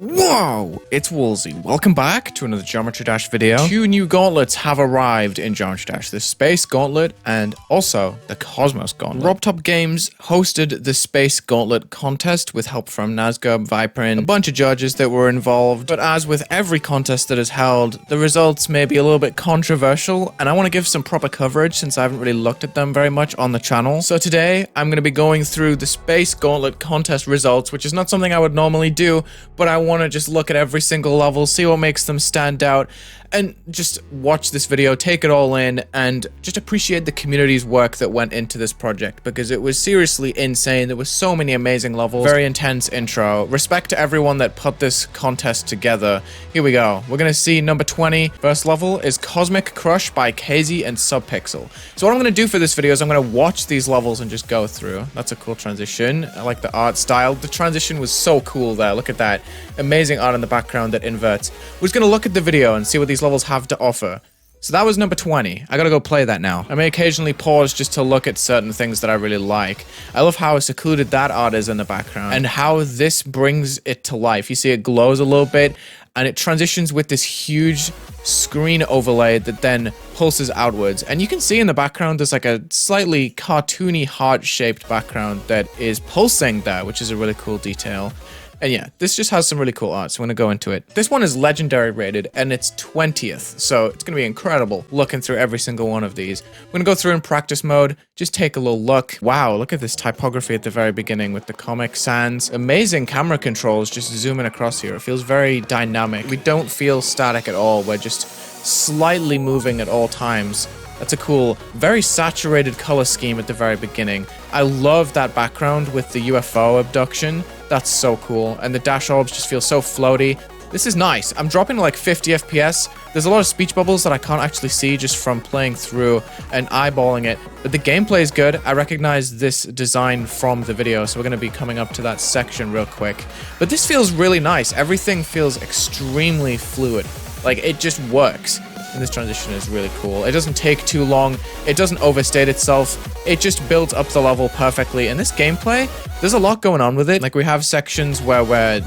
Whoa! It's Wulzy. Welcome back to another Geometry Dash video. Two new gauntlets have arrived in Geometry Dash. The Space Gauntlet and also the Cosmos Gauntlet. RobTop Games hosted the Space Gauntlet contest with help from Nazgub, Viper, and a bunch of judges that were involved. But as with every contest that is held, the results may be a little bit controversial, and I want to give some proper coverage since I haven't really looked at them very much on the channel. So today, I'm going to be going through the Space Gauntlet contest results, which is not something I would normally do, but I want to just look at every single level, see what makes them stand out, and just watch this video, take it all in, and just appreciate the community's work that went into this project, because it was seriously insane. There were so many amazing levels, very intense intro. Respect to everyone that put this contest together. Here we go. We're gonna see number 20. First level is Cosmic Crush by Kazey and Subpixel. So what I'm gonna do for this video is I'm gonna watch these levels and just go through. That's a cool transition. I like the art style. The transition was so cool there. Look at that. Amazing art in the background that inverts. We're just gonna look at the video and see what these levels have to offer. So that was number 20. I gotta go play that now. I may occasionally pause just to look at certain things that I really like. I love how secluded that art is in the background and how this brings it to life. You see it glows a little bit and it transitions with this huge screen overlay that then pulses outwards. And you can see in the background there's like a slightly cartoony heart-shaped background that is pulsing there, which is a really cool detail. And yeah, this just has some really cool art, so I'm going to go into it. This one is legendary rated, and it's 20th, so it's going to be incredible looking through every single one of these. We're going to go through in practice mode, just take a little look. Wow, look at this typography at the very beginning with the Comic Sans. Amazing camera controls just zooming across here. It feels very dynamic. We don't feel static at all. We're just slightly moving at all times. That's a cool, very saturated color scheme at the very beginning. I love that background with the UFO abduction. That's so cool. And the dash orbs just feel so floaty. This is nice. I'm dropping to like 50 FPS. There's a lot of speech bubbles that I can't actually see just from playing through and eyeballing it. But the gameplay is good. I recognize this design from the video, so we're going to be coming up to that section real quick. But this feels really nice. Everything feels extremely fluid. Like, it just works. And this transition is really cool. It doesn't take too long. It doesn't overstate itself. It just builds up the level perfectly. And this gameplay, there's a lot going on with it. Like, we have sections where we're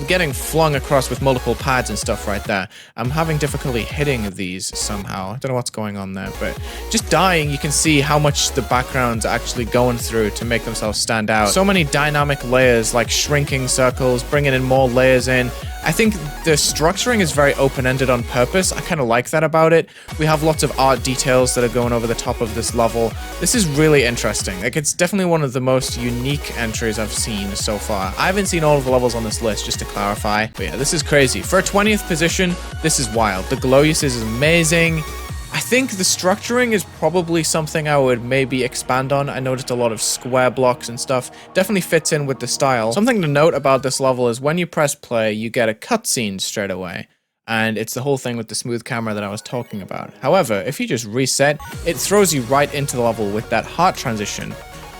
getting flung across with multiple pads and stuff right there. I'm having difficulty hitting these somehow. I don't know what's going on there, but just dying, you can see how much the background's actually going through to make themselves stand out. So many dynamic layers, like shrinking circles, bringing in more layers in. I think the structuring is very open-ended on purpose. I kind of like that about it. We have lots of art details that are going over the top of this level. This is really interesting. Like, it's definitely one of the most unique entries I've seen so far. I haven't seen all of the levels on this list, just to clarify. But yeah, this is crazy. For a 20th position, this is wild. The glow use is amazing. I think the structuring is probably something I would maybe expand on. I noticed a lot of square blocks and stuff. Definitely fits in with the style. Something to note about this level is when you press play, you get a cutscene straight away. And it's the whole thing with the smooth camera that I was talking about. However, if you just reset, it throws you right into the level with that heart transition.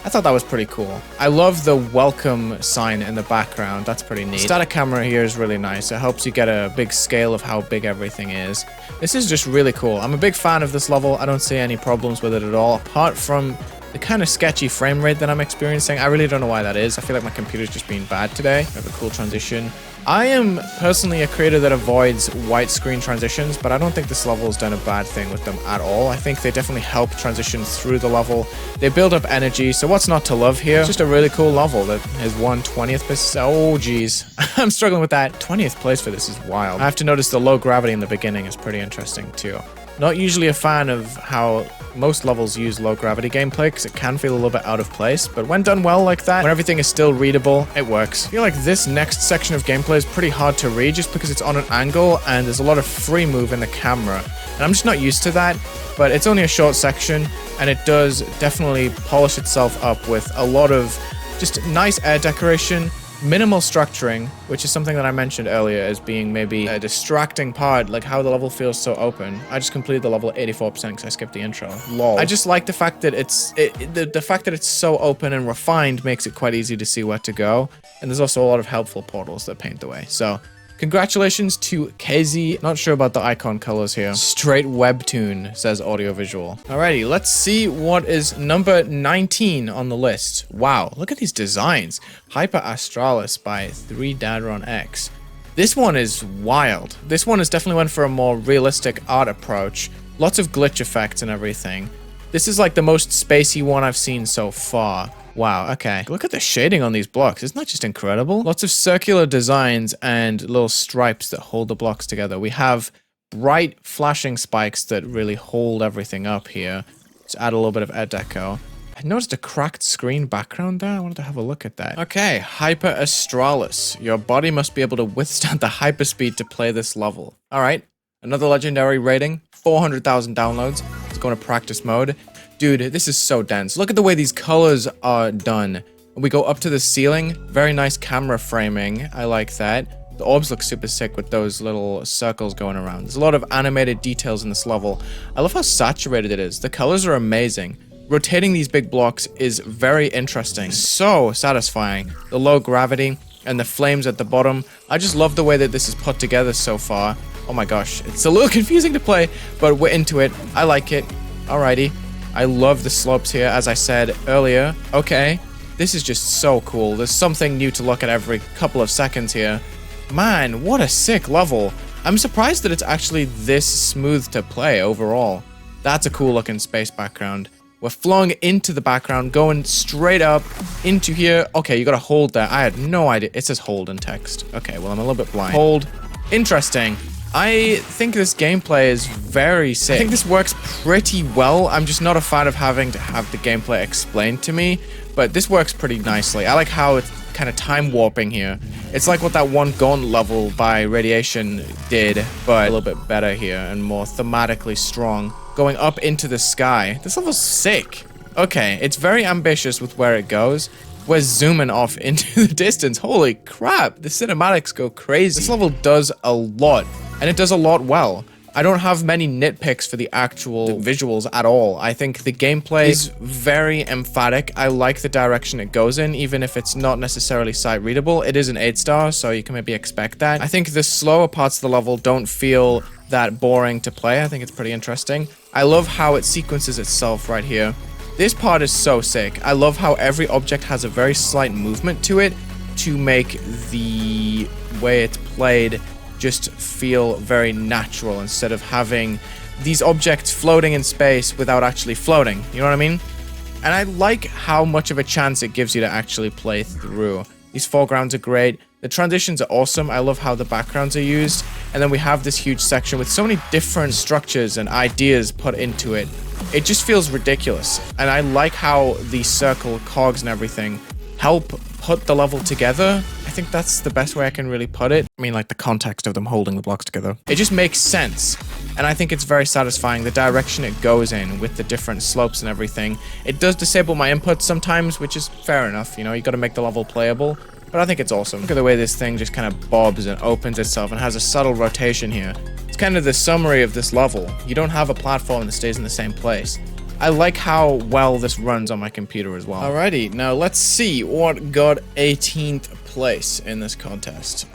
I thought that was pretty cool. I love the welcome sign in the background. That's pretty neat. Static camera here is really nice. It helps you get a big scale of how big everything is. This is just really cool. I'm a big fan of this level. I don't see any problems with it at all, apart from the kind of sketchy frame rate that I'm experiencing. I really don't know why that is. I feel like my computer's just being bad today. I have a cool transition. I am personally a creator that avoids white screen transitions, but I don't think this level has done a bad thing with them at all. I think they definitely help transition through the level. They build up energy, so what's not to love here? It's just a really cool level that has won 20th place. Oh, geez. I'm struggling with that. 20th place for this is wild. I have to notice the low gravity in the beginning is pretty interesting, too. Not usually a fan of how most levels use low gravity gameplay because it can feel a little bit out of place, but when done well like that, when everything is still readable, it works. I feel like this next section of gameplay is pretty hard to read just because it's on an angle and there's a lot of free move in the camera. And I'm just not used to that, but it's only a short section and it does definitely polish itself up with a lot of just nice air decoration, minimal structuring, which is something that I mentioned earlier as being maybe a distracting part, like how the level feels so open. I just completed the level at 84% because I skipped the intro. Lol. I just like the fact that the fact that it's so open and refined makes it quite easy to see where to go. And there's also a lot of helpful portals that paint the way. So congratulations to Kazey. Not sure about the icon colors here. Straight webtoon, says audiovisual. Alrighty, let's see what is number 19 on the list. Wow, look at these designs. HyperAstralis by 3dadronx. This one is wild. This one is definitely went for a more realistic art approach. Lots of glitch effects and everything. This is like the most spacey one I've seen so far. Wow, okay. Look at the shading on these blocks. Isn't that just incredible? Lots of circular designs and little stripes that hold the blocks together. We have bright flashing spikes that really hold everything up here. Let's add a little bit of air deco. I noticed a cracked screen background there. I wanted to have a look at that. Okay, HyperAstralis. Your body must be able to withstand the hyperspeed to play this level. All right, another legendary rating, 400,000 downloads. Let's go into practice mode. Dude, this is so dense. Look at the way these colors are done. We go up to the ceiling. Very nice camera framing. I like that. The orbs look super sick with those little circles going around. There's a lot of animated details in this level. I love how saturated it is. The colors are amazing. Rotating these big blocks is very interesting. So satisfying. The low gravity and the flames at the bottom. I just love the way that this is put together so far. Oh my gosh, it's a little confusing to play, but we're into it. I like it. Alrighty. I love the slopes here, as I said earlier. Okay, this is just so cool. There's something new to look at every couple of seconds here. Man, what a sick level. I'm surprised that it's actually this smooth to play overall. That's a cool looking space background. We're flowing into the background, going straight up into here. Okay, you gotta hold there. I had no idea. It says hold in text. Okay, well, I'm a little bit blind. Hold. Interesting. I think this gameplay is very sick. I think this works pretty well. I'm just not a fan of having to have the gameplay explained to me, but this works pretty nicely. I like how it's kind of time warping here. It's like what that one Gauntlet level by Radiation did, but a little bit better here and more thematically strong. Going up into the sky. This level's sick. Okay, it's very ambitious with where it goes. We're zooming off into the distance. Holy crap, the cinematics go crazy. This level does a lot, and it does a lot well. I don't have many nitpicks for the actual visuals at all. I think the gameplay is very emphatic. I like the direction it goes in, even if it's not necessarily sight readable. It is an 8-star, so you can maybe expect that. I think the slower parts of the level don't feel that boring to play. I think it's pretty interesting. I love how it sequences itself right here. This part is so sick. I love how every object has a very slight movement to it to make the way it's played just feel very natural instead of having these objects floating in space without actually floating. You know what I mean? And I like how much of a chance it gives you to actually play through. These foregrounds are great. The transitions are awesome. I love how the backgrounds are used. And then we have this huge section with so many different structures and ideas put into it. It just feels ridiculous. And I like how the circle cogs and everything help put the level together. I think that's the best way I can really put it. I mean, like the context of them holding the blocks together. It just makes sense. And I think it's very satisfying, the direction it goes in with the different slopes and everything. It does disable my inputs sometimes, which is fair enough. You know, you got to make the level playable. But I think it's awesome. Look at the way this thing just kind of bobs and opens itself and has a subtle rotation here. It's kind of the summary of this level. You don't have a platform that stays in the same place. I like how well this runs on my computer as well. Alrighty, now let's see what got 18th place in this contest.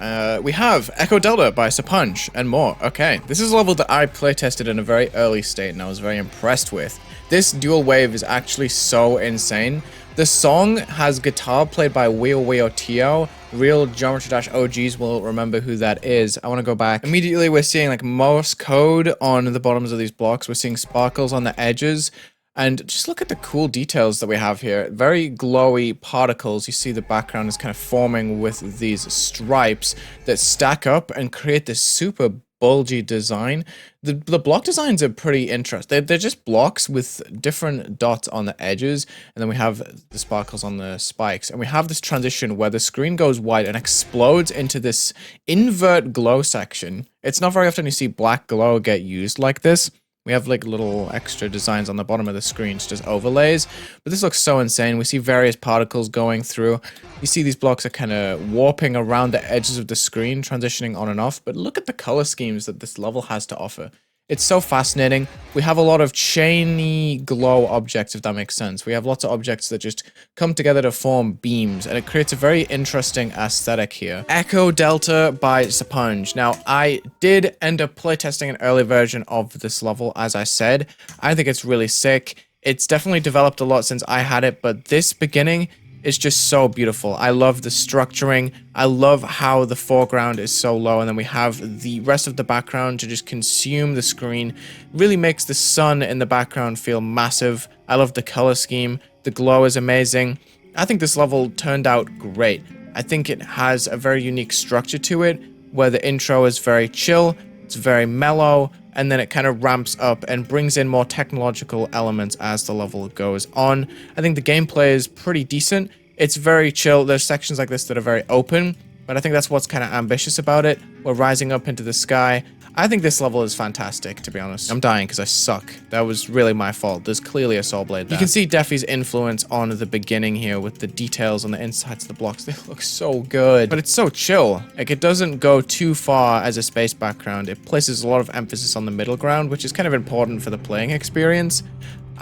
We have Echo Delta by Serponge and more. Okay, this is a level that I playtested in a very early state and I was very impressed with. This dual wave is actually so insane. The song has guitar played by Weo Weo Tio. Real Geometry Dash OGs will remember who that is. I want to go back. Immediately we're seeing like Morse code on the bottoms of these blocks. We're seeing sparkles on the edges. And just look at the cool details that we have here. Very glowy particles. You see the background is kind of forming with these stripes that stack up and create this super bulgy design. The block designs are pretty interesting. They're just blocks with different dots on the edges, and then we have the sparkles on the spikes, and we have this transition where the screen goes white and explodes into this invert glow section. It's not very often you see black glow get used like this. We have like little extra designs on the bottom of the screen, just overlays, but this looks so insane. We see various particles going through. You see these blocks are kind of warping around the edges of the screen, transitioning on and off, but look at the color schemes that this level has to offer. It's so fascinating. We have a lot of chainy glow objects, if that makes sense. We have lots of objects that just come together to form beams, and it creates a very interesting aesthetic here. Echo Delta by Serponge. Now, I did end up playtesting an early version of this level, as I said. I think it's really sick. It's definitely developed a lot since I had it, but this beginning is just so beautiful. I love the structuring. I love how the foreground is so low, and then we have the rest of the background to just consume the screen. Really makes the sun in the background feel massive. I love the color scheme. The glow is amazing. I think this level turned out great. I think it has a very unique structure to it, where the intro is very chill, it's very mellow, and then it kind of ramps up and brings in more technological elements as the level goes on. I think the gameplay is pretty decent. It's very chill. There's sections like this that are very open, but I think that's what's kind of ambitious about it. We're rising up into the sky. I think this level is fantastic, to be honest. I'm dying because I suck. That was really my fault. There's clearly a soul blade there. You can see Defi's influence on the beginning here with the details on the insides of the blocks. They look so good, but it's so chill. Like, it doesn't go too far as a space background. It places a lot of emphasis on the middle ground, which is kind of important for the playing experience.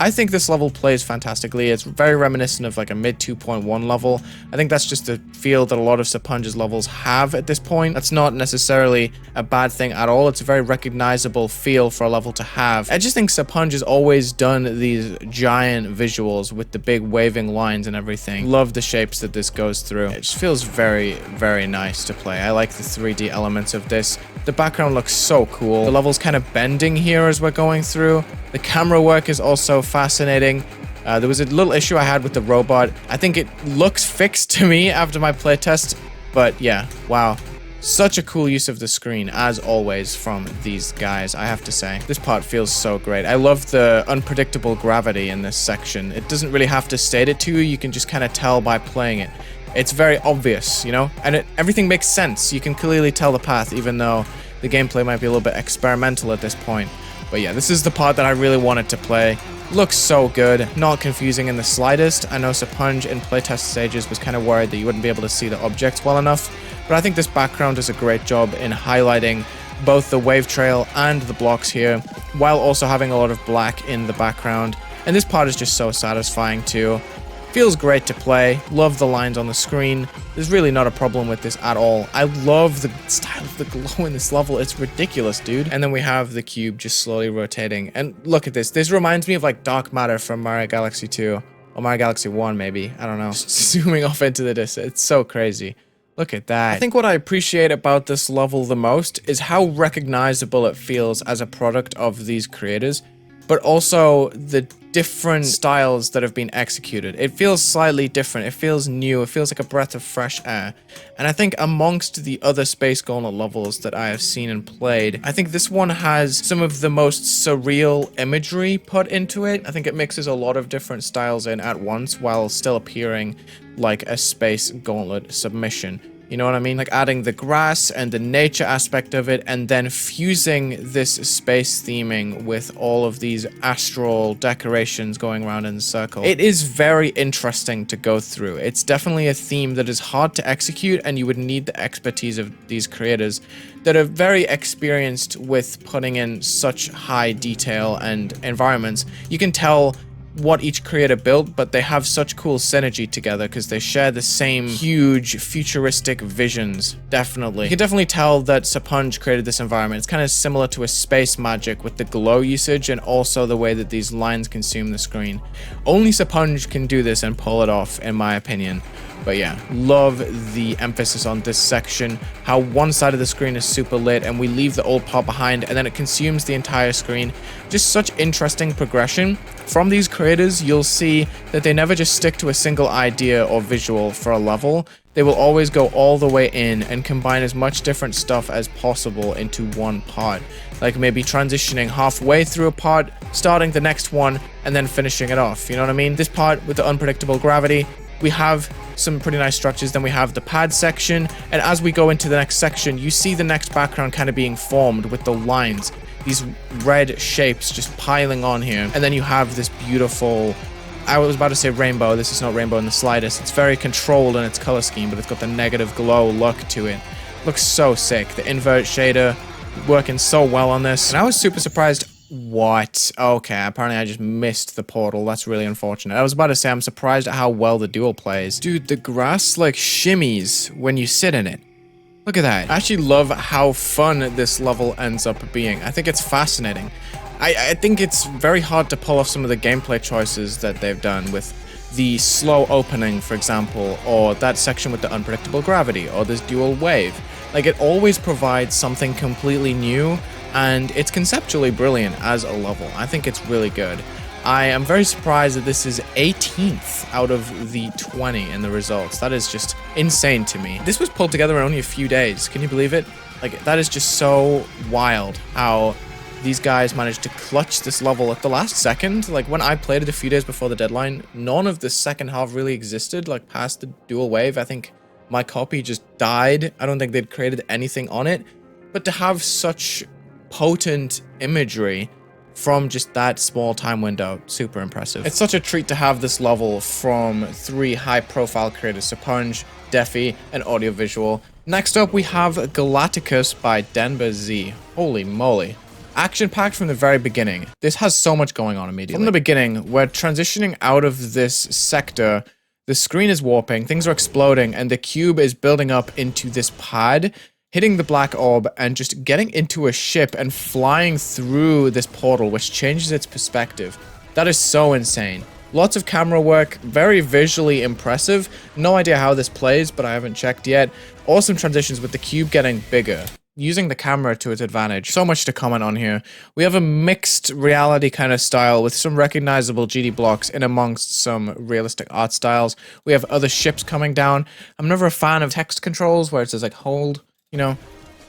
I think this level plays fantastically. It's very reminiscent of like a mid 2.1 level. I think that's just the feel that a lot of Serponge's levels have at this point. That's not necessarily a bad thing at all. It's a very recognizable feel for a level to have. I just think Serponge has always done these giant visuals with the big waving lines and everything. Love the shapes that this goes through. It just feels very, very nice to play. I like the 3D elements of this. The background looks so cool. The level's kind of bending here as we're going through. The camera work is also fascinating. There was a little issue I had with the robot. I think it looks fixed to me after my playtest, but yeah, wow. Such a cool use of the screen, as always, from these guys, I have to say. This part feels so great. I love the unpredictable gravity in this section. It doesn't really have to state it to you. You can just kind of tell by playing it. It's very obvious, you know? And everything makes sense. You can clearly tell the path, even though the gameplay might be a little bit experimental at this point. But yeah, this is the part that I really wanted to play. Looks so good, not confusing in the slightest. I know Serponge in playtest stages was kind of worried that you wouldn't be able to see the objects well enough, but I think this background does a great job in highlighting both the wave trail and the blocks here, while also having a lot of black in the background. And this part is just so satisfying too. Feels great to play. Love the lines on the screen. There's really not a problem with this at all. I love the style of the glow in this level. It's ridiculous, dude. And then we have the cube just slowly rotating. And look at this. This reminds me of like dark matter from Mario Galaxy 2. Or Mario Galaxy 1, maybe. I don't know. Just zooming off into the distance. It's so crazy. Look at that. I think what I appreciate about this level the most is how recognizable it feels as a product of these creators, but also the different styles that have been executed. It feels slightly different. It feels new. It feels like a breath of fresh air. And I think amongst the other Space Gauntlet levels that I have seen and played, I think this one has some of the most surreal imagery put into it. I think it mixes a lot of different styles in at once while still appearing like a Space Gauntlet submission. You know what I mean? Like adding the grass and the nature aspect of it, and then fusing this space theming with all of these astral decorations going around in a circle. It is very interesting to go through. It's definitely a theme that is hard to execute, and you would need the expertise of these creators that are very experienced with putting in such high detail and environments. You can tell what each creator built, but they have such cool synergy together because they share the same huge futuristic visions. Definitely. You can definitely tell that Serponge created this environment. It's kind of similar to a space magic with the glow usage and also the way that these lines consume the screen. Only Serponge can do this and pull it off, in my opinion. But yeah, love the emphasis on this section, how one side of the screen is super lit and we leave the old part behind and then it consumes the entire screen. Just such interesting progression. From these creators, you'll see that they never just stick to a single idea or visual for a level. They will always go all the way in and combine as much different stuff as possible into one part. Like maybe transitioning halfway through a part, starting the next one, and then finishing it off. You know what I mean? This part with the unpredictable gravity, we have some pretty nice structures. Then we have the pad section, and as we go into the next section, you see the next background kind of being formed with the lines, these red shapes just piling on here. And then you have this beautiful, I was about to say rainbow, this is not rainbow in the slightest. It's very controlled in its color scheme, but it's got the negative glow look to it. Looks so sick. The invert shader working so well on this, and I was super surprised. What? Okay, apparently I just missed the portal. That's really unfortunate. I was about to say I'm surprised at how well the duel plays. Dude, the grass like shimmies when you sit in it. Look at that. I actually love how fun this level ends up being. I think it's fascinating. I think it's very hard to pull off some of the gameplay choices that they've done with the slow opening, for example, or that section with the unpredictable gravity, or this dual wave. Like, it always provides something completely new, and it's conceptually brilliant as a level. I think it's really good. I am very surprised that this is 18th out of the 20 in the results. That is just insane to me. This was pulled together in only a few days. Can you believe it? Like, that is just so wild how these guys managed to clutch this level at the last second. Like, when I played it a few days before the deadline, none of the second half really existed, like, past the dual wave. I think my copy just died. I don't think they'd created anything on it. But to have such potent imagery from just that small time window, super impressive. It's such a treat to have this level from 3 high-profile creators, Serponge, denberZ, and Audiovisual. Next up, we have Galatikus by denberZ. Holy moly. Action-packed from the very beginning. This has so much going on immediately. From the beginning, we're transitioning out of this sector. The screen is warping, things are exploding, and the cube is building up into this pad, hitting the black orb, and just getting into a ship and flying through this portal, which changes its perspective. That is so insane. Lots of camera work, very visually impressive. No idea how this plays, but I haven't checked yet. Awesome transitions with the cube getting bigger, using the camera to its advantage. So much to comment on here. We have a mixed reality kind of style with some recognizable GD blocks in amongst some realistic art styles. We have other ships coming down. I'm never a fan of text controls where it says like hold. You know,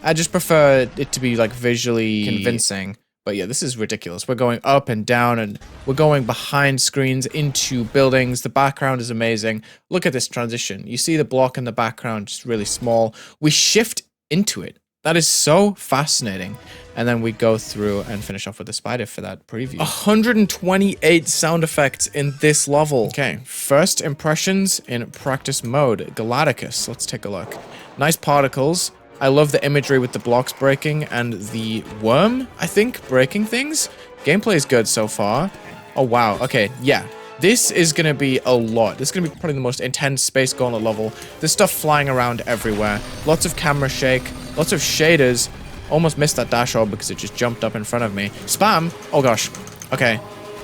I just prefer it to be like visually convincing. But yeah, this is ridiculous. We're going up and down and we're going behind screens into buildings. The background is amazing. Look at this transition. You see the block in the background, just really small. We shift into it. That is so fascinating. And then we go through and finish off with the spider for that preview. 128 sound effects in this level. Okay, first impressions in practice mode. Galatikus, let's take a look. Nice particles. I love the imagery with the blocks breaking and the worm, I think, breaking things. Gameplay is good so far. Oh, wow. Okay, yeah. This is going to be a lot. This is going to be probably the most intense Space Gauntlet level. There's stuff flying around everywhere. Lots of camera shake. Lots of shaders. Almost missed that dash orb because it just jumped up in front of me. Spam. Oh, gosh. Okay.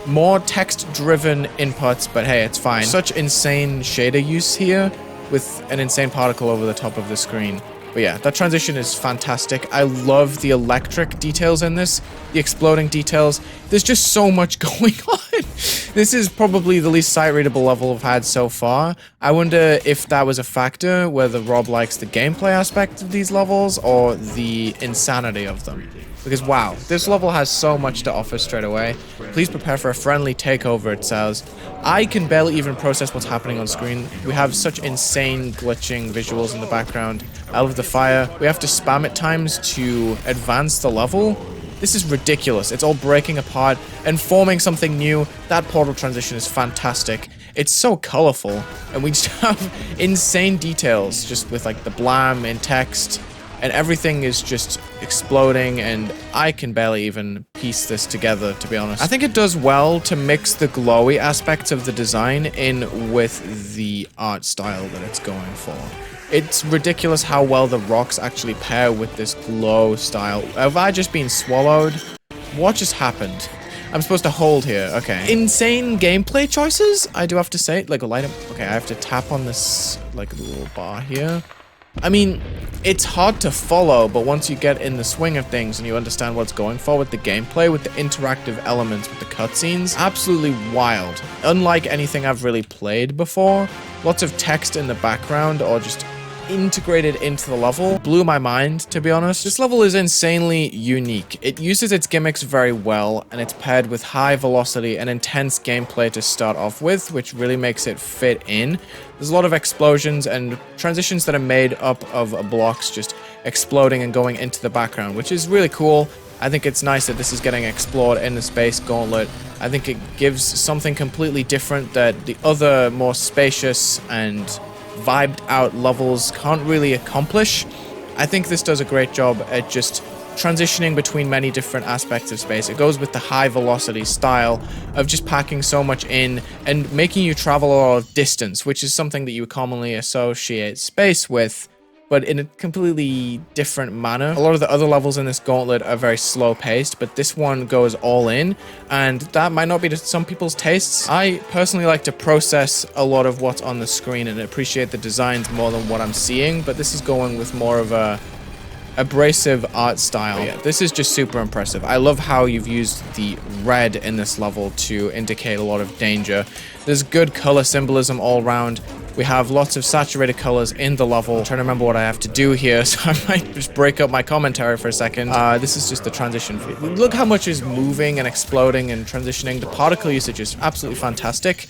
More text-driven inputs, but hey, it's fine. Such insane shader use here with an insane particle over the top of the screen. But yeah, that transition is fantastic. I love the electric details in this, the exploding details. There's just so much going on. This is probably the least sight-readable level I've had so far. I wonder if that was a factor, whether Rob likes the gameplay aspect of these levels or the insanity of them. Because wow, this level has so much to offer straight away. Please prepare for a friendly takeover, it says. I can barely even process what's happening on screen. We have such insane glitching visuals in the background. I love the fire. We have to spam at times to advance the level. This is ridiculous. It's all breaking apart and forming something new. That portal transition is fantastic. It's so colorful, and we just have insane details just with like the blam in text. And everything is just exploding, and I can barely even piece this together, to be honest. I think it does well to mix the glowy aspects of the design in with the art style that it's going for. It's ridiculous how well the rocks actually pair with this glow style. Have I just been swallowed? What just happened? I'm supposed to hold here. Okay. Insane gameplay choices, I do have to say. Like a light up. Okay, I have to tap on this, like, little bar here. I mean, it's hard to follow, but once you get in the swing of things and you understand what's going for with the gameplay, with the interactive elements, with the cutscenes, absolutely wild. Unlike anything I've really played before, lots of text in the background or just integrated into the level blew my mind, to be honest. This level is insanely unique. It uses its gimmicks very well, and it's paired with high velocity and intense gameplay to start off with, which really makes it fit in. There's a lot of explosions and transitions that are made up of blocks just exploding and going into the background, which is really cool. I think it's nice that this is getting explored in the Space Gauntlet. I think it gives something completely different that the other more spacious and vibed out levels can't really accomplish. I think this does a great job at just transitioning between many different aspects of space. It goes with the high velocity style of just packing so much in and making you travel a lot of distance, which is something that you commonly associate space with. but in a completely different manner. A lot of the other levels in this Gauntlet are very slow paced, but this one goes all in, and that might not be to some people's tastes. I personally like to process a lot of what's on the screen and appreciate the designs more than what I'm seeing, but this is going with more of a abrasive art style. Yeah, this is just super impressive. I love how you've used the red in this level to indicate a lot of danger. There's good color symbolism all around. We have lots of saturated colors in the level. I'm trying to remember what I have to do here, so I might just break up my commentary for a second. This is just the transition. Look how much is moving and exploding and transitioning. The particle usage is absolutely fantastic.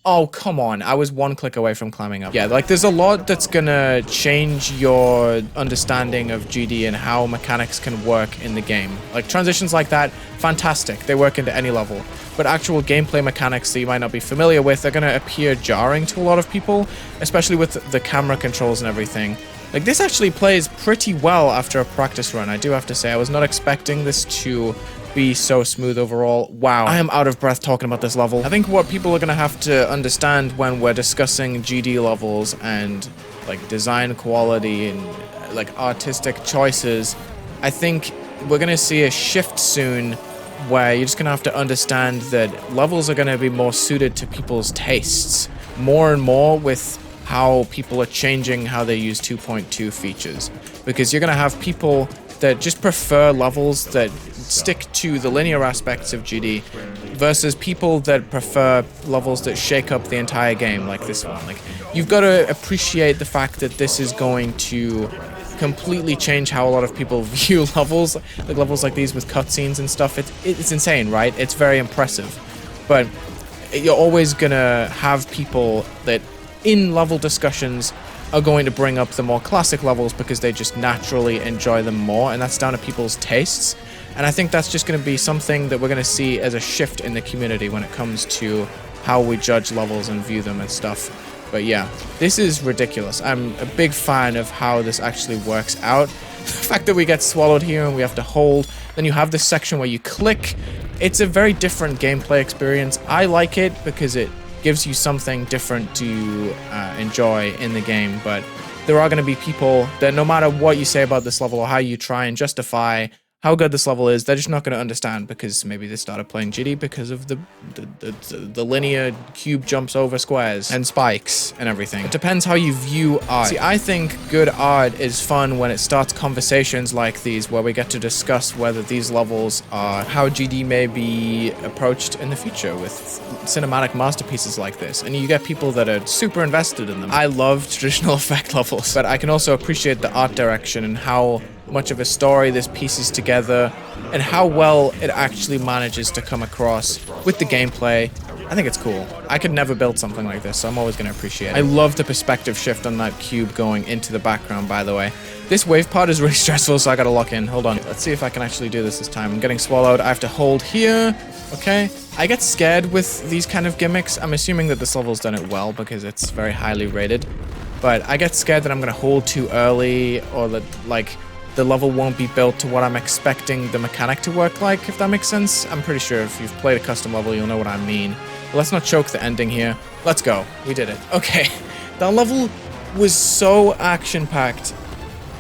Oh, come on. I was one click away from climbing up. Yeah, like there's a lot that's gonna change your understanding of GD and how mechanics can work in the game. Like transitions like that, fantastic. They work into any level. But actual gameplay mechanics that you might not be familiar with are gonna appear jarring to a lot of people, especially with the camera controls and everything. Like this actually plays pretty well after a practice run. I do have to say, I was not expecting this to be so smooth overall. Wow, I am out of breath talking about this level. I think what people are gonna have to understand when we're discussing GD levels and like design quality and like artistic choices, I think we're gonna see a shift soon where you're just gonna have to understand that levels are gonna be more suited to people's tastes more and more with how people are changing how they use 2.2 features, because you're gonna have people that just prefer levels that stick to the linear aspects of GD versus people that prefer levels that shake up the entire game like this one. Like, you've got to appreciate the fact that this is going to completely change how a lot of people view levels, like levels like these with cutscenes and stuff. It's insane, right? It's very impressive, but you're always gonna have people that in level discussions are going to bring up the more classic levels because they just naturally enjoy them more, and that's down to people's tastes. And I think that's just going to be something that we're going to see as a shift in the community when it comes to how we judge levels and view them and stuff. But yeah, this is ridiculous. I'm a big fan of how this actually works out. The fact that we get swallowed here and we have to hold, then you have this section where you click. It's a very different gameplay experience. I like it because it gives you something different to enjoy in the game, but there are going to be people that no matter what you say about this level or how you try and justify how good this level is, they're just not going to understand because maybe they started playing GD because of the linear cube jumps over squares and spikes and everything. It depends how you view art. See, I think good art is fun when it starts conversations like these where we get to discuss whether these levels are how GD may be approached in the future with cinematic masterpieces like this, and you get people that are super invested in them. I love traditional effect levels, but I can also appreciate the art direction and how much of a story this pieces together and how well it actually manages to come across with the gameplay. I think it's cool. I could never build something like this, so I'm always going to appreciate it. I love the perspective shift on that cube going into the background, by the way. This wave part is really stressful, so I gotta lock in. Hold on. Let's see if I can actually do this time. I'm getting swallowed. I have to hold here. Okay. I get scared with these kind of gimmicks. I'm assuming that this level's done it well because it's very highly rated. But I get scared that I'm gonna hold too early or that, like, the level won't be built to what I'm expecting the mechanic to work like, if that makes sense. I'm pretty sure if you've played a custom level, you'll know what I mean. But let's not choke the ending here. Let's go. We did it. Okay. That level was so action-packed.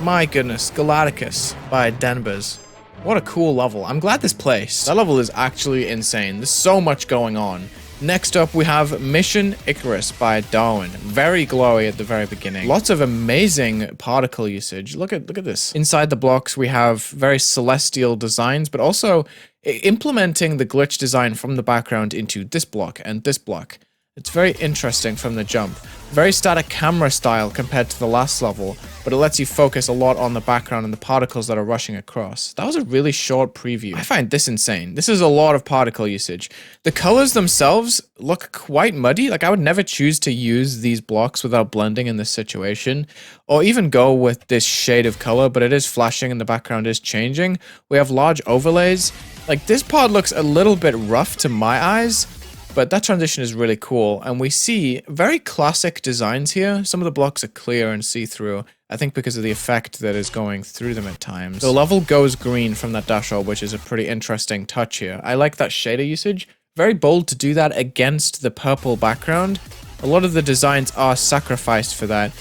My goodness. Galatikus by denberZ. What a cool level. I'm glad this plays. That level is actually insane. There's so much going on. Next up, we have Mission Icarus by Darwin. Very glowy at the very beginning. Lots of amazing particle usage. Look at this. Inside the blocks, we have very celestial designs, but also implementing the glitch design from the background into this block and this block. It's very interesting from the jump. Very static camera style compared to the last level, but it lets you focus a lot on the background and the particles that are rushing across. That was a really short preview. I find this insane. This is a lot of particle usage. The colors themselves look quite muddy. Like, I would never choose to use these blocks without blending in this situation, or even go with this shade of color, but it is flashing and the background is changing. We have large overlays. Like, this part looks a little bit rough to my eyes, but that transition is really cool, and we see very classic designs here. Some of the blocks are clear and see-through, I think because of the effect that is going through them at times. The level goes green from that dash orb, which is a pretty interesting touch here. I like that shader usage. Very bold to do that against the purple background. A lot of the designs are sacrificed for that.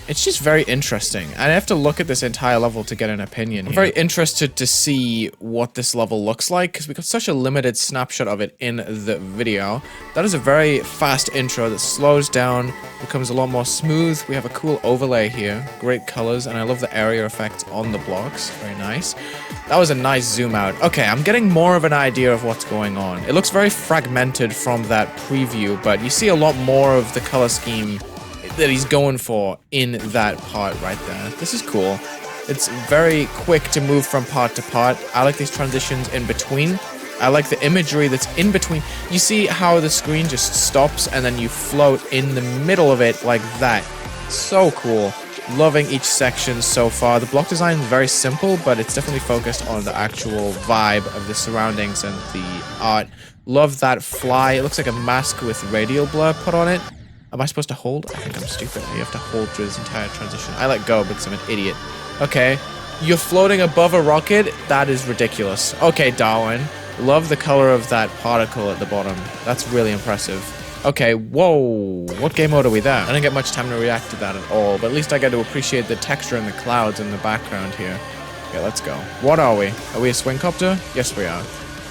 it's just very interesting. And I have to look at this entire level to get an opinion. I'm very interested to see what this level looks like because we got such a limited snapshot of it in the video. That is a very fast intro that slows down, becomes a lot more smooth. We have a cool overlay here, great colors, and I love the area effects on the blocks. Very nice. That was a nice zoom out. Okay, I'm getting more of an idea of what's going on. It looks very fragmented from that preview, but you see a lot more of the color scheme that he's going for in that part right there. This is cool. It's very quick to move from part to part. I like these transitions in between. I like the imagery that's in between. You see how the screen just stops and then you float in the middle of it like that. So cool. Loving each section so far. The block design is very simple, but it's definitely focused on the actual vibe of the surroundings and the art. Love that fly. It looks like a mask with radial blur put on it. Am I supposed to hold? I think I'm stupid. You have to hold through this entire transition. I let go because I'm an idiot. Okay. You're floating above a rocket? That is ridiculous. Okay, Darwin. Love the color of that particle at the bottom. That's really impressive. Okay, whoa. What game mode are we there? I didn't get much time to react to that at all, but at least I get to appreciate the texture and the clouds in the background here. Okay, let's go. What are we? Are we a swing copter? Yes, we are.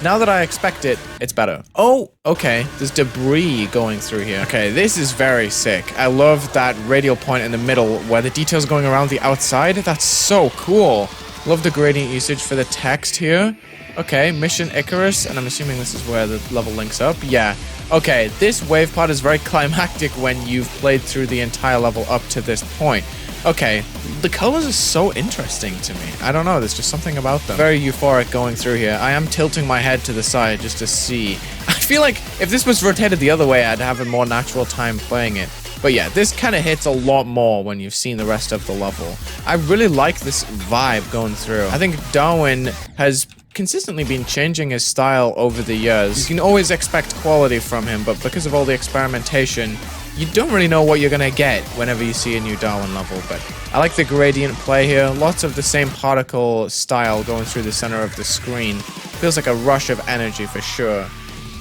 Now that I expect it, it's better. Oh, okay. There's debris going through here. Okay, this is very sick. I love that radial point in the middle where the details going around the outside. That's so cool. Love the gradient usage for the text here. Okay, Mission Icarus, and I'm assuming this is where the level links up. Yeah. Okay, this wave part is very climactic when you've played through the entire level up to this point. Okay, the colors are so interesting to me. I don't know, there's just something about them. Very euphoric going through here. I am tilting my head to the side just to see. I feel like if this was rotated the other way, I'd have a more natural time playing it. But yeah, this kind of hits a lot more when you've seen the rest of the level. I really like this vibe going through. I think Darwin has consistently been changing his style over the years. You can always expect quality from him, but because of all the experimentation, you don't really know what you're gonna get whenever you see a new Darwin level. But I like the gradient play here. Lots of the same particle style going through the center of the screen. Feels like a rush of energy for sure.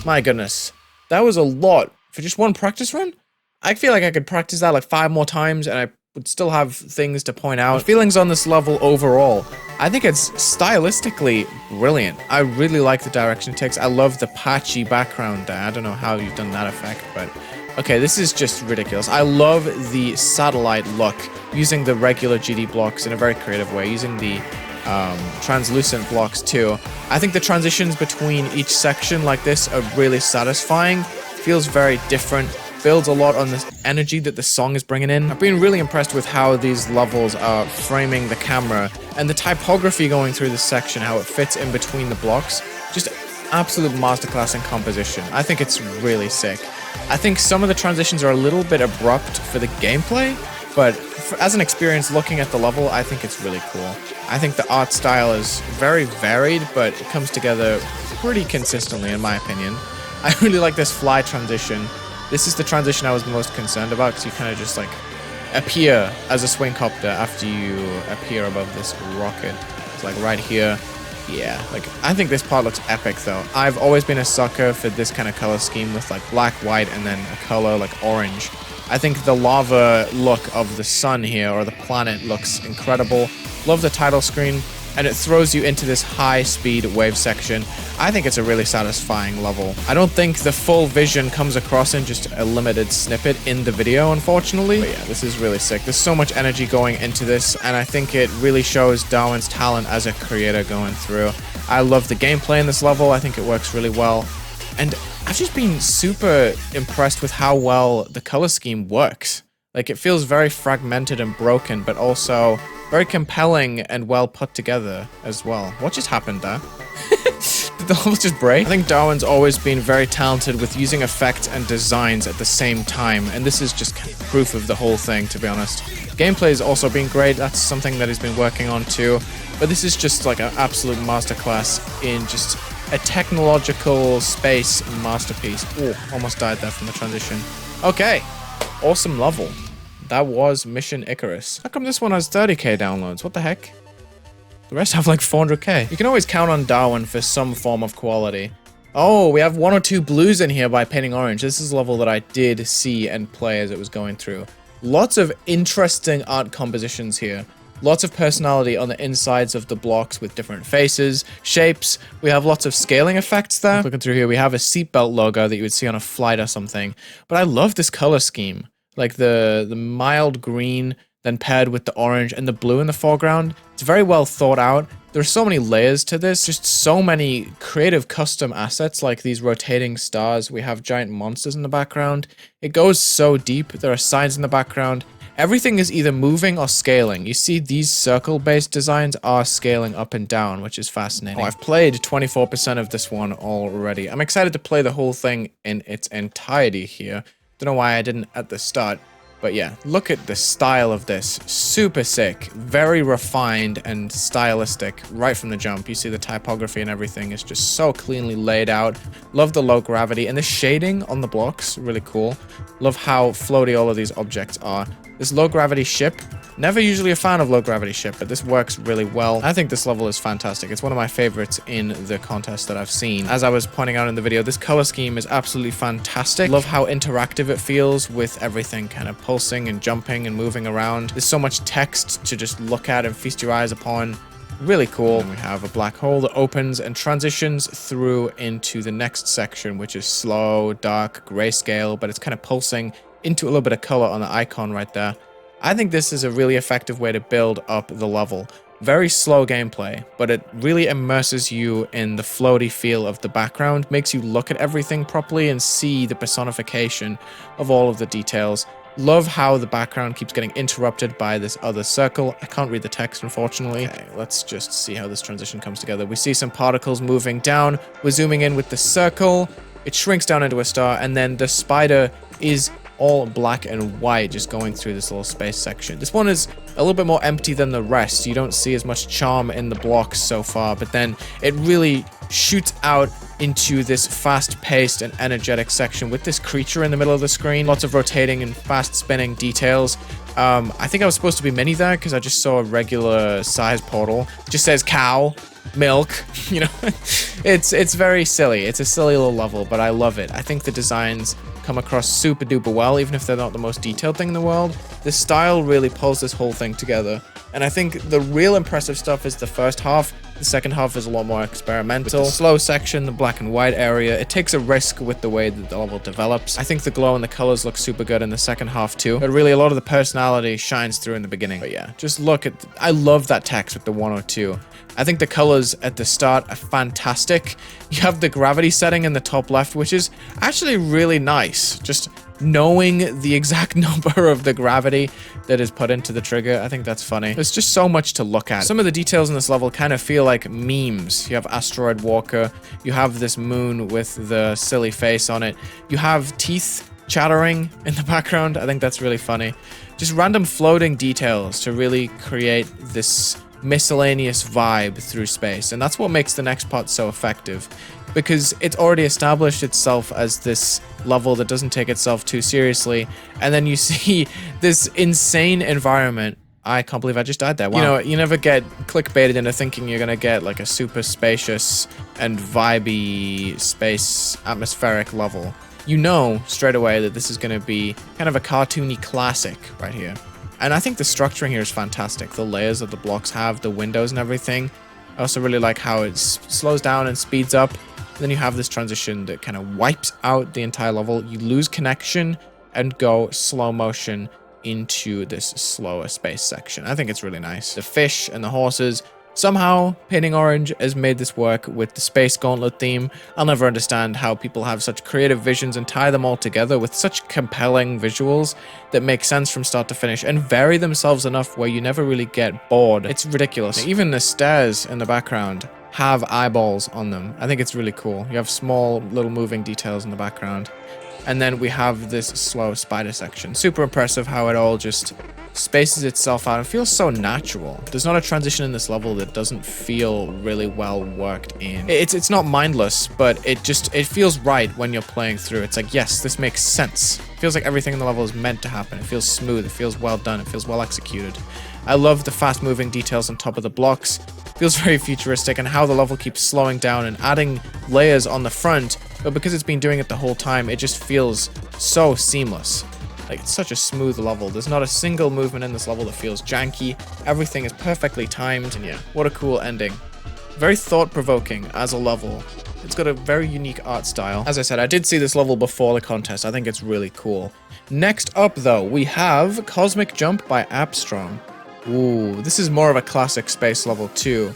My goodness. That was a lot for just one practice run? I feel like I could practice that like 5 more times and I would still have things to point out. Feelings on this level overall. I think it's stylistically brilliant. I really like the direction it takes. I love the patchy background there. I don't know how you've done that effect, but okay, this is just ridiculous. I love the satellite look, using the regular GD blocks in a very creative way, using the translucent blocks too. I think the transitions between each section like this are really satisfying. Feels very different. Builds a lot on the energy that the song is bringing in. I've been really impressed with how these levels are framing the camera and the typography going through this section, how it fits in between the blocks. Just absolute masterclass in composition. I think it's really sick. I think some of the transitions are a little bit abrupt for the gameplay, but as an experience looking at the level, I think it's really cool. I think the art style is very varied, but it comes together pretty consistently in my opinion. I really like this fly transition. This is the transition I was most concerned about because you kind of just like appear as a swing copter after you appear above this rocket. It's like right here. Yeah, like I think this part looks epic though. I've always been a sucker for this kind of color scheme with like black, white, and then a color like orange. I think the lava look of the sun here or the planet looks incredible. Love the title screen. And it throws you into this high-speed wave section. I think it's a really satisfying level. I don't think the full vision comes across in just a limited snippet in the video, unfortunately. But yeah, this is really sick. There's so much energy going into this, and I think it really shows Darwin's talent as a creator going through. I love the gameplay in this level. I think it works really well. And I've just been super impressed with how well the color scheme works. Like, it feels very fragmented and broken, but also very compelling and well put together as well. What just happened there? Did the level just break? I think Darwin's always been very talented with using effects and designs at the same time, and this is just proof of the whole thing, to be honest. Gameplay has also been great. That's something that he's been working on too. But this is just like an absolute masterclass in just a technological space masterpiece. Oh, almost died there from the transition. Okay. Awesome level. That was Mission Icarus. How come this one has 30k downloads? What the heck? The rest have like 400k. You can always count on Darwin for some form of quality. Oh, we have 1 or 2 blues in here by PaintingOrange. This is a level that I did see and play as it was going through. Lots of interesting art compositions here. Lots of personality on the insides of the blocks with different faces, shapes. We have lots of scaling effects there. Looking through here, we have a seatbelt logo that you would see on a flight or something. But I love this color scheme. Like the mild green, then paired with the orange and the blue in the foreground. It's very well thought out. There are so many layers to this, just so many creative custom assets like these rotating stars. We have giant monsters in the background. It goes so deep. There are signs in the background. Everything is either moving or scaling. You see these circle-based designs are scaling up and down, which is fascinating. Oh, I've played 24% of this one already. I'm excited to play the whole thing in its entirety here. Don't know why I didn't at the start. But yeah, look at the style of this. Super sick, very refined and stylistic right from the jump. You see the typography and everything is just so cleanly laid out. Love the low gravity and the shading on the blocks, really cool. Love how floaty all of these objects are. This low gravity ship, never usually a fan of low gravity ship, but this works really well. I think this level is fantastic. It's one of my favorites in the contest that I've seen. As I was pointing out in the video, this color scheme is absolutely fantastic. Love how interactive it feels with everything kind of pulsing and jumping and moving around. There's so much text to just look at and feast your eyes upon. Really cool. And we have a black hole that opens and transitions through into the next section, which is slow, dark, grayscale, but it's kind of pulsing into a little bit of color on the icon right there. I think this is a really effective way to build up the level. Very slow gameplay, but it really immerses you in the floaty feel of the background, makes you look at everything properly and see the personification of all of the details. Love how the background keeps getting interrupted by this other circle. I can't read the text, unfortunately. Okay, let's just see how this transition comes together. We see some particles moving down. We're zooming in with the circle. It shrinks down into a star, and then the spider is all black and white, just going through this little space section. This one is a little bit more empty than the rest. You don't see as much charm in the blocks so far, but then it really shoots out into this fast-paced and energetic section with this creature in the middle of the screen. Lots of rotating and fast-spinning details. I think I was supposed to be mini there because I just saw a regular size portal. It just says cow, milk, you know. It's very silly. It's a silly little level, but I love it. I think the designs come across super duper well, even if they're not the most detailed thing in the world. The style really pulls this whole thing together. And I think the real impressive stuff is the first half. The second half is a lot more experimental. With the slow section, the black and white area, it takes a risk with the way that the level develops. I think the glow and the colors look super good in the second half too. But really a lot of the personality shines through in the beginning. But yeah, just look at, I love that text with the 102. I think the colors at the start are fantastic. You have the gravity setting in the top left, which is actually really nice. Just knowing the exact number of the gravity that is put into the trigger, I think that's funny. There's just so much to look at. Some of the details in this level kind of feel like memes. You have Asteroid Walker, you have this moon with the silly face on it, you have teeth chattering in the background. I think that's really funny. Just random floating details to really create this miscellaneous vibe through space, and that's what makes the next part so effective, because it's already established itself as this level that doesn't take itself too seriously, and then you see this insane environment. I can't believe I just died there. Wow. You know, you never get clickbaited into thinking you're gonna get like a super spacious and vibey space atmospheric level. You know straight away that this is gonna be kind of a cartoony classic right here. And I think the structuring here is fantastic. The layers that the blocks have, the windows and everything. I also really like how it slows down and speeds up. And then you have this transition that kind of wipes out the entire level. You lose connection and go slow motion into this slower space section. I think it's really nice. The fish and the horses. Somehow, PaintingOrange has made this work with the Space Gauntlet theme. I'll never understand how people have such creative visions and tie them all together with such compelling visuals that make sense from start to finish and vary themselves enough where you never really get bored. It's ridiculous. Even the stairs in the background have eyeballs on them. I think it's really cool. You have small little moving details in the background. And then we have this slow spider section. Super impressive how it all just spaces itself out and feels so natural. There's not a transition in this level that doesn't feel really well worked in. It's not mindless, but it feels right when you're playing through. It's like, yes, this makes sense. It feels like everything in the level is meant to happen. It feels smooth, it feels well done, it feels well executed. I love the fast moving details on top of the blocks. It feels very futuristic, and how the level keeps slowing down and adding layers on the front, but because it's been doing it the whole time, it just feels so seamless. Like, it's such a smooth level. There's not a single movement in this level that feels janky. Everything is perfectly timed, and yeah, what a cool ending. Very thought-provoking as a level. It's got a very unique art style. As I said, I did see this level before the contest. I think it's really cool. Next up, though, we have Cosmic Jump by Apstrom. Ooh, this is more of a classic space level too.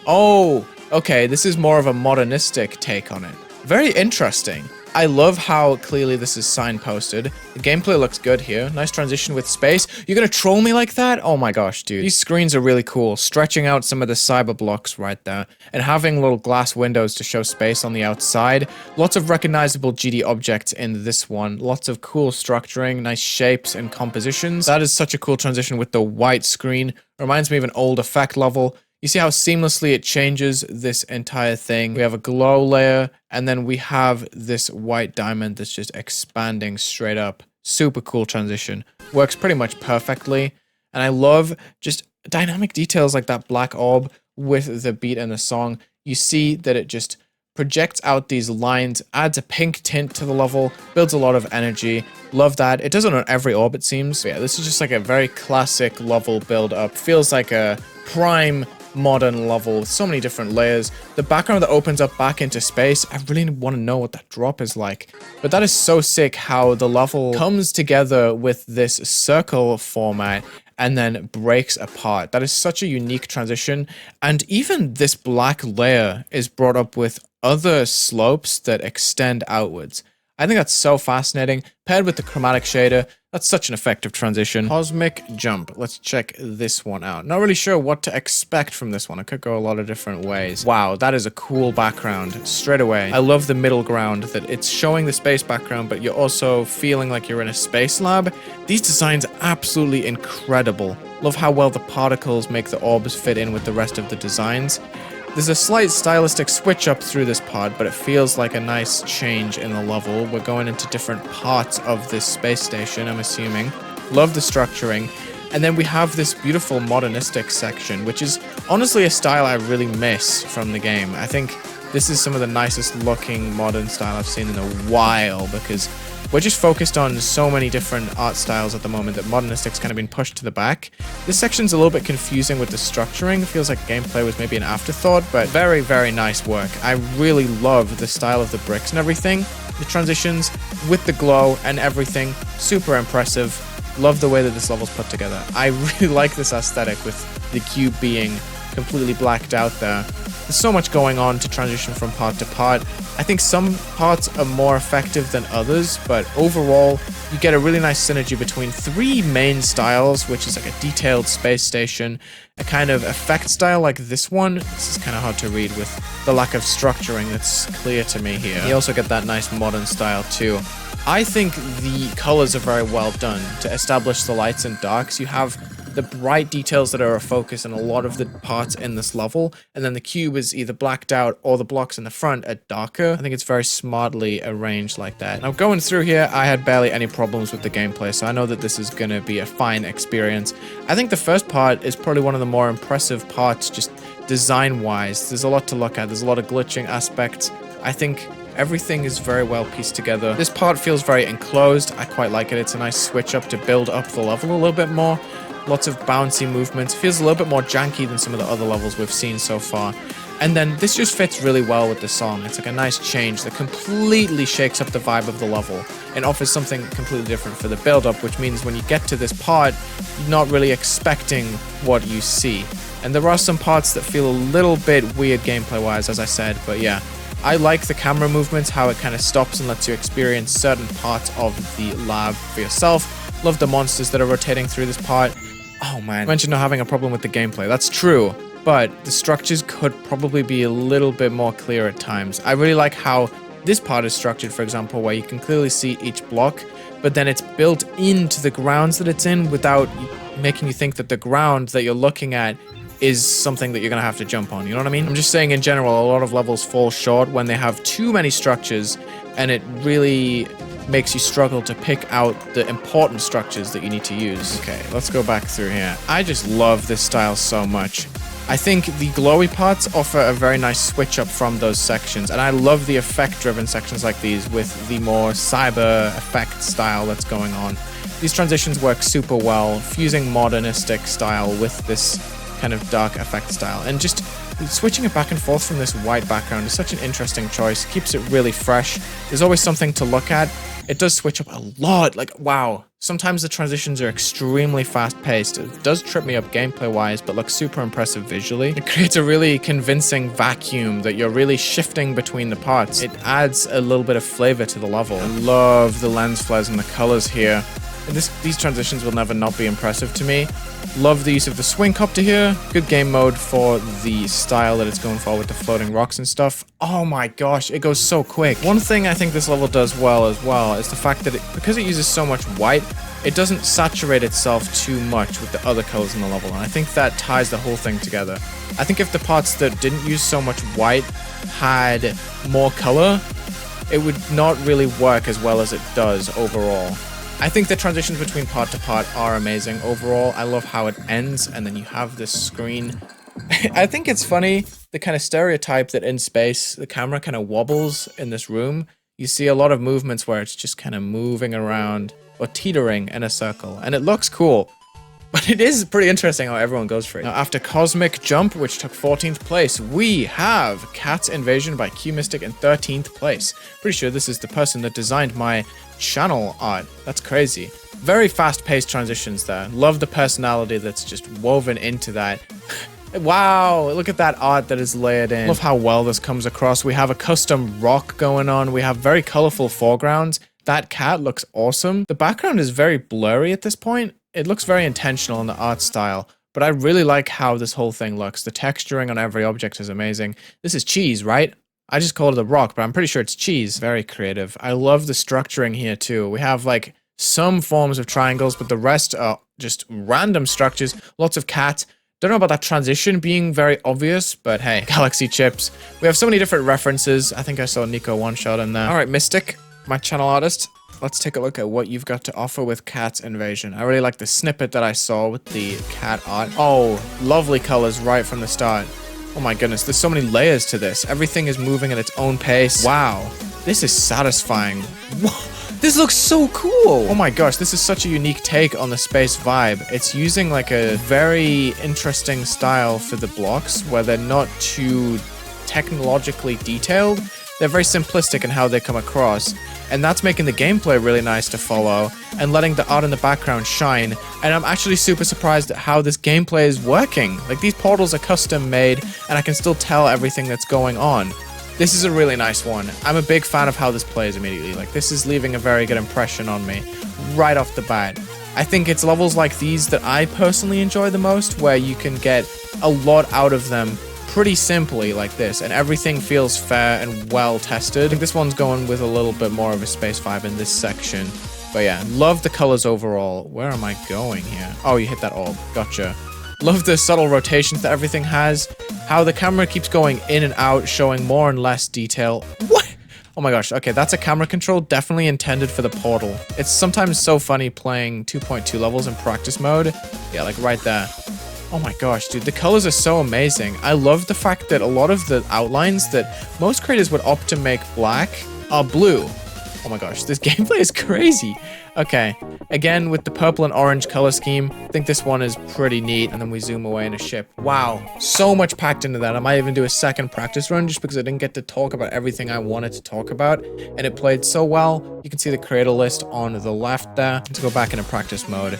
Oh, okay, this is more of a modernistic take on it. Very interesting. I love how clearly this is signposted. The gameplay looks good here. Nice transition with space. You're gonna troll me like that? Oh my gosh, dude. These screens are really cool. Stretching out some of the cyber blocks right there. And having little glass windows to show space on the outside. Lots of recognizable GD objects in this one. Lots of cool structuring, nice shapes and compositions. That is such a cool transition with the white screen. Reminds me of an old effect level. You see how seamlessly it changes this entire thing. We have a glow layer, and then we have this white diamond that's just expanding straight up. Super cool transition. Works pretty much perfectly. And I love just dynamic details like that black orb with the beat and the song. You see that it just projects out these lines, adds a pink tint to the level, builds a lot of energy. Love that. It does it on every orb, it seems. But yeah, this is just like a very classic level build up. Feels like a prime modern level with so many different layers. The background that opens up back into space, I really want to know what that drop is like. But that is so sick how the level comes together with this circle format and then breaks apart. That is such a unique transition. And even this black layer is brought up with other slopes that extend outwards. I think that's so fascinating. Paired with the chromatic shader, that's such an effective transition. Cosmic Jump. Let's check this one out. Not really sure what to expect from this one. It could go a lot of different ways. Wow, that is a cool background straight away. I love the middle ground that it's showing the space background, but you're also feeling like you're in a space lab. These designs are absolutely incredible. Love how well the particles make the orbs fit in with the rest of the designs. There's a slight stylistic switch up through this pod, but it feels like a nice change in the level. We're going into different parts of this space station, I'm assuming. Love the structuring. And then we have this beautiful modernistic section, which is honestly a style I really miss from the game. I think this is some of the nicest looking modern style I've seen in a while, because we're just focused on so many different art styles at the moment that modernistic's kind of been pushed to the back. This section's a little bit confusing with the structuring. It feels like gameplay was maybe an afterthought, but very, very nice work. I really love the style of the bricks and everything. The transitions with the glow and everything, super impressive. Love the way that this level's put together. I really like this aesthetic with the cube being completely blacked out there. There's so much going on to transition from part to part. I think some parts are more effective than others, but overall, you get a really nice synergy between three main styles, which is like a detailed space station, a kind of effect style like this one. This is kind of hard to read with the lack of structuring that's clear to me here. You also get that nice modern style too. I think the colors are very well done to establish the lights and darks. You have the bright details that are a focus in a lot of the parts in this level, and then the cube is either blacked out or the blocks in the front are darker. I think it's very smartly arranged like that. Now going through here, I had barely any problems with the gameplay, so I know that this is going to be a fine experience. I think the first part is probably one of the more impressive parts, just design-wise. There's a lot to look at. There's a lot of glitching aspects. I think everything is very well pieced together. This part feels very enclosed. I quite like it. It's a nice switch up to build up the level a little bit more. Lots of bouncy movements. Feels a little bit more janky than some of the other levels we've seen so far. And then this just fits really well with the song. It's like a nice change that completely shakes up the vibe of the level and offers something completely different for the build-up, which means when you get to this part, you're not really expecting what you see. And there are some parts that feel a little bit weird gameplay-wise, as I said, but yeah. I like the camera movements, how it kind of stops and lets you experience certain parts of the lab for yourself. Love the monsters that are rotating through this part. Oh man, I mentioned not having a problem with the gameplay. That's true, but the structures could probably be a little bit more clear at times. I really like how this part is structured, for example, where you can clearly see each block, but then it's built into the grounds that it's in without making you think that the ground that you're looking at is something that you're gonna have to jump on, you know what I mean? I'm just saying in general, a lot of levels fall short when they have too many structures, and it really makes you struggle to pick out the important structures that you need to use. Okay, let's go back through here. I just love this style so much. I think the glowy parts offer a very nice switch up from those sections, and I love the effect-driven sections like these with the more cyber effect style that's going on. These transitions work super well, fusing modernistic style with this kind of dark effect style. And just switching it back and forth from this white background is such an interesting choice. Keeps it really fresh. There's always something to look at. It does switch up a lot. Like, wow. Sometimes the transitions are extremely fast-paced. It does trip me up gameplay-wise, but looks super impressive visually. It creates a really convincing vacuum that you're really shifting between the parts. It adds a little bit of flavor to the level. I love the lens flares and the colors here. These transitions will never not be impressive to me. Love the use of the swing copter here. Good game mode for the style that it's going for with the floating rocks and stuff. Oh my gosh, it goes so quick. One thing I think this level does well as well is the fact that because it uses so much white, it doesn't saturate itself too much with the other colors in the level, and I think that ties the whole thing together. I think if the parts that didn't use so much white had more color, it would not really work as well as it does overall. I think the transitions between part to part are amazing overall. I love how it ends, and then you have this screen. I think it's funny, the kind of stereotype that in space, the camera kind of wobbles in this room. You see a lot of movements where it's just kind of moving around or teetering in a circle, and it looks cool. But it is pretty interesting how everyone goes for it. Now, after Cosmic Jump, which took 14th place, we have Cat's Invasion by qMystic in 13th place. Pretty sure this is the person that designed my channel art. That's crazy. Very fast-paced transitions there. Love the personality that's just woven into that. Wow, look at that art that is layered in. Love how well this comes across. We have a custom rock going on. We have very colorful foregrounds. That cat looks awesome. The background is very blurry at this point. It looks very intentional in the art style, but I really like how this whole thing looks. The texturing on every object is amazing. This is cheese, right? I just called it a rock, but I'm pretty sure it's cheese. Very creative. I love the structuring here too. We have like some forms of triangles, but the rest are just random structures. Lots of cats. Don't know about that transition being very obvious, but hey, Galaxy chips. We have so many different references. I think I saw Nico one shot in there. All right, Mystic, my channel artist. Let's take a look at what you've got to offer with Cat's Invasion. I really like the snippet that I saw with the cat art. Oh, lovely colors right from the start. Oh my goodness, there's so many layers to this. Everything is moving at its own pace. Wow, this is satisfying. Whoa. This looks so cool! Oh my gosh, this is such a unique take on the space vibe. It's using like a very interesting style for the blocks where they're not too technologically detailed. They're very simplistic in how they come across. And that's making the gameplay really nice to follow and letting the art in the background shine. And I'm actually super surprised at how this gameplay is working. Like, these portals are custom made and I can still tell everything that's going on. This is a really nice one. I'm a big fan of how this plays immediately. Like, this is leaving a very good impression on me right off the bat. I think it's levels like these that I personally enjoy the most, where you can get a lot out of them pretty simply like this, and everything feels fair and well tested. I think this one's going with a little bit more of a space vibe in this section. But yeah, love the colors overall. Where am I going here? Oh, you hit that orb. Gotcha. Love the subtle rotations that everything has. How the camera keeps going in and out, showing more and less detail. What? Oh my gosh. Okay, that's a camera control definitely intended for the portal. It's sometimes so funny playing 2.2 levels in practice mode. Yeah, like right there. Oh my gosh, dude, the colors are so amazing. I love the fact that a lot of the outlines that most creators would opt to make black are blue. Oh my gosh, this gameplay is crazy. Okay, again, with the purple and orange color scheme, I think this one is pretty neat. And then we zoom away in a ship. Wow, so much packed into that. I might even do a second practice run just because I didn't get to talk about everything I wanted to talk about. And it played so well. You can see the creator list on the left there. Let's go back into practice mode.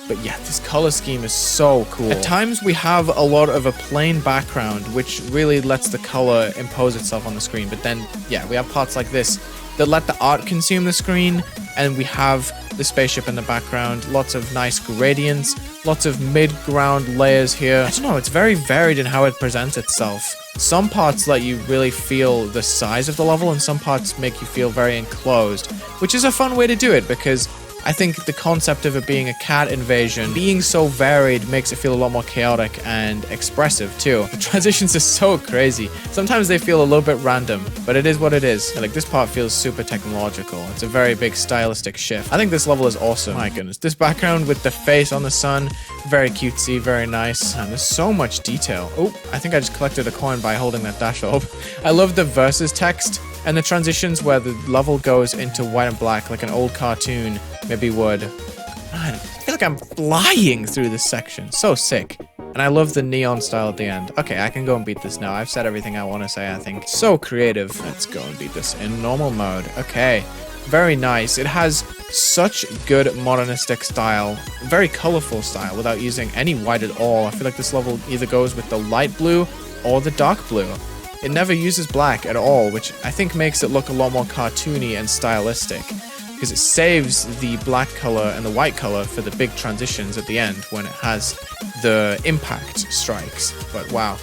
But yeah, this color scheme is so cool. At times we have a lot of a plain background, which really lets the color impose itself on the screen. But then, yeah, we have parts like this that let the art consume the screen, and we have the spaceship in the background, lots of nice gradients, lots of mid-ground layers here. I don't know, it's very varied in how it presents itself. Some parts let you really feel the size of the level, and some parts make you feel very enclosed, which is a fun way to do it, because I think the concept of it being a cat invasion, being so varied, makes it feel a lot more chaotic and expressive too. The transitions are so crazy. Sometimes they feel a little bit random, but it is what it is. Like, this part feels super technological. It's a very big stylistic shift. I think this level is awesome. My goodness. This background with the face on the sun, very cutesy, very nice. And there's so much detail. Oh, I think I just collected a coin by holding that dash orb. I love the versus text and the transitions where the level goes into white and black like an old cartoon maybe would. Man, I feel like I'm flying through this section. So sick. And I love the neon style at the end. Okay, I can go and beat this now. I've said everything I want to say, I think. So creative. Let's go and beat this in normal mode. Okay, very nice. It has such good modernistic style, very colorful style without using any white at all. I feel like this level either goes with the light blue or the dark blue. It never uses black at all, which I think makes it look a lot more cartoony and stylistic, because it saves the black color and the white color for the big transitions at the end when it has the impact strikes. But wow.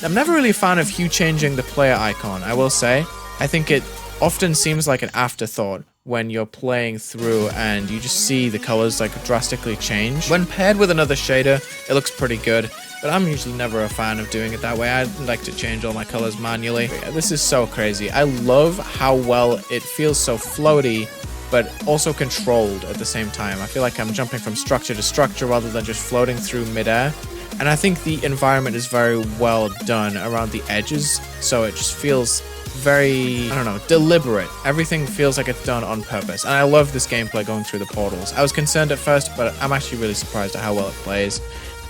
I'm never really a fan of hue changing the player icon, I will say. I think it often seems like an afterthought when you're playing through and you just see the colors like drastically change. When paired with another shader, it looks pretty good, but I'm usually never a fan of doing it that way. I like to change all my colors manually. But yeah, this is so crazy. I love how well it feels so floaty, but also controlled at the same time. I feel like I'm jumping from structure to structure rather than just floating through midair. And I think the environment is very well done around the edges, so it just feels very, I don't know, deliberate. Everything feels like it's done on purpose. And I love this gameplay going through the portals. I was concerned at first, but I'm actually really surprised at how well it plays.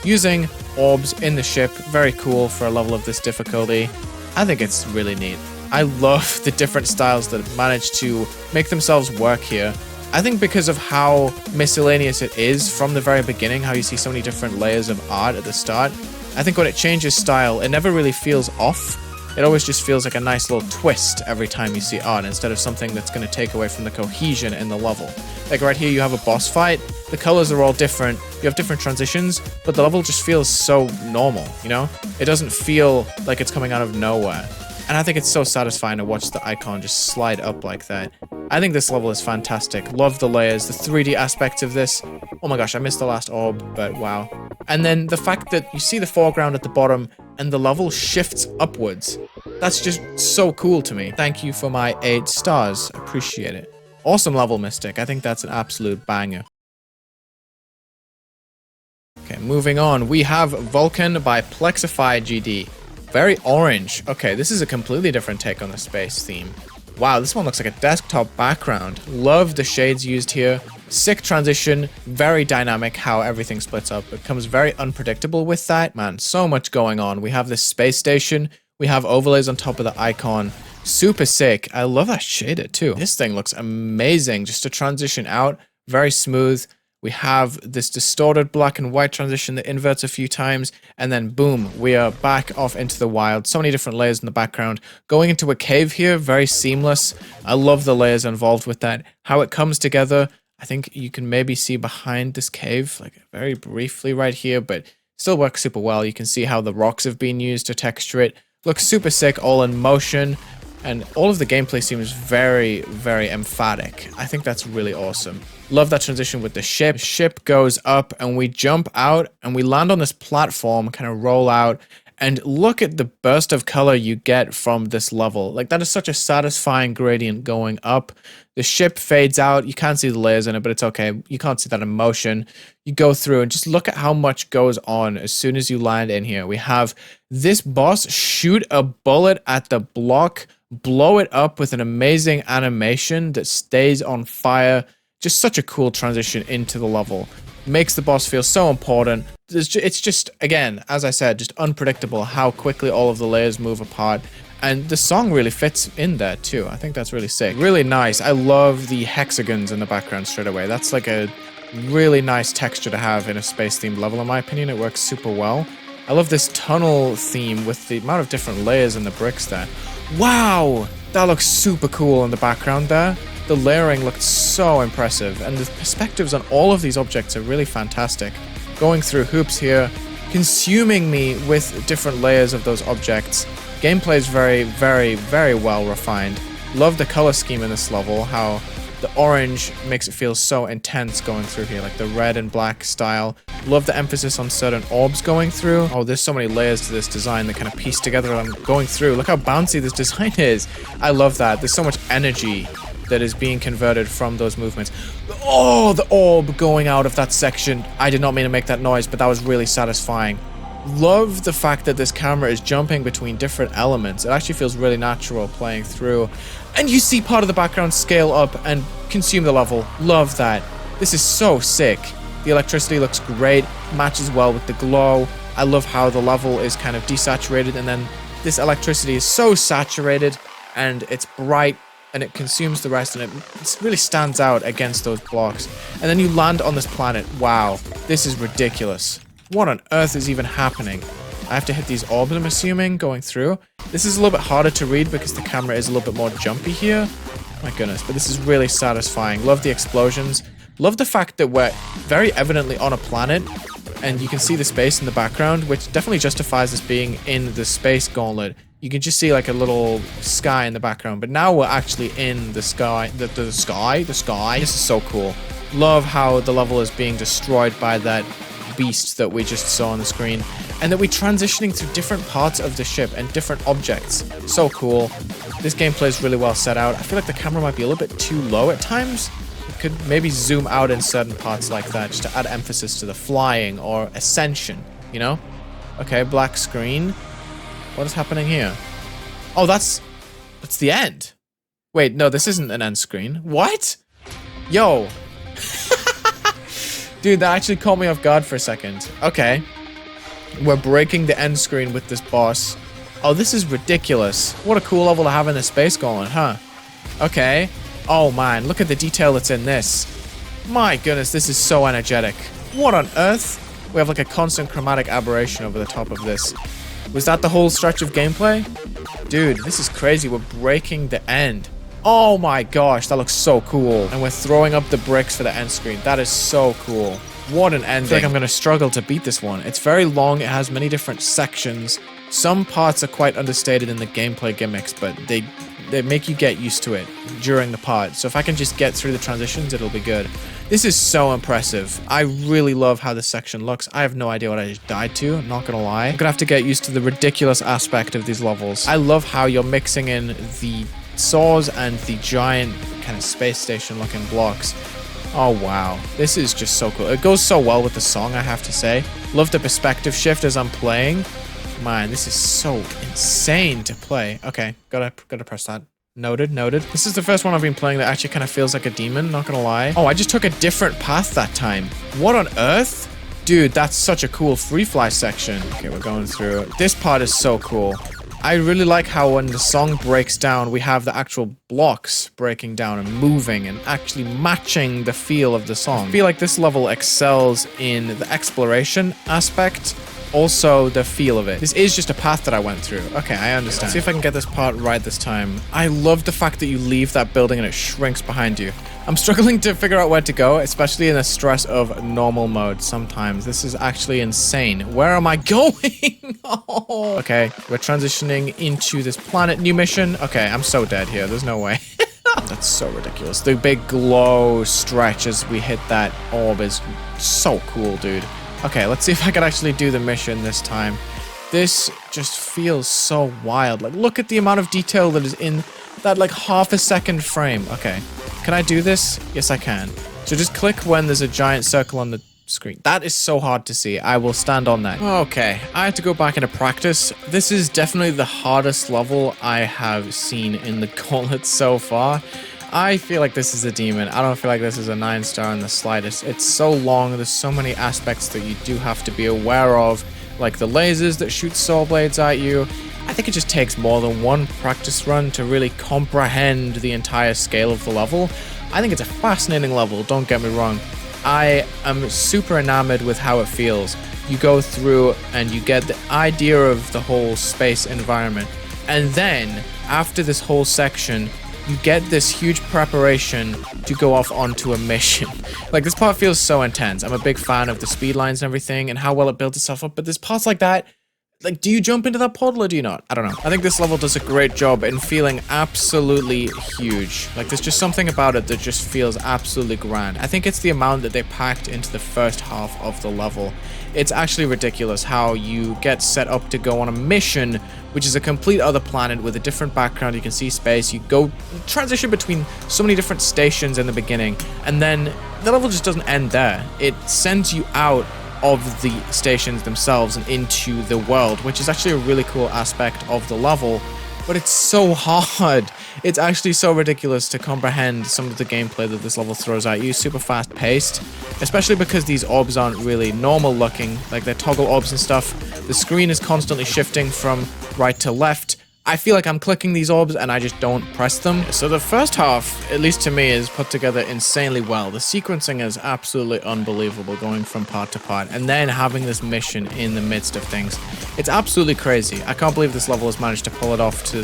Using orbs in the ship, very cool for a level of this difficulty. I think it's really neat. I love the different styles that manage to make themselves work here. I think because of how miscellaneous it is from the very beginning, how you see so many different layers of art at the start, I think when it changes style, it never really feels off. It always just feels like a nice little twist every time you see art, instead of something that's going to take away from the cohesion in the level. Like right here, you have a boss fight, the colors are all different, you have different transitions, but the level just feels so normal, you know? It doesn't feel like it's coming out of nowhere. And I think it's so satisfying to watch the icon just slide up like that. I think this level is fantastic. Love the layers, the 3D aspects of this. Oh my gosh, I missed the last orb, but wow. And then the fact that you see the foreground at the bottom and the level shifts upwards. That's just so cool to me. Thank you for my 8 stars. Appreciate it. Awesome level, Mystic. I think that's an absolute banger. Okay, moving on. We have Vulkan by PlexifyGD. Very orange. Okay, this is a completely different take on the space theme. Wow, this one looks like a desktop background. Love the shades used here. Sick transition. Very dynamic how everything splits up. It becomes very unpredictable with that. Man, so much going on. We have this space station. We have overlays on top of the icon. Super sick. I love that shader too. This thing looks amazing. Just to transition out. Very smooth. We have this distorted black and white transition that inverts a few times, and then boom, we are back off into the wild. So many different layers in the background. Going into a cave here, very seamless. I love the layers involved with that. How it comes together, I think you can maybe see behind this cave, like very briefly right here, but still works super well. You can see how the rocks have been used to texture it. Looks super sick, all in motion. And all of the gameplay seems very, very emphatic. I think that's really awesome. Love that transition with the ship. Ship goes up and we jump out and we land on this platform, kind of roll out. And look at the burst of color you get from this level. Like, that is such a satisfying gradient going up. The ship fades out. You can't see the layers in it, but it's okay. You can't see that in motion. You go through and just look at how much goes on as soon as you land in here. We have this boss shoot a bullet at the block, blow it up with an amazing animation that stays on fire. Just such a cool transition into the level. Makes the boss feel so important. It's just, again, as I said, just unpredictable how quickly all of the layers move apart. And the song really fits in there too. I think that's really sick. Really nice. I love the hexagons in the background straight away. That's like a really nice texture to have in a space-themed level, in my opinion. It works super well. I love this tunnel theme with the amount of different layers in the bricks there. Wow! That looks super cool in the background there. The layering looked so impressive, and the perspectives on all of these objects are really fantastic. Going through hoops here, consuming me with different layers of those objects. Gameplay is very, very, very well refined. Love the color scheme in this level, how the orange makes it feel so intense going through here, like the red and black style. Love the emphasis on certain orbs going through. Oh, there's so many layers to this design that kind of piece together and going through. Look how bouncy this design is. I love that. There's so much energy that is being converted from those movements. Oh, the orb going out of that section. I did not mean to make that noise, but that was really satisfying. Love the fact that this camera is jumping between different elements. It actually feels really natural playing through. And you see part of the background scale up and consume the level. Love that. This is so sick. The electricity looks great, matches well with the glow. I love how the level is kind of desaturated, and then this electricity is so saturated and it's bright and it consumes the rest, and it really stands out against those blocks. And then you land on this planet. Wow, this is ridiculous. What on earth is even happening? I have to hit these orbs, I'm assuming, going through. This is a little bit harder to read because the camera is a little bit more jumpy here. My goodness, but this is really satisfying. Love the explosions. Love the fact that we're very evidently on a planet, and you can see the space in the background, which definitely justifies this being in the space gauntlet. You can just see like a little sky in the background, but now we're actually in the sky. The sky. This is so cool. Love how the level is being destroyed by that beast that we just saw on the screen, and that we're transitioning through different parts of the ship and different objects. So cool. This gameplay is really well set out. I feel like the camera might be a little bit too low at times. It could maybe zoom out in certain parts like that just to add emphasis to the flying or ascension, you know? Okay, black screen. What is happening here? Oh, that's the end. Wait, no, this isn't an end screen. What? Yo. Dude, that actually caught me off guard for a second. Okay. We're breaking the end screen with this boss. Oh, this is ridiculous. What a cool level to have in the space gauntlet, huh? Okay. Oh, man. Look at the detail that's in this. My goodness, this is so energetic. What on earth? We have like a constant chromatic aberration over the top of this. Was that the whole stretch of gameplay? Dude, this is crazy. We're breaking the end. Oh my gosh, that looks so cool. And we're throwing up the bricks for the end screen. That is so cool. What an ending. I feel like I'm going to struggle to beat this one. It's very long. It has many different sections. Some parts are quite understated in the gameplay gimmicks, but they make you get used to it during the part. So if I can just get through the transitions, it'll be good. This is so impressive. I really love how this section looks. I have no idea what I just died to, I'm not gonna lie. I'm gonna have to get used to the ridiculous aspect of these levels. I love how you're mixing in the saws and the giant kind of space station looking blocks. Oh wow, this is just so cool. It goes so well with the song, I have to say. Love the perspective shift as I'm playing. Man, this is so insane to play. Okay, gotta press that. Noted. This is the first one I've been playing that actually kind of feels like a demon, not gonna lie. Oh, I just took a different path that time. What on earth? Dude, that's such a cool free fly section. Okay, we're going through it. This part is so cool. I really like how when the song breaks down, we have the actual blocks breaking down and moving and actually matching the feel of the song. I feel like this level excels in the exploration aspect, also the feel of it. This is just a path that I went through. Okay, I understand. Let's see if I can get this part right this time. I love the fact that you leave that building and it shrinks behind you. I'm struggling to figure out where to go, especially in the stress of normal mode sometimes. This is actually insane. Where am I going? Oh. Okay, we're transitioning into this planet new mission. Okay, I'm so dead here. There's no way. That's so ridiculous. The big glow stretch as we hit that orb is so cool, dude. Okay, let's see if I can actually do the mission this time. This just feels so wild. Like, look at the amount of detail that is in that, like, half a second frame. Okay, can I do this? Yes, I can. So just click when there's a giant circle on the screen. That is so hard to see. I will stand on that. Okay, I had to go back into practice. This is definitely the hardest level I have seen in the Gauntlet so far. I feel like this is a demon. I don't feel like this is a 9-star in the slightest. It's so long. There's so many aspects that you do have to be aware of, like the lasers that shoot saw blades at you. I think it just takes more than one practice run to really comprehend the entire scale of the level. I think it's a fascinating level, don't get me wrong. I am super enamored with how it feels. You go through and you get the idea of the whole space environment. And then, after this whole section, you get this huge preparation to go off onto a mission. Like, this part feels so intense. I'm a big fan of the speed lines and everything and how well it builds itself up, but there's parts like that, like, do you jump into that portal or do you not? I don't know. I think this level does a great job in feeling absolutely huge. Like, there's just something about it that just feels absolutely grand. I think it's the amount that they packed into the first half of the level. It's actually ridiculous how you get set up to go on a mission, which is a complete other planet with a different background. You can see space. You transition between so many different stations in the beginning, and then the level just doesn't end there. It sends you out of the stations themselves and into the world, which is actually a really cool aspect of the level. but it's so hard. It's actually so ridiculous to comprehend some of the gameplay that this level throws at you. Super fast paced, especially because these orbs aren't really normal looking, like they're toggle orbs and stuff. The screen is constantly shifting from right to left. I feel like I'm clicking these orbs and I just don't press them. So the first half, at least to me, is put together insanely well. The sequencing is absolutely unbelievable, going from part to part, and then having this mission in the midst of things. It's absolutely crazy. I can't believe this level has managed to pull it off to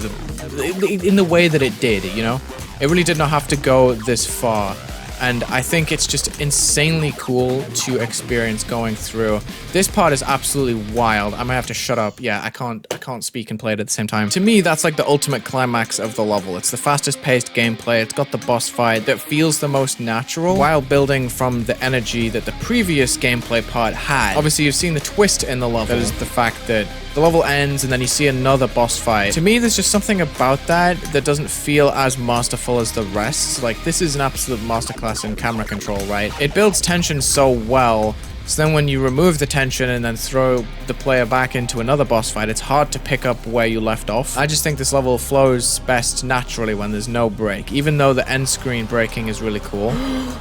in the way that it did, you know? It really did not have to go this far. And I think it's just insanely cool to experience going through. This part is absolutely wild. I might have to shut up. Yeah, I can't speak and play it at the same time. To me, that's like the ultimate climax of the level. It's the fastest paced gameplay. It's got the boss fight that feels the most natural while building from the energy that the previous gameplay part had. Obviously, you've seen the twist in the level. That is the fact that the level ends and then you see another boss fight. To me, there's just something about that doesn't feel as masterful as the rest. Like, this is an absolute masterclass in camera control, right? It builds tension so well, so then when you remove the tension and then throw the player back into another boss fight, it's hard to pick up where you left off. I just think this level flows best naturally when there's no break, even though the end screen breaking is really cool.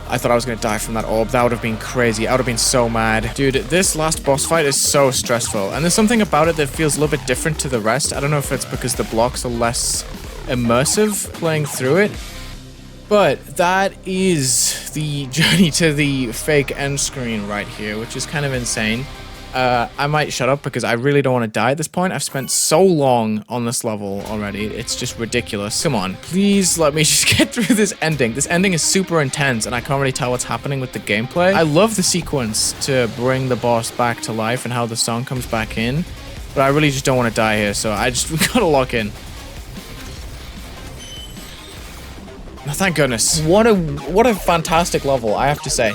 I thought I was gonna die from that orb. That would have been crazy. I would have been so mad. Dude, this last boss fight is so stressful, and there's something about it that feels a little bit different to the rest. I don't know if it's because the blocks are less immersive playing through it, but that is the journey to the fake end screen right here, which is kind of insane. I might shut up because I really don't want to die at this point. I've spent so long on this level already. It's just ridiculous. Come on, please let me just get through this ending. This ending is super intense and I can't really tell what's happening with the gameplay. I love the sequence to bring the boss back to life and how the song comes back in, but I really just don't want to die here, so we gotta lock in. Oh, thank goodness. What a fantastic level, I have to say.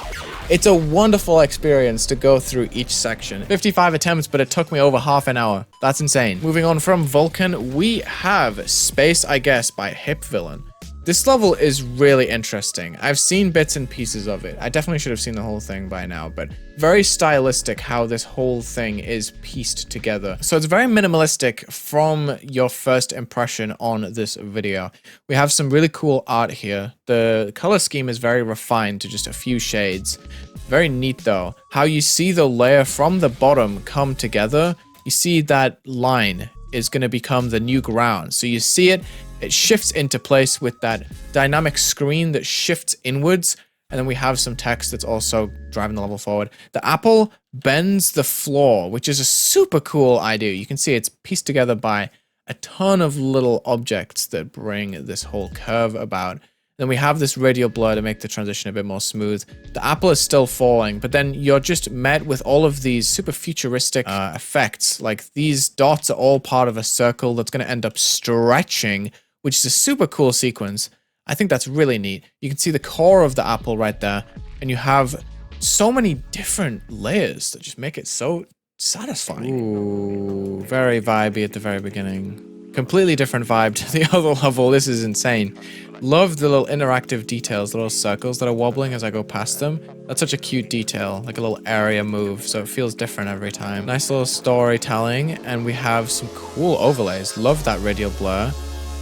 It's a wonderful experience to go through each section. 55 attempts, but it took me over half an hour. That's insane. Moving on from Vulkan, we have Space, I Guess, by HipVillain. This level is really interesting. I've seen bits and pieces of it. I definitely should have seen the whole thing by now, but very stylistic how this whole thing is pieced together. So it's very minimalistic from your first impression on this video. We have some really cool art here. The color scheme is very refined to just a few shades. Very neat though. How you see the layer from the bottom come together. You see that line is going to become the new ground. So you see it shifts into place with that dynamic screen that shifts inwards, and then we have some text that's also driving the level forward. The apple bends the floor, which is a super cool idea. You can see it's pieced together by a ton of little objects that bring this whole curve about. Then we have this radial blur to make the transition a bit more smooth. The apple is still falling, but then you're just met with all of these super futuristic effects. Like these dots are all part of a circle that's going to end up stretching, which is a super cool sequence. I think that's really neat. You can see the core of the apple right there, and you have so many different layers that just make it so satisfying. Ooh, very vibey at the very beginning. Completely different vibe to the other level. This is insane. Love the little interactive details, the little circles that are wobbling as I go past them. That's such a cute detail, like a little area move, so it feels different every time. Nice little storytelling, and we have some cool overlays. Love that radial blur.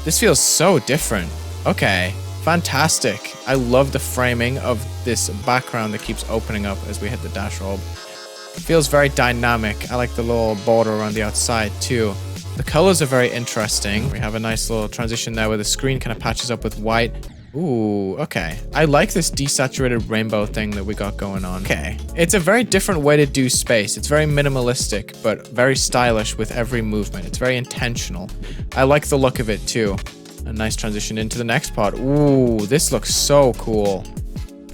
This feels so different. Okay, fantastic. I love the framing of this background that keeps opening up as we hit the dash orb. It feels very dynamic. I like the little border around the outside too. The colors are very interesting. We have a nice little transition there where the screen kind of patches up with white. Ooh, okay. I like this desaturated rainbow thing that we got going on. Okay. It's a very different way to do space. It's very minimalistic, but very stylish with every movement. It's very intentional. I like the look of it too. A nice transition into the next part. Ooh, this looks so cool.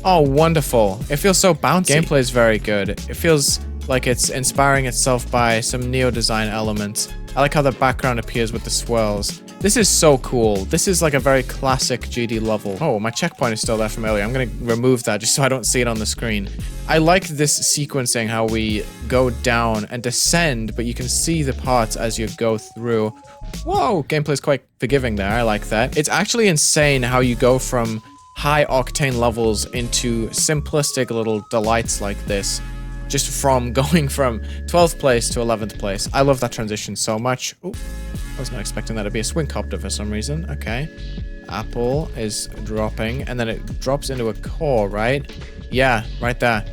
Oh, wonderful. It feels so bouncy. Gameplay is very good. It feels like it's inspiring itself by some neo-design elements. I like how the background appears with the swirls. This is so cool. This is like a very classic GD level. Oh, my checkpoint is still there from earlier. I'm going to remove that just so I don't see it on the screen. I like this sequencing, how we go down and descend, but you can see the parts as you go through. Whoa, gameplay is quite forgiving there. I like that. It's actually insane how you go from high octane levels into simplistic little delights like this. just from going from 12th place to 11th place. I love that transition so much. Ooh, I was not expecting that to be a swing copter for some reason. Okay. Apple is dropping, and then it drops into a core, right? Yeah, right there.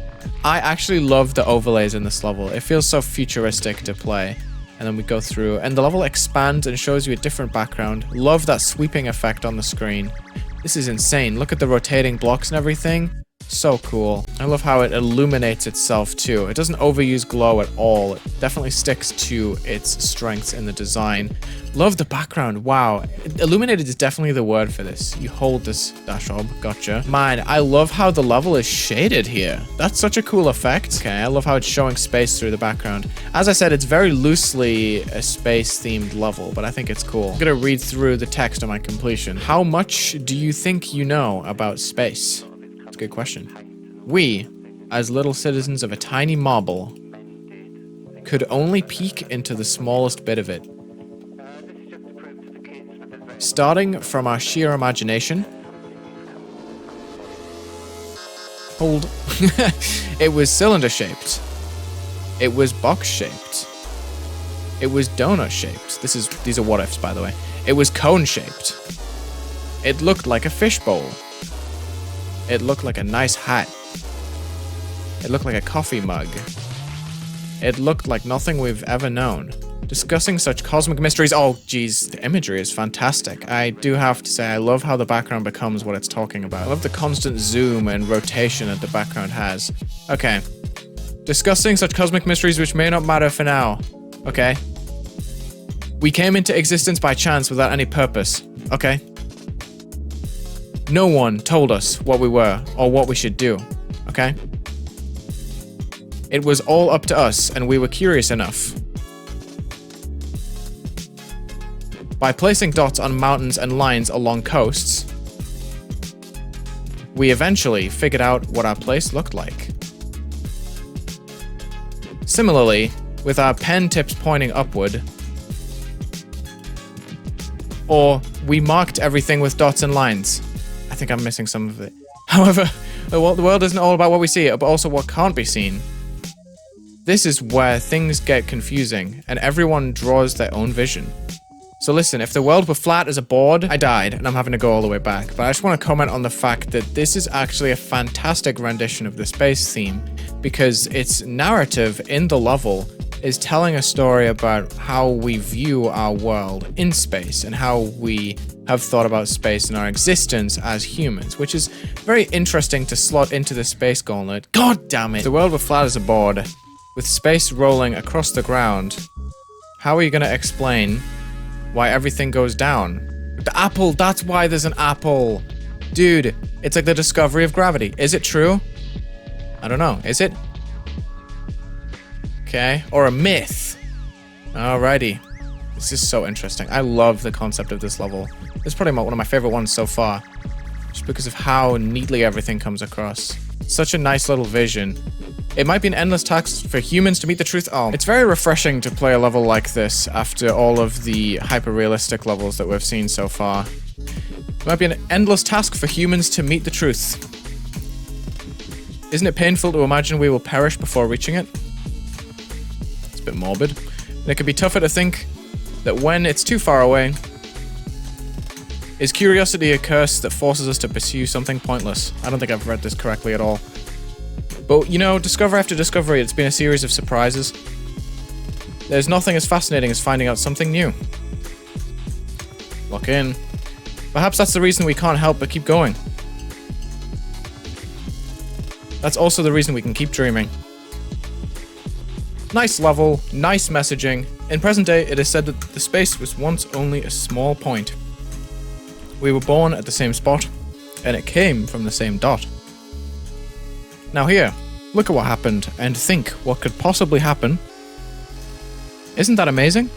I actually love the overlays in this level. It feels so futuristic to play. And then we go through, and the level expands and shows you a different background. Love that sweeping effect on the screen. This is insane. Look at the rotating blocks and everything. So cool. I love how it illuminates itself too. It doesn't overuse glow at all. It definitely sticks to its strengths in the design. Love the background. Wow. Illuminated is definitely the word for this. You hold this dash orb. Gotcha. Man, I love how the level is shaded here. That's such a cool effect. Okay, I love how it's showing space through the background. As I said, it's very loosely a space-themed level, but I think it's cool. I'm gonna read through the text on my completion. How much do you think you know about space? Good question. We, as little citizens of a tiny marble, could only peek into the smallest bit of it. Starting from our sheer imagination. Hold. It was cylinder-shaped. It was box-shaped. It was donut-shaped. These are what-ifs, by the way. It was cone-shaped. It looked like a fishbowl. It looked like a nice hat. It looked like a coffee mug. It looked like nothing we've ever known. Discussing such cosmic mysteries. Oh, geez, the imagery is fantastic. I do have to say, I love how the background becomes what it's talking about. I love the constant zoom and rotation that the background has. Okay. Discussing such cosmic mysteries which may not matter for now. Okay. We came into existence by chance without any purpose. Okay. No one told us what we were or what we should do, okay? It was all up to us, and we were curious enough. By placing dots on mountains and lines along coasts, we eventually figured out what our place looked like. Similarly, with our pen tips pointing upward, or we marked everything with dots and lines. I think I'm missing some of it. However, the world isn't all about what we see, but also what can't be seen. This is where things get confusing, and everyone draws their own vision. So listen, if the world were flat as a board, I died, and I'm having to go all the way back. But I just want to comment on the fact that this is actually a fantastic rendition of the space theme, because its narrative in the level is telling a story about how we view our world in space and how we have thought about space and our existence as humans, which is very interesting to slot into the space gauntlet. God damn it! The world were flat as a board, with space rolling across the ground. How are you going to explain why everything goes down? The apple, that's why there's an apple. Dude, it's like the discovery of gravity. Is it true? I don't know. Is it? Okay, or a myth. Alrighty. This is so interesting. I love the concept of this level. This is probably one of my favorite ones so far. Just because of how neatly everything comes across. Such a nice little vision. It might be an endless task for humans to meet the truth. Oh, it's very refreshing to play a level like this after all of the hyper-realistic levels that we've seen so far. It might be an endless task for humans to meet the truth. Isn't it painful to imagine we will perish before reaching it? It's a bit morbid. And it can be tougher to think that when it's too far away, is curiosity a curse that forces us to pursue something pointless? I don't think I've read this correctly at all. But, you know, discovery after discovery, it's been a series of surprises. There's nothing as fascinating as finding out something new. Lock in. Perhaps that's the reason we can't help but keep going. That's also the reason we can keep dreaming. Nice level, nice messaging. In present day, it is said that the space was once only a small point. We were born at the same spot, and it came from the same dot. Now here, look at what happened, and think what could possibly happen. Isn't that amazing?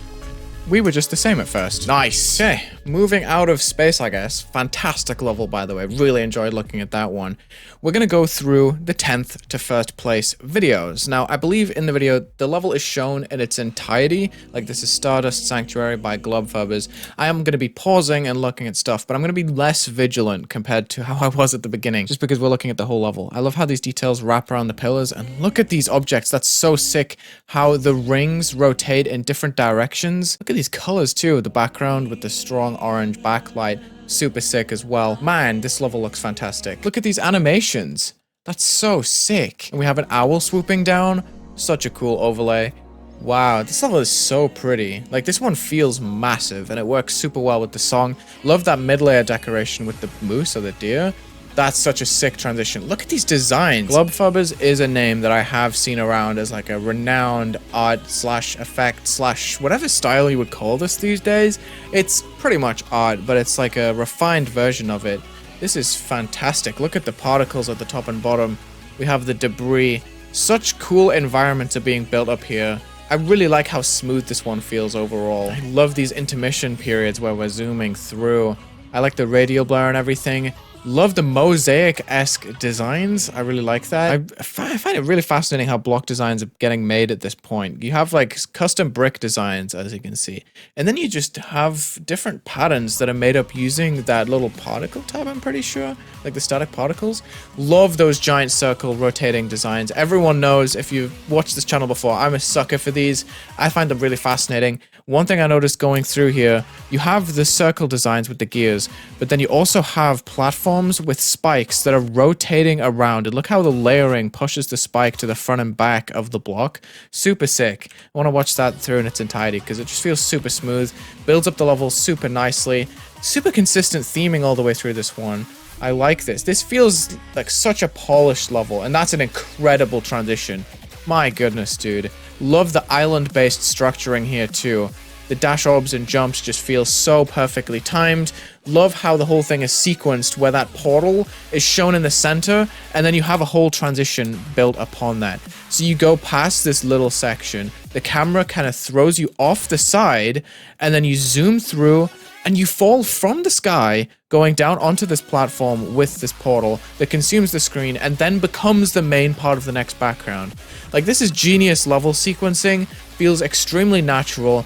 We were just the same at first. Nice. Okay, moving out of space, I guess. Fantastic level, by the way. Really enjoyed looking at that one. We're going to go through the 10th to 1st place videos. Now, I believe in the video, the level is shown in its entirety. Like, this is Stardust Sanctuary by Glubfuberz. I am going to be pausing and looking at stuff, but I'm going to be less vigilant compared to how I was at the beginning, just because we're looking at the whole level. I love how these details wrap around the pillars, and look at these objects. That's so sick, how the rings rotate in different directions. Look at these colors too, the background with the strong orange backlight. Super sick as well. Man, this level looks fantastic. Look at these animations. That's so sick. And we have an owl swooping down. Such a cool overlay. Wow, this level is so pretty. Like, this one feels massive, and it works super well with the song. Love that mid-layer decoration with the moose or the deer. That's such a sick transition. Look at these designs. Glubfuberz is a name that I have seen around as like a renowned art slash effect slash whatever style you would call this these days. It's pretty much art, but it's like a refined version of it. This is fantastic. Look at the particles at the top and bottom. We have the debris. Such cool environments are being built up here. I really like how smooth this one feels overall. I love these intermission periods where we're zooming through. I like the radial blur and everything. Love the mosaic-esque designs. I really like that. I find it really fascinating how block designs are getting made at this point. You have like custom brick designs, as you can see. And then you just have different patterns that are made up using that little particle tab, I'm pretty sure. Like the static particles. Love those giant circle rotating designs. Everyone knows, if you've watched this channel before, I'm a sucker for these. I find them really fascinating. One thing I noticed going through here, you have the circle designs with the gears, but then you also have platforms with spikes that are rotating around. And look how the layering pushes the spike to the front and back of the block. Super sick. I want to watch that through in its entirety because it just feels super smooth, builds up the level super nicely, super consistent theming all the way through this one. I like this. This feels like such a polished level, and that's an incredible transition. My goodness, dude. Love the island-based structuring here too. The dash orbs and jumps just feel so perfectly timed. Love how the whole thing is sequenced, where that portal is shown in the center, and then you have a whole transition built upon that. So you go past this little section, the camera kind of throws you off the side, and then you zoom through, and you fall from the sky going down onto this platform with this portal that consumes the screen and then becomes the main part of the next background. Like, this is genius level sequencing, feels extremely natural.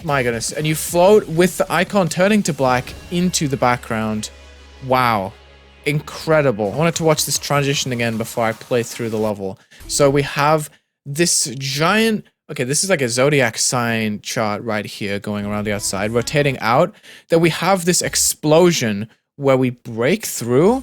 My goodness. And you float with the icon turning to black into the background. Wow. Incredible. I wanted to watch this transition again before I play through the level. So we have this giant... Okay, this is like a zodiac sign chart right here going around the outside, rotating out. Then we have this explosion where we break through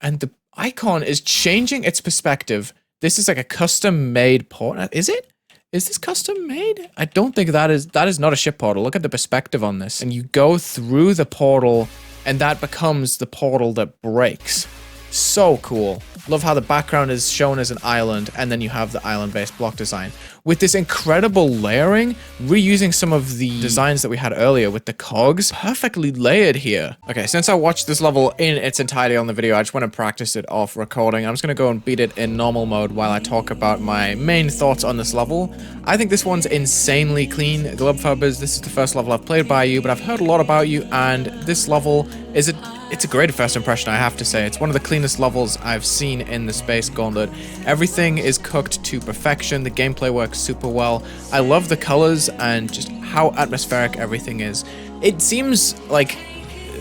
and the icon is changing its perspective. This is like a custom-made portal. Is it? Is this custom-made? I don't think that is not a ship portal. Look at the perspective on this. And you go through the portal and that becomes the portal that breaks. So cool. Love how the background is shown as an island, and then you have the island-based block design. With this incredible layering, reusing some of the designs that we had earlier with the cogs, perfectly layered here. Okay, since I watched this level in its entirety on the video, I just want to practice it off recording. I'm just going to go and beat it in normal mode while I talk about my main thoughts on this level. I think this one's insanely clean. Glubfuberz, this is the first level I've played by you, but I've heard a lot about you, and this level is it's a great first impression, I have to say. It's one of the cleanest levels I've seen in the Space Gauntlet. Everything is cooked to perfection. The gameplay works super well. I love the colors and just how atmospheric everything is. It seems like,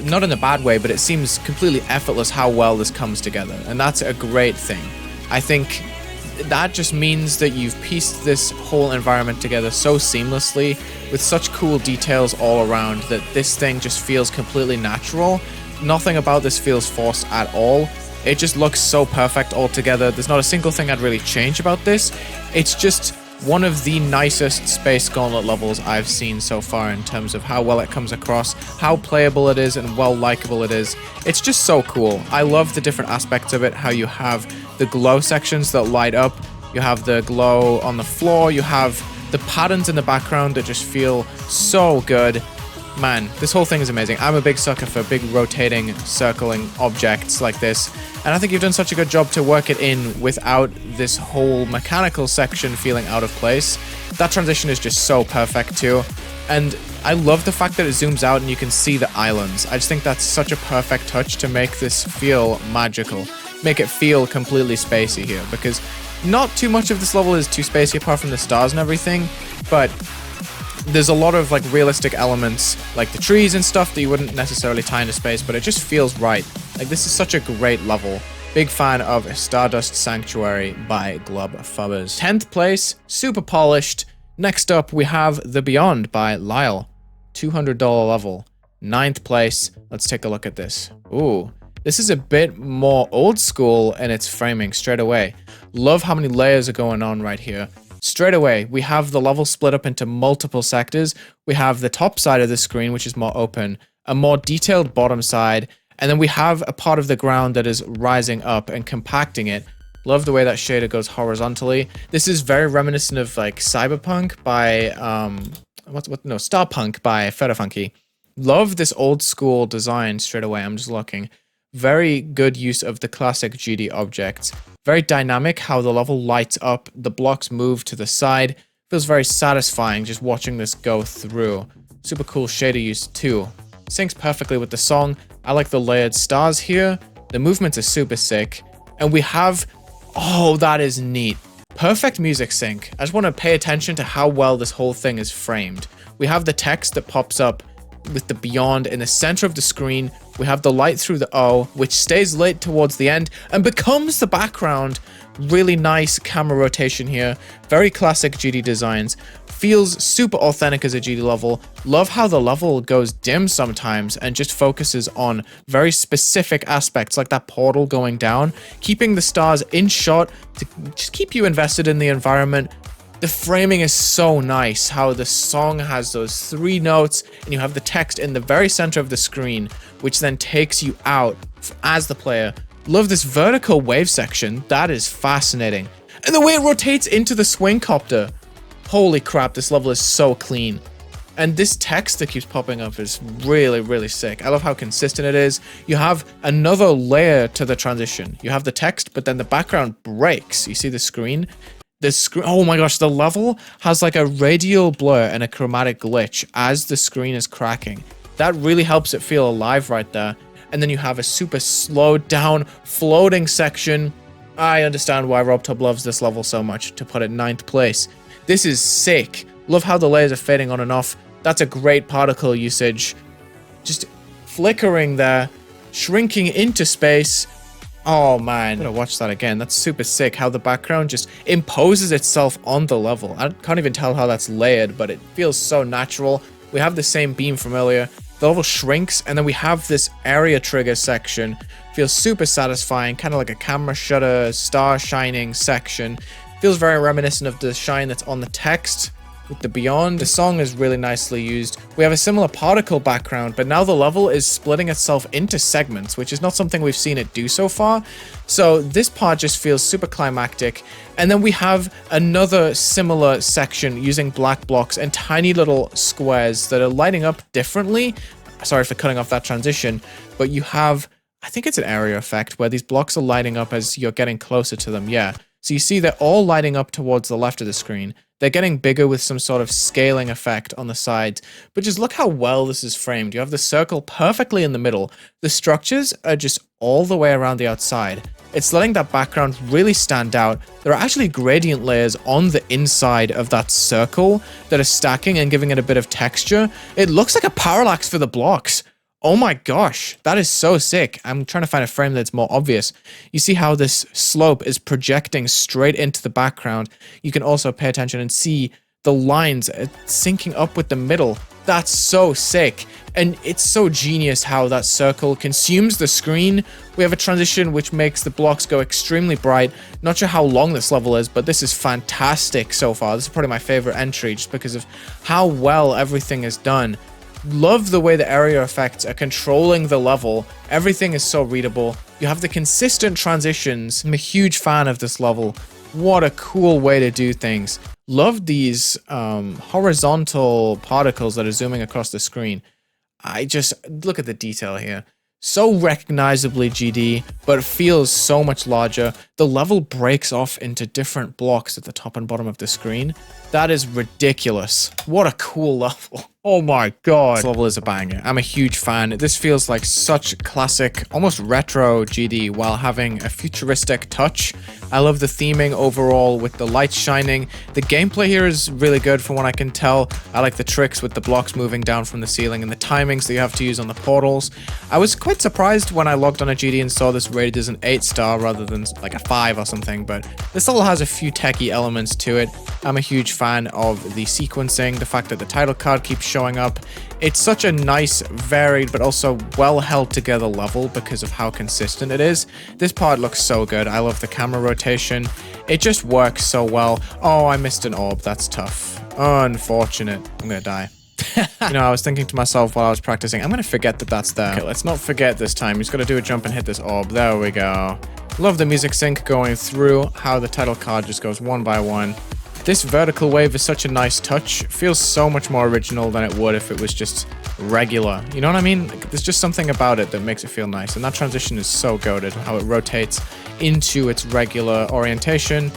not in a bad way, but it seems completely effortless how well this comes together. And that's a great thing. I think that just means that you've pieced this whole environment together so seamlessly with such cool details all around that this thing just feels completely natural. Nothing about this feels forced at all. It just looks so perfect altogether. There's not a single thing I'd really change about this. It's just one of the nicest Space Gauntlet levels I've seen so far in terms of how well it comes across, how playable it is, and well likable it is. It's just so cool. I love the different aspects of it, how you have the glow sections that light up, you have the glow on the floor, you have the patterns in the background that just feel so good. Man, this whole thing is amazing. I'm a big sucker for big rotating, circling objects like this, and I think you've done such a good job to work it in without this whole mechanical section feeling out of place. That transition is just so perfect too, and I love the fact that it zooms out and you can see the islands. I just think that's such a perfect touch to make this feel magical. Make it feel completely spacey here, because not too much of this level is too spacey apart from the stars and everything, but there's a lot of like realistic elements like the trees and stuff that you wouldn't necessarily tie into space, but it just feels right. Like this is such a great level. Big fan of Stardust Sanctuary by Glubfuberz. 10th place, super polished. Next up we have The Beyond by Lyal. $200 level. 9th place, let's take a look at this. Ooh, this is a bit more old school in its framing straight away. Love how many layers are going on right here. Straight away, we have the level split up into multiple sectors. We have the top side of the screen, which is more open, a more detailed bottom side, and then we have a part of the ground that is rising up and compacting it. Love the way that shader goes horizontally. This is very reminiscent of like Cyberpunk by, Starpunk by Federfunky. Love this old school design straight away. I'm just looking. Very good use of the classic GD objects. Very dynamic how the level lights up, the blocks move to the side. Feels very satisfying just watching this go through. Super cool shader use too. Syncs perfectly with the song. I like the layered stars here. The movements are super sick. And we have, oh, that is neat. Perfect music sync. I just want to pay attention to how well this whole thing is framed. We have the text that pops up with the Beyond in the center of the screen. We have the light through the O, which stays lit towards the end and becomes the background. Really nice camera rotation here. Very classic GD designs. Feels super authentic as a GD level. Love how the level goes dim sometimes and just focuses on very specific aspects like that portal going down, keeping the stars in shot to just keep you invested in the environment. The framing is so nice, how the song has those 3 notes and you have the text in the very center of the screen, which then takes you out as the player. Love this vertical wave section. That is fascinating. And the way it rotates into the swing copter. Holy crap, this level is so clean. And this text that keeps popping up is really, really sick. I love how consistent it is. You have another layer to the transition. You have the text, but then the background breaks. You see the screen? Oh my gosh, the level has like a radial blur and a chromatic glitch as the screen is cracking. That really helps it feel alive right there. And then you have a super slowed down floating section. I understand why RobTop loves this level so much, to put it 9th place. This is sick. Love how the layers are fading on and off. That's a great particle usage. Just flickering there, shrinking into space. Oh man, I'm gonna watch that again. That's super sick how the background just imposes itself on the level. I can't even tell how that's layered, but it feels so natural. We have the same beam from earlier. The level shrinks, and then we have this area trigger section. Feels super satisfying, kind of like a camera shutter, star shining section. Feels very reminiscent of the shine that's on the text with the Beyond. The song is really nicely used. We have a similar particle background, but now the level is splitting itself into segments, which is not something we've seen it do so far. So this part just feels super climactic. And then we have another similar section using black blocks and tiny little squares that are lighting up differently. Sorry for cutting off that transition, but you have, I think it's an area effect where these blocks are lighting up as you're getting closer to them. Yeah. So you see they're all lighting up towards the left of the screen. They're getting bigger with some sort of scaling effect on the sides. But just look how well this is framed. You have the circle perfectly in the middle. The structures are just all the way around the outside. It's letting that background really stand out. There are actually gradient layers on the inside of that circle that are stacking and giving it a bit of texture. It looks like a parallax for the blocks. Oh my gosh, that is so sick. I'm trying to find a frame that's more obvious. You see how this slope is projecting straight into the background. You can also pay attention and see the lines syncing up with the middle. That's so sick. And it's so genius how that circle consumes the screen. We have a transition which makes the blocks go extremely bright. Not sure how long this level is, but this is fantastic so far. This is probably my favorite entry just because of how well everything is done. Love the way the area effects are controlling the level. Everything is so readable. You have the consistent transitions. I'm a huge fan of this level. What a cool way to do things. Love these horizontal particles that are zooming across the screen. I just look at the detail here. So recognizably GD, but it feels so much larger. The level breaks off into different blocks at the top and bottom of the screen. That is ridiculous. What a cool level. Oh my god. This level is a banger. I'm a huge fan. This feels like such classic, almost retro GD while having a futuristic touch. I love the theming overall with the lights shining. The gameplay here is really good from what I can tell. I like the tricks with the blocks moving down from the ceiling and the timings that you have to use on the portals. I was quite surprised when I logged on a GD and saw this rated as an 8-star rather than like a 5 or something, but this level has a few techie elements to it. I'm a huge fan of the sequencing, the fact that the title card keeps showing up. It's such a nice, varied, but also well held together level because of how consistent it is. This part looks so good. I love the camera rotation. It just works so well. Oh, I missed an orb. That's tough. Unfortunate. I'm gonna die. You know, I was thinking to myself while I was practicing, I'm gonna forget that that's there. Okay, let's not forget this time. He's gotta do a jump and hit this orb. There we go. Love the music sync going through, how the title card just goes one by one. This vertical wave is such a nice touch. Feels so much more original than it would if it was just regular. You know what I mean? Like, there's just something about it that makes it feel nice. And that transition is so goated, how it rotates into its regular orientation.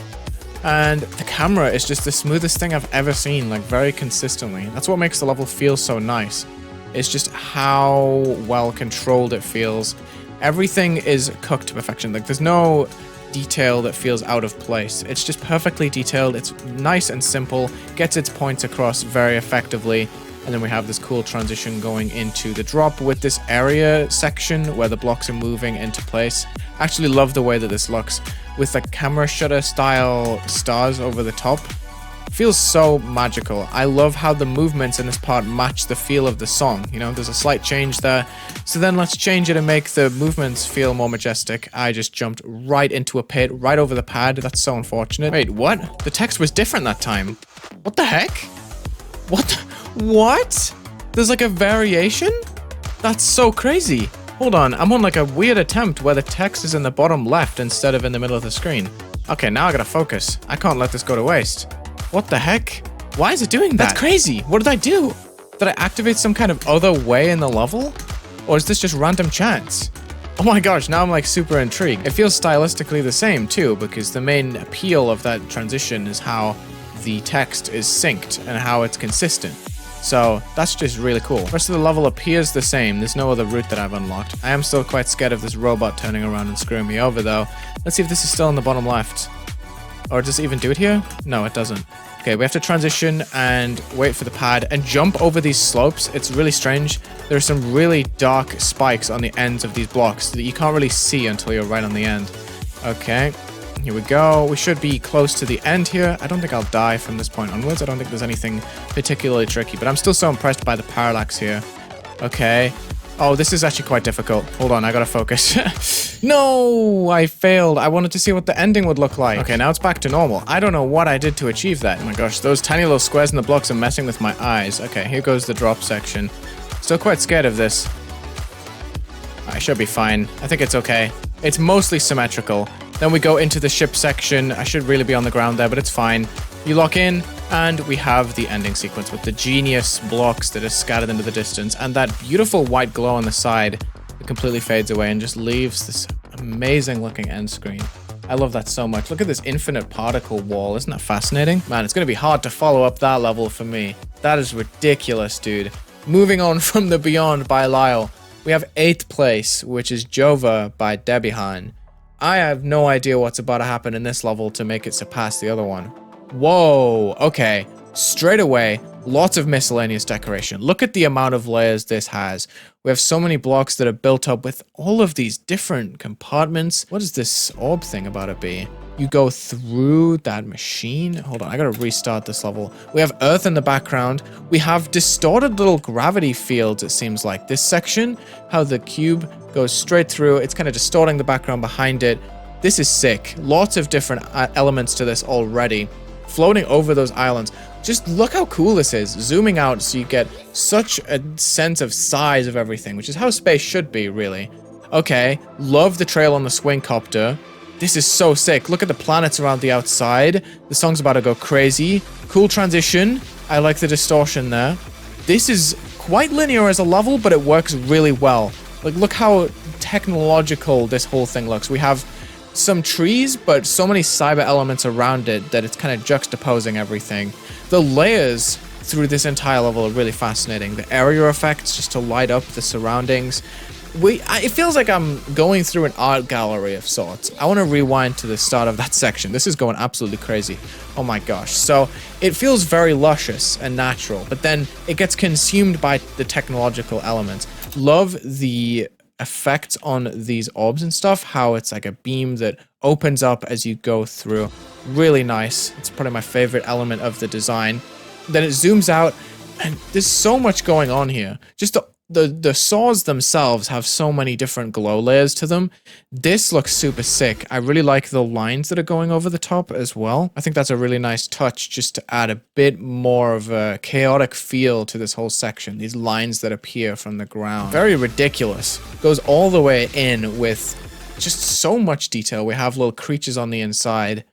And the camera is just the smoothest thing I've ever seen, like very consistently. That's what makes the level feel so nice. It's just how well controlled it feels. Everything is cooked to perfection. Like there's no detail that feels out of place. It's just perfectly detailed. It's nice and simple, gets its points across very effectively. And then we have this cool transition going into the drop with this area section where the blocks are moving into place. I actually love the way that this looks with the camera shutter style stars over the top. Feels so magical. I love how the movements in this part match the feel of the song. You know, there's a slight change there. So then let's change it and make the movements feel more majestic. I just jumped right into a pit, right over the pad. That's so unfortunate. Wait, what? The text was different that time. What the heck? What? There's like a variation? That's so crazy. Hold on, I'm on like a weird attempt where the text is in the bottom left instead of in the middle of the screen. Okay, now I gotta focus. I can't let this go to waste. What the heck? Why is it doing that? That's crazy. What did I do? Did I activate some kind of other way in the level? Or is this just random chance? Oh my gosh, now I'm like super intrigued. It feels stylistically the same too, because the main appeal of that transition is how the text is synced and how it's consistent. So that's just really cool. The rest of the level appears the same. There's no other route that I've unlocked. I am still quite scared of this robot turning around and screwing me over though. Let's see if this is still in the bottom left. Or does it even do it here? No, it doesn't. Okay, we have to transition and wait for the pad and jump over these slopes. It's really strange. There are some really dark spikes on the ends of these blocks that you can't really see until you're right on the end. Okay, here we go. We should be close to the end here. I don't think I'll die from this point onwards. I don't think there's anything particularly tricky, but I'm still so impressed by the parallax here. Okay. Oh, this is actually quite difficult. Hold on, I gotta focus. No, I failed. I wanted to see what the ending would look like. Okay, now it's back to normal. I don't know what I did to achieve that. Oh my gosh, those tiny little squares in the blocks are messing with my eyes. Okay, here goes the drop section. Still quite scared of this. I should be fine. I think it's okay. It's mostly symmetrical. Then we go into the ship section. I should really be on the ground there, but it's fine. You lock in, and we have the ending sequence with the genius blocks that are scattered into the distance, and that beautiful white glow on the side that completely fades away and just leaves this amazing looking end screen. I love that so much. Look at this infinite particle wall. Isn't that fascinating? Man, it's going to be hard to follow up that level for me. That is ridiculous, dude. Moving on from the Beyond by Lyal, we have 8th place, which is Jova by Debihan. I have no idea what's about to happen in this level to make it surpass the other one. Whoa, okay. Straight away, lots of miscellaneous decoration. Look at the amount of layers this has. We have so many blocks that are built up with all of these different compartments. What is this orb thing about to be? You go through that machine. Hold on, I gotta restart this level. We have Earth in the background. We have distorted little gravity fields, it seems like. This section, how the cube goes straight through. It's kind of distorting the background behind it. This is sick. Lots of different elements to this already. Floating over those islands. Just look how cool this is. Zooming out so you get such a sense of size of everything, which is how space should be, really. Okay, love the trail on the swing copter. This is so sick. Look at the planets around the outside. The song's about to go crazy. Cool transition. I like the distortion there. This is quite linear as a level, but it works really well. Like, look how technological this whole thing looks. We have some trees, but so many cyber elements around it that it's kind of juxtaposing everything. The layers through this entire level are really fascinating. The area effects just to light up the surroundings. It feels like I'm going through an art gallery of sorts. I want to rewind to the start of that section. This is going absolutely crazy. Oh my gosh. So it feels very luscious and natural, but then it gets consumed by the technological elements. Love the effects on these orbs and stuff, how it's like a beam that opens up as you go through. Really nice. It's probably my favorite element of the design. Then it zooms out, and there's so much going on here. Just the saws themselves have so many different glow layers to them. This looks super sick. I really like the lines that are going over the top as well. I think that's a really nice touch just to add a bit more of a chaotic feel to this whole section. These lines that appear from the ground. Very ridiculous. Goes all the way in with just so much detail. We have little creatures on the inside.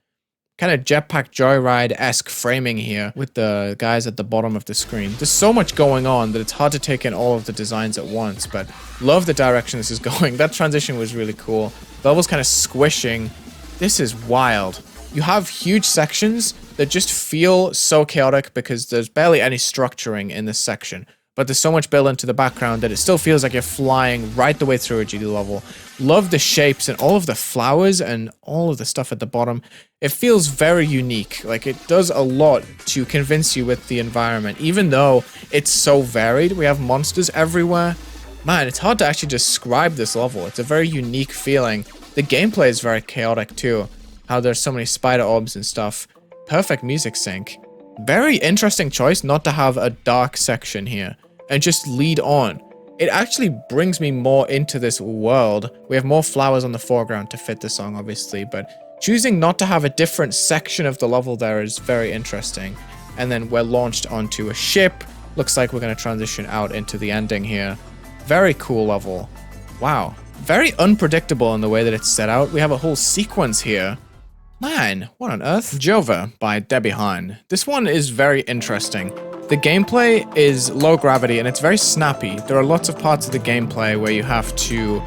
Kind of Jetpack Joyride-esque framing here with the guys at the bottom of the screen. There's so much going on that it's hard to take in all of the designs at once, but love the direction this is going. That transition was really cool. The level's kind of squishing. This is wild. You have huge sections that just feel so chaotic because there's barely any structuring in this section. But there's so much built into the background that it still feels like you're flying right the way through a GD level. Love the shapes and all of the flowers and all of the stuff at the bottom. It feels very unique. Like, it does a lot to convince you with the environment. Even though it's so varied, we have monsters everywhere. Man, it's hard to actually describe this level. It's a very unique feeling. The gameplay is very chaotic too. How there's so many spider orbs and stuff. Perfect music sync. Very interesting choice not to have a dark section here and just lead on. It actually brings me more into this world. We have more flowers on the foreground to fit the song, obviously, but choosing not to have a different section of the level there is very interesting. And then we're launched onto a ship. Looks like we're going to transition out into the ending here. Very cool level. Wow. Very unpredictable in the way that it's set out. We have a whole sequence here. Man, what on earth? Jova by Debihan. This one is very interesting. The gameplay is low gravity and it's very snappy. There are lots of parts of the gameplay where you have to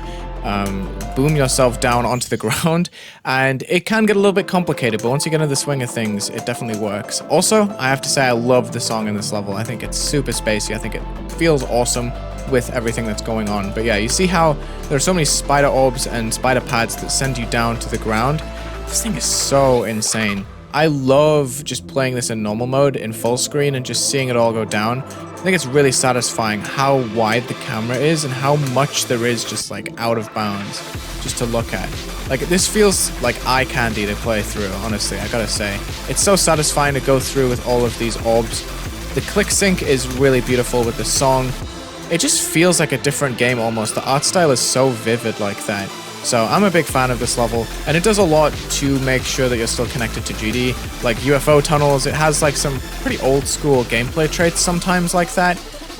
boom yourself down onto the ground, and it can get a little bit complicated, but once you get into the swing of things, it definitely works. Also, I have to say I love the song in this level. I think it's super spacey. I think it feels awesome with everything that's going on. But yeah, you see how there are so many spider orbs and spider pads that send you down to the ground. This thing is so insane. I love just playing this in normal mode in full screen and just seeing it all go down. I think it's really satisfying how wide the camera is and how much there is just like out of bounds just to look at. Like, this feels like eye candy to play through, honestly, I gotta say. It's so satisfying to go through with all of these orbs. The click sync is really beautiful with the song. It just feels like a different game almost. The art style is so vivid like that. So I'm a big fan of this level, and it does a lot to make sure that you're still connected to GD, like UFO tunnels. It has like some pretty old school gameplay traits sometimes like that,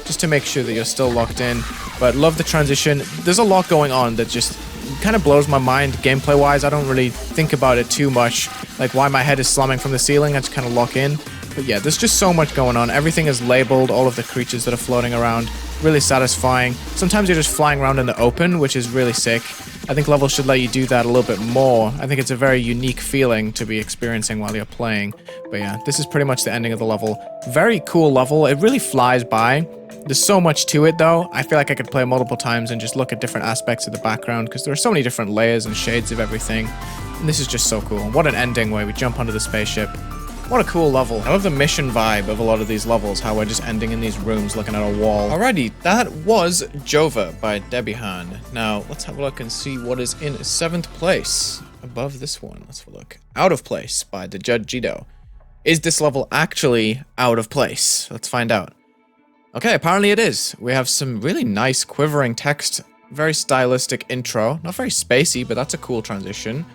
just to make sure that you're still locked in. But love the transition. There's a lot going on that just kind of blows my mind gameplay wise. I don't really think about it too much, like why my head is slamming from the ceiling. I just kind of lock in. But yeah, there's just so much going on. Everything is labeled, all of the creatures that are floating around. Really satisfying. Sometimes you're just flying around in the open, which is really sick. I think levels should let you do that a little bit more. I think it's a very unique feeling to be experiencing while you're playing. But yeah, this is pretty much the ending of the level. Very cool level. It really flies by. There's so much to it though. I feel like I could play multiple times and just look at different aspects of the background because there are so many different layers and shades of everything. And this is just so cool. What an ending where we jump onto the spaceship. What a cool level. I love the mission vibe of a lot of these levels, how we're just ending in these rooms looking at a wall. Alrighty, that was Jova by Debihan. Now, let's have a look and see what is in 7th place above this one. Let's have a look. Out of Place by djudjeito. Is this level actually out of place? Let's find out. Okay, apparently it is. We have some really nice quivering text, very stylistic intro. Not very spacey, but that's a cool transition.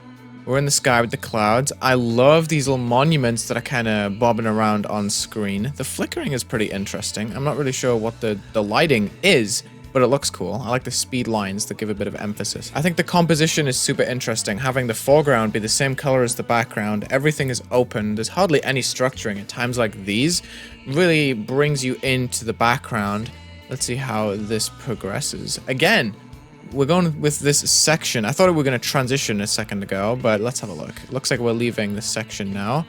We're in the sky with the clouds. I love these little monuments that are kind of bobbing around on screen. The flickering is pretty interesting. I'm not really sure what the lighting is, but it looks cool. I like the speed lines that give a bit of emphasis. I think the composition is super interesting. Having the foreground be the same color as the background. Everything is open. There's hardly any structuring. At times like these, really brings you into the background. Let's see how this progresses. Again, we're going with this section. I thought we were going to transition a second ago, but let's have a look. It looks like we're leaving this section now.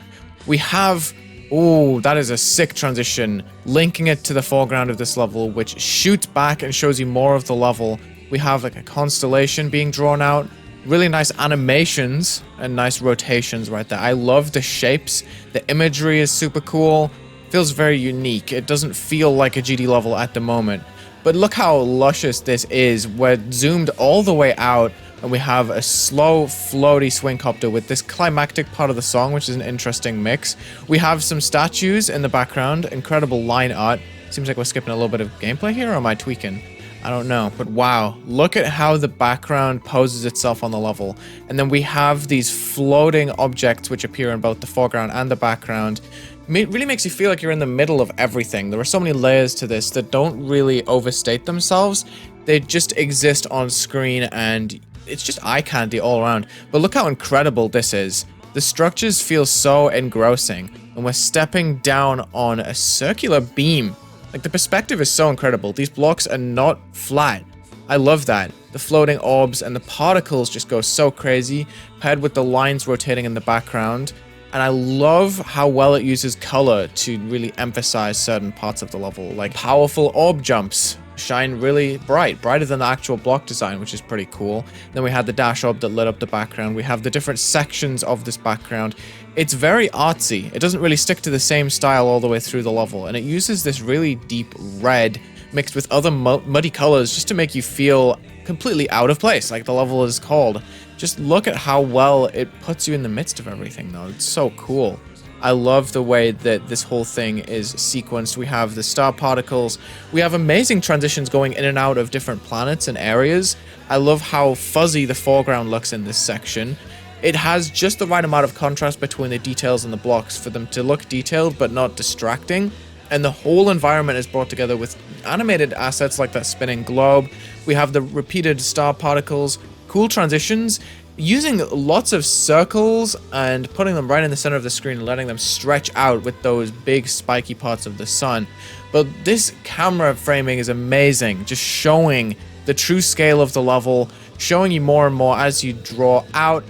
We have Oh, that is a sick transition. Linking it to the foreground of this level, which shoots back and shows you more of the level. We have like a constellation being drawn out. Really nice animations and nice rotations right there. I love the shapes. The imagery is super cool. Feels very unique. It doesn't feel like a GD level at the moment. But look how luscious this is. We're zoomed all the way out. And we have a slow, floaty swing copter with this climactic part of the song, which is an interesting mix. We have some statues in the background, incredible line art. Seems like we're skipping a little bit of gameplay here, or am I tweaking? I don't know, but wow, look at how the background poses itself on the level. And then we have these floating objects which appear in both the foreground and the background. It really makes you feel like you're in the middle of everything. There are so many layers to this that don't really overstate themselves. They just exist on screen and it's just eye candy all around. But look how incredible this is. The structures feel so engrossing, and we're stepping down on a circular beam. Like, the perspective is so incredible. These blocks are not flat. I love that. The floating orbs and the particles just go so crazy, paired with the lines rotating in the background. And I love how well it uses color to really emphasize certain parts of the level. Like, powerful orb jumps shine really bright, brighter than the actual block design, which is pretty cool. Then we had the dash orb that lit up the background. We have the different sections of this background. It's very artsy. It doesn't really stick to the same style all the way through the level, and it uses this really deep red mixed with other muddy colors just to make you feel completely out of place, like the level is called. Just look at how well it puts you in the midst of everything, though. It's so cool. I love the way that this whole thing is sequenced. We have the star particles. We have amazing transitions going in and out of different planets and areas. I love how fuzzy the foreground looks in this section. It has just the right amount of contrast between the details and the blocks for them to look detailed but not distracting. And the whole environment is brought together with animated assets like that spinning globe. We have the repeated star particles, cool transitions, using lots of circles and putting them right in the center of the screen and letting them stretch out with those big spiky parts of the sun. But this camera framing is amazing, just showing the true scale of the level, showing you more and more as you draw out.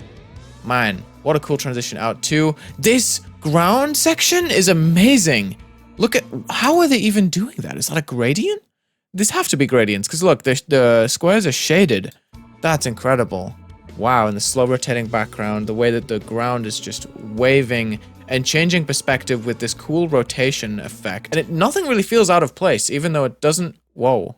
Man, what a cool transition out too. This ground section is amazing. Look at, how are they even doing that? Is that a gradient? These have to be gradients, because look, the squares are shaded. That's incredible. Wow, and the slow rotating background, the way that the ground is just waving and changing perspective with this cool rotation effect. And nothing really feels out of place, even though it doesn't... Whoa.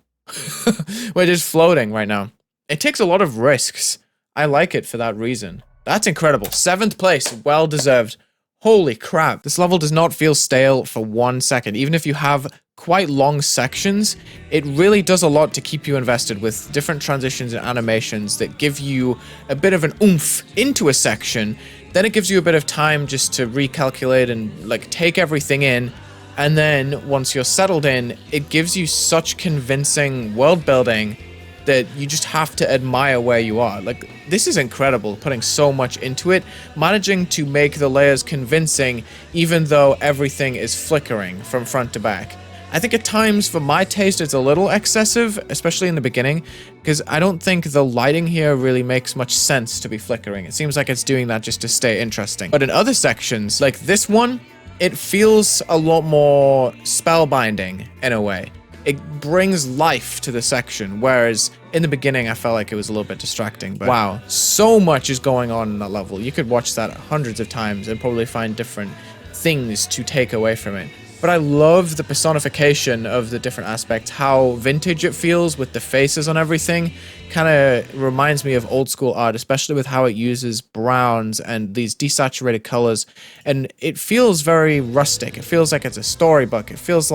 We're just floating right now. It takes a lot of risks. I like it for that reason. That's incredible. 7th place, well deserved. Holy crap. This level does not feel stale for 1 second. Even if you have quite long sections, it really does a lot to keep you invested with different transitions and animations that give you a bit of an oomph into a section. Then it gives you a bit of time just to recalculate and like take everything in. And then once you're settled in, it gives you such convincing world building that you just have to admire where you are. Like, this is incredible, putting so much into it, managing to make the layers convincing even though everything is flickering from front to back. I think at times, for my taste, it's a little excessive, especially in the beginning, because I don't think the lighting here really makes much sense to be flickering. It seems like it's doing that just to stay interesting. But in other sections, like this one, it feels a lot more spellbinding in a way. It brings life to the section, whereas in the beginning I felt like it was a little bit distracting. But wow, so much is going on in that level. You could watch that hundreds of times and probably find different things to take away from it. But I love the personification of the different aspects, how vintage it feels with the faces on everything. Kind of reminds me of old school art, especially with how it uses browns and these desaturated colors. And it feels very rustic. It feels like it's a storybook. It feels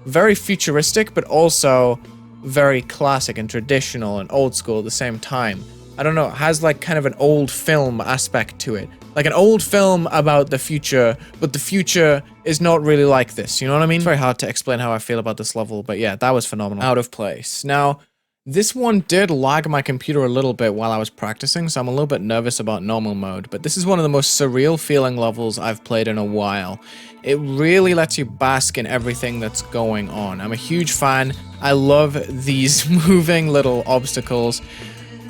very futuristic, but also very classic and traditional and old school at the same time. I don't know, it has like kind of an old film aspect to it. Like an old film about the future, but the future is not really like this, you know what I mean? It's very hard to explain how I feel about this level, but yeah, that was phenomenal. Out of place. Now, this one did lag my computer a little bit while I was practicing, so I'm a little bit nervous about normal mode, but this is one of the most surreal feeling levels I've played in a while. It really lets you bask in everything that's going on. I'm a huge fan. I love these moving little obstacles.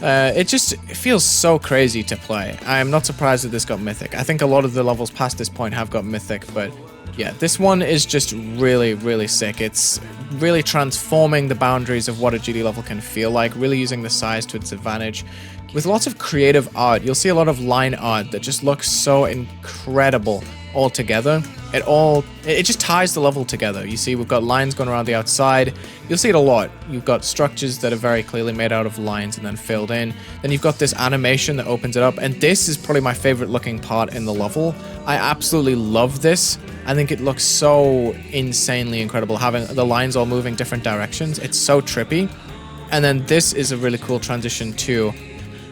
It feels so crazy to play. I'm not surprised that this got Mythic. I think a lot of the levels past this point have got Mythic, but yeah, this one is just really, really sick. It's really transforming the boundaries of what a GD level can feel like, really using the size to its advantage. With lots of creative art, you'll see a lot of line art that just looks so incredible all together. It just ties the level together. You see, we've got lines going around the outside. You'll see it a lot. You've got structures that are very clearly made out of lines and then filled in. Then you've got this animation that opens it up, and this is probably my favorite looking part in the level. I absolutely love this. I think it looks so insanely incredible, having the lines all moving different directions. It's so trippy. And then this is a really cool transition too.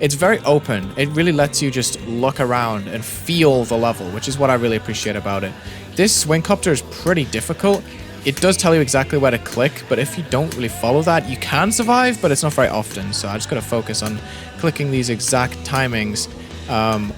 It's very open. It really lets you just look around and feel the level, which is what I really appreciate about it. This swing copter is pretty difficult. It does tell you exactly where to click, but if you don't really follow that, you can survive, but it's not very often. So I just gotta focus on clicking these exact timings.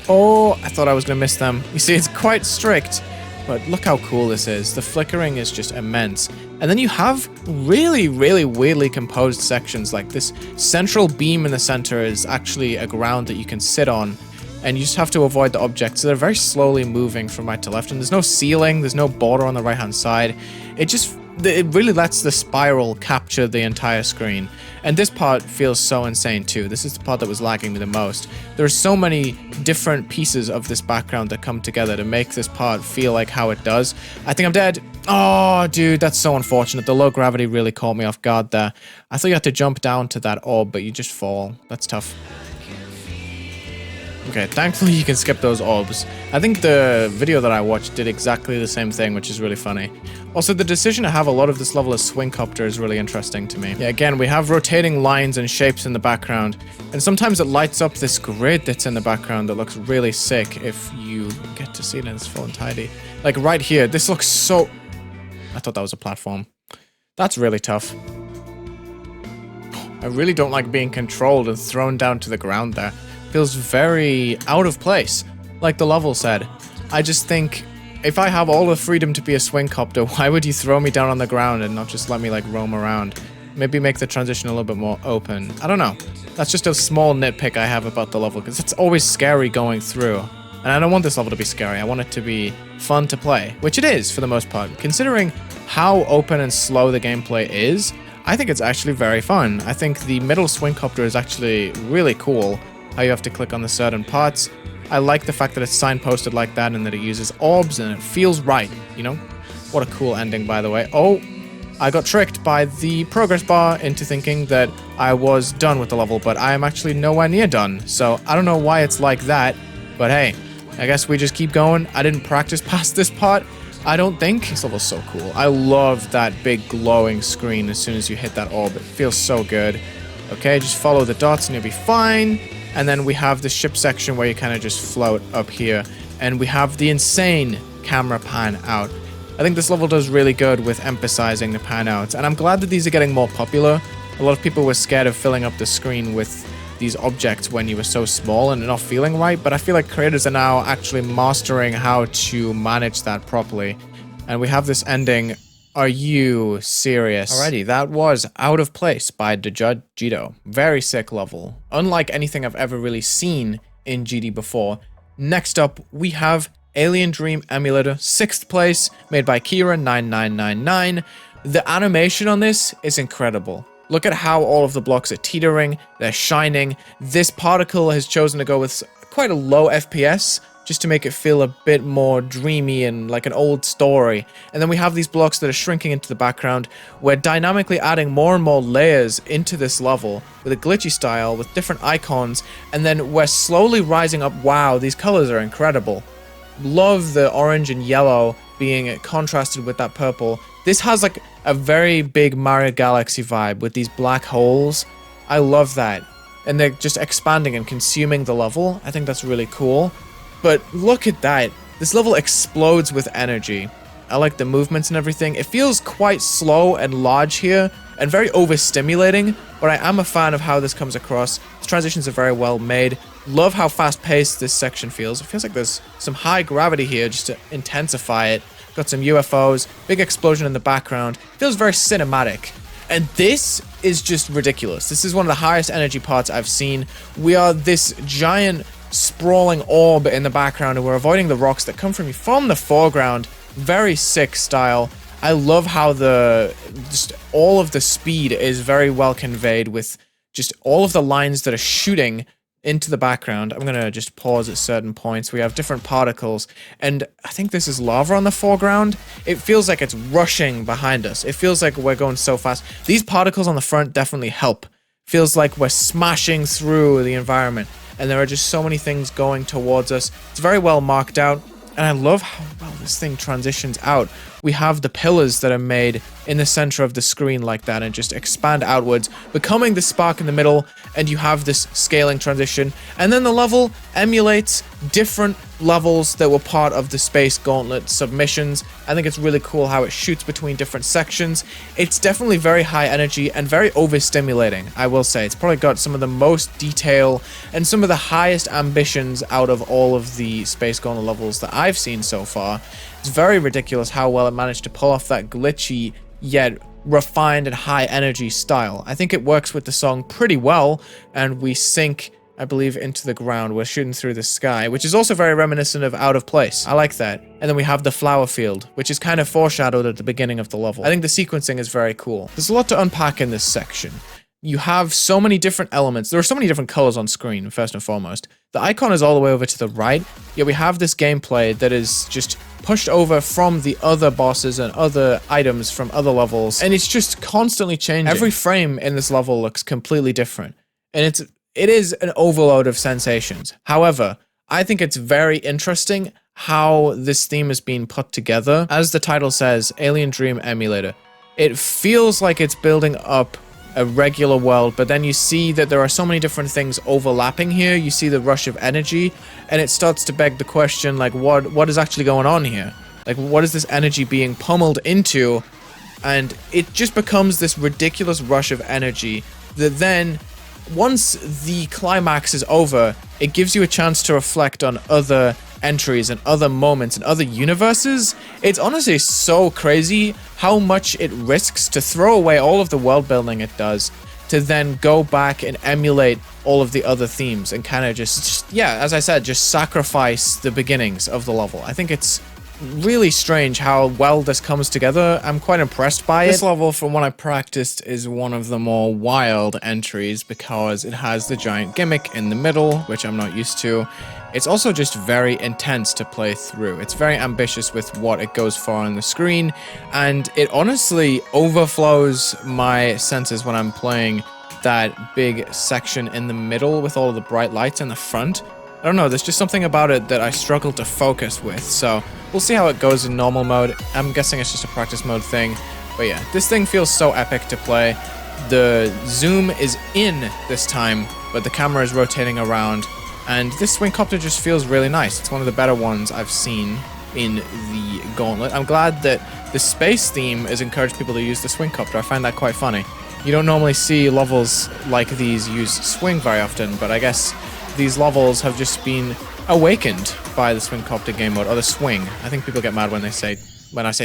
Oh, I thought I was gonna miss them. You see, it's quite strict, but look how cool this is. The flickering is just immense. And then you have really, really weirdly composed sections, like this central beam in the center is actually a ground that you can sit on, and you just have to avoid the objects. So they're very slowly moving from right to left, and there's no ceiling, there's no border on the right-hand side. It really lets the spiral capture the entire screen. And this part feels so insane too. This is the part that was lagging me the most. There are so many different pieces of this background that come together to make this part feel like how it does. I think I'm dead. Oh, dude, that's so unfortunate. The low gravity really caught me off guard there. I thought you had to jump down to that orb, but you just fall. That's tough. Okay, thankfully you can skip those orbs. I think the video that I watched did exactly the same thing, which is really funny. Also, the decision to have a lot of this level as swing copter is really interesting to me. Yeah, again, we have rotating lines and shapes in the background, and sometimes it lights up this grid that's in the background that looks really sick if you get to see it in its full entirety. Like right here, this looks so... I thought that was a platform. That's really tough. I really don't like being controlled and thrown down to the ground there. Feels very out of place, like the level said. I just think, if I have all the freedom to be a swing copter, why would you throw me down on the ground and not just let me like roam around? Maybe make the transition a little bit more open. I don't know. That's just a small nitpick I have about the level, because it's always scary going through. And I don't want this level to be scary. I want it to be fun to play, which it is for the most part. Considering how open and slow the gameplay is, I think it's actually very fun. I think the middle swing copter is actually really cool. How you have to click on the certain parts. I like the fact that it's signposted like that and that it uses orbs and it feels right, you know? What a cool ending, by the way. Oh, I got tricked by the progress bar into thinking that I was done with the level, but I am actually nowhere near done. So I don't know why it's like that, but hey, I guess we just keep going. I didn't practice past this part, I don't think. This level's so cool. I love that big glowing screen as soon as you hit that orb. It feels so good. Okay, just follow the dots and you'll be fine. And then we have the ship section where you kind of just float up here. And we have the insane camera pan out. I think this level does really good with emphasizing the pan outs. And I'm glad that these are getting more popular. A lot of people were scared of filling up the screen with these objects when you were so small and not feeling right. But I feel like creators are now actually mastering how to manage that properly. And we have this ending. Are you serious? Alrighty, that was Out of Place by djudjeito. Very sick level. Unlike anything I've ever really seen in GD before. Next up, we have Alien Dream Emulator, 6th place, made by Kira9999. The animation on this is incredible. Look at how all of the blocks are teetering, they're shining. This particle has chosen to go with quite a low FPS, just to make it feel a bit more dreamy and like an old story. And then we have these blocks that are shrinking into the background. We're dynamically adding more and more layers into this level with a glitchy style, with different icons, and then we're slowly rising up. Wow, these colors are incredible. Love the orange and yellow being contrasted with that purple. This has like a very big Mario Galaxy vibe with these black holes. I love that. And they're just expanding and consuming the level. I think that's really cool. But look at that. This level explodes with energy. I like the movements and everything. It feels quite slow and large here and very overstimulating, but I am a fan of how this comes across. The transitions are very well made. Love how fast-paced this section feels. It feels like there's some high gravity here just to intensify it. Got some UFOs, big explosion in the background. Feels very cinematic. And this is just ridiculous. This is one of the highest energy parts I've seen. We are this giant sprawling orb in the background, and we're avoiding the rocks that come from the foreground. Very sick style. I love how just all of the speed is very well conveyed with just all of the lines that are shooting into the background. I'm gonna just pause at certain points. We have different particles, and I think this is lava on the foreground. It feels like it's rushing behind us. It feels like we're going so fast. These particles on the front definitely help. Feels like we're smashing through the environment, and there are just so many things going towards us. It's very well marked out, and I love how well this thing transitions out. We have the pillars that are made in the center of the screen like that and just expand outwards, becoming the spark in the middle, and you have this scaling transition. And then the level emulates different levels that were part of the Space Gauntlet submissions. I think it's really cool how it shoots between different sections. It's definitely very high energy and very overstimulating, I will say. It's probably got some of the most detail and some of the highest ambitions out of all of the Space Gauntlet levels that I've seen so far. It's very ridiculous how well it managed to pull off that glitchy yet refined and high energy style. I think it works with the song pretty well, and we sink, I believe, into the ground. We're shooting through the sky, which is also very reminiscent of Out of Place. I like that. And then we have the flower field, which is kind of foreshadowed at the beginning of the level. I think the sequencing is very cool. There's a lot to unpack in this section. You have so many different elements. There are so many different colors on screen, first and foremost. The icon is all the way over to the right, yet we have this gameplay that is just pushed over from the other bosses and other items from other levels, and it's just constantly changing. Every frame in this level looks completely different, and it is an overload of sensations. However, I think it's very interesting how this theme is being put together. As the title says, Alien Dream Emulator. It feels like it's building up a regular world, but then you see that there are so many different things overlapping here. You see the rush of energy, and it starts to beg the question, like, what is actually going on here? Like, what is this energy being pummeled into? And it just becomes this ridiculous rush of energy that then, once the climax is over, it gives you a chance to reflect on other entries and other moments and other universes. It's honestly so crazy how much it risks to throw away all of the world building it does to then go back and emulate all of the other themes and kind of just, yeah, as I said, just sacrifice the beginnings of the level. I think it's really strange how well this comes together. I'm quite impressed by it. This level, from what I practiced, is one of the more wild entries because it has the giant gimmick in the middle, which I'm not used to. It's also just very intense to play through. It's very ambitious with what it goes for on the screen, and it honestly overflows my senses when I'm playing that big section in the middle with all of the bright lights in the front. I don't know, there's just something about it that I struggle to focus with, so we'll see how it goes in normal mode. I'm guessing it's just a practice mode thing, but yeah, this thing feels so epic to play. The zoom is in this time, but the camera is rotating around, and this swing copter just feels really nice. It's one of the better ones I've seen in the Gauntlet. I'm glad that the space theme has encouraged people to use the swing copter. I find that quite funny. You don't normally see levels like these use swing very often, but I guess these levels have just been awakened by the swing copter game mode, or the swing. I think people get mad when I say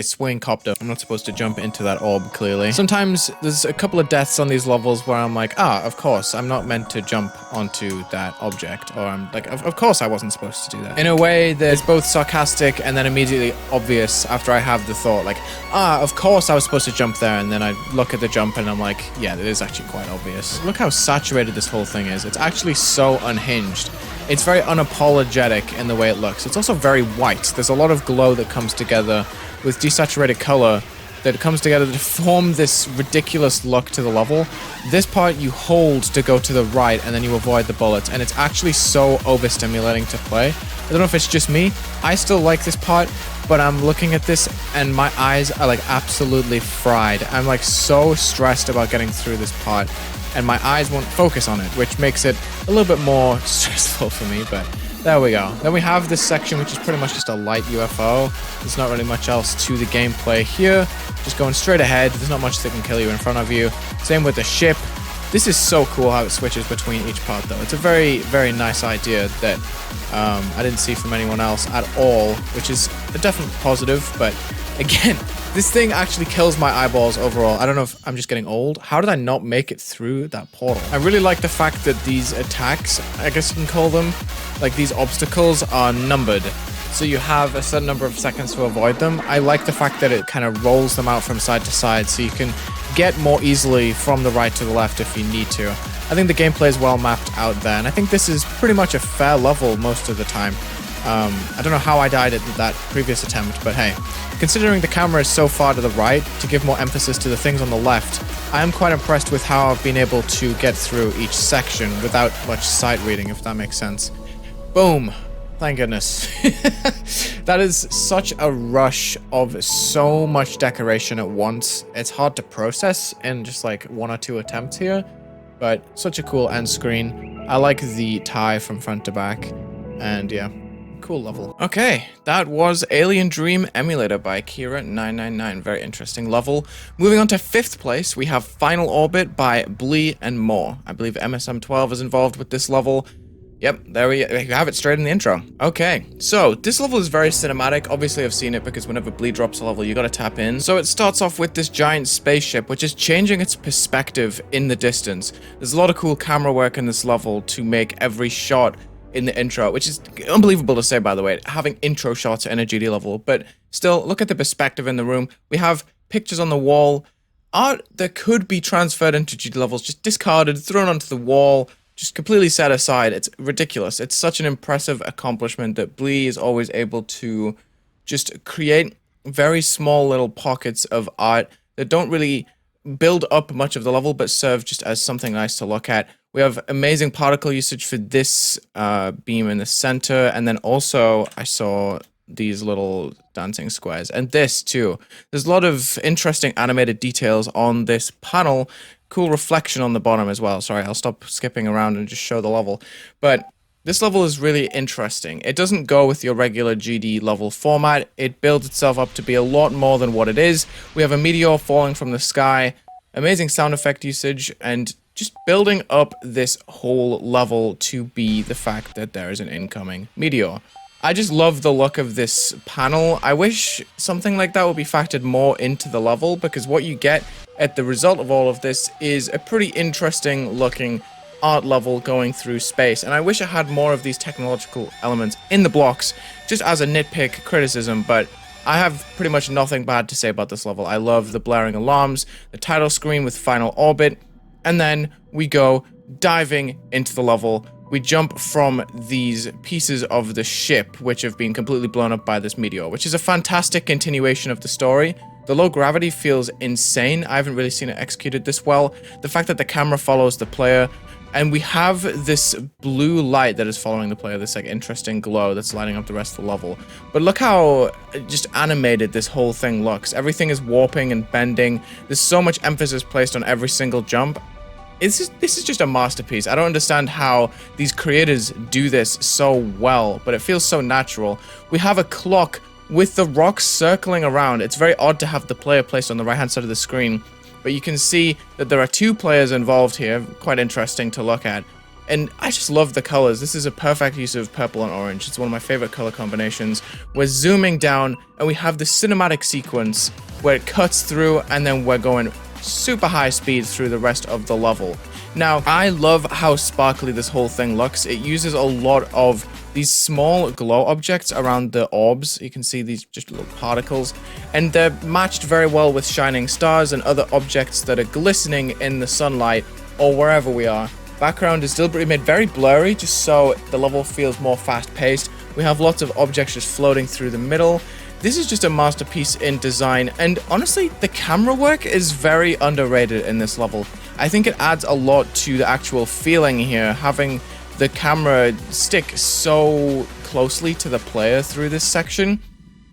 swing copter. I'm not supposed to jump into that orb, clearly. Sometimes there's a couple of deaths on these levels where I'm like, of course, I'm not meant to jump onto that object. Or I'm like, of course I wasn't supposed to do that. In a way that's both sarcastic and then immediately obvious after I have the thought, like, of course I was supposed to jump there, and then I look at the jump and I'm like, yeah, it is actually quite obvious. Look how saturated this whole thing is. It's actually so unhinged. It's very unapologetic in the way it looks. It's also very white. There's a lot of glow that comes together with desaturated color that comes together to form this ridiculous look to the level. This part you hold to go to the right, and then you avoid the bullets, and it's actually so overstimulating to play. I don't know if it's just me. I still like this part, but I'm looking at this and my eyes are like absolutely fried. I'm like so stressed about getting through this part, and my eyes won't focus on it, which makes it a little bit more stressful for me, but there we go. Then we have this section, which is pretty much just a light UFO. There's not really much else to the gameplay here. Just going straight ahead. There's not much that can kill you in front of you. Same with the ship. This is so cool how it switches between each part, though. It's a very, very nice idea that I didn't see from anyone else at all, which is a definite positive, but again, This thing actually kills my eyeballs overall. I don't know if I'm just getting old. How did I not make it through that portal? I really like the fact that these attacks, I guess you can call them, like these obstacles are numbered. So you have a certain number of seconds to avoid them. I like the fact that it kind of rolls them out from side to side so you can get more easily from the right to the left if you need to. I think the gameplay is well mapped out there, and I think this is pretty much a fair level most of the time. I don't know how I died at that previous attempt, but hey. Considering the camera is so far to the right, to give more emphasis to the things on the left, I am quite impressed with how I've been able to get through each section without much sight reading, if that makes sense. Boom. Thank goodness. That is such a rush of so much decoration at once. It's hard to process in just like 1 or 2 attempts here, but such a cool end screen. I like the tie from front to back, and yeah. Cool level. Okay, that was Alien Dream Emulator by Kira999. Very interesting level. Moving on to 5th place, we have Final Orbit by Blee and more. I believe MSM12 is involved with this level. Yep, there we have it straight in the intro. Okay, so this level is very cinematic. Obviously, I've seen it because whenever Blee drops a level, you gotta tap in. So it starts off with this giant spaceship, which is changing its perspective in the distance. There's a lot of cool camera work in this level to make every shot in the intro, which is unbelievable to say, by the way, having intro shots in a GD level, but still, look at the perspective in the room. We have pictures on the wall, art that could be transferred into GD levels, just discarded, thrown onto the wall, just completely set aside. It's ridiculous. It's such an impressive accomplishment that Blee is always able to just create very small little pockets of art that don't really build up much of the level, but serve just as something nice to look at. We have amazing particle usage for this beam in the center, and then also I saw these little dancing squares, and this too. There's a lot of interesting animated details on this panel. Cool reflection on the bottom as well. Sorry, I'll stop skipping around and just show the level. But this level is really interesting. It doesn't go with your regular GD level format. It builds itself up to be a lot more than what it is. We have a meteor falling from the sky, amazing sound effect usage, and just building up this whole level to be the fact that there is an incoming meteor. I just love the look of this panel. I wish something like that would be factored more into the level, because what you get at the result of all of this is a pretty interesting looking art level going through space, and I wish I had more of these technological elements in the blocks, just as a nitpick criticism, but I have pretty much nothing bad to say about this level. I love the blaring alarms, the title screen with Final Orbit, and then we go diving into the level. We jump from these pieces of the ship, which have been completely blown up by this meteor, which is a fantastic continuation of the story. The low gravity feels insane. I haven't really seen it executed this well. The fact that the camera follows the player, and we have this blue light that is following the player, this like interesting glow that's lighting up the rest of the level. But look how just animated this whole thing looks. Everything is warping and bending. There's so much emphasis placed on every single jump. This is just a masterpiece. I don't understand how these creators do this so well, but it feels so natural. We have a clock with the rocks circling around. It's very odd to have the player placed on the right-hand side of the screen, but you can see that there are 2 players involved here. Quite interesting to look at. And I just love the colors. This is a perfect use of purple and orange. It's one of my favorite color combinations. We're zooming down, and we have the cinematic sequence where it cuts through, and then we're going super high speed through the rest of the level. Now, I love how sparkly this whole thing looks. It uses a lot of these small glow objects around the orbs. You can see these just little particles, and they're matched very well with shining stars and other objects that are glistening in the sunlight or wherever we are. Background is still made very blurry, just so the level feels more fast-paced. We have lots of objects just floating through the middle. This is just a masterpiece in design, and honestly, the camera work is very underrated in this level. I think it adds a lot to the actual feeling here, having the camera stick so closely to the player through this section,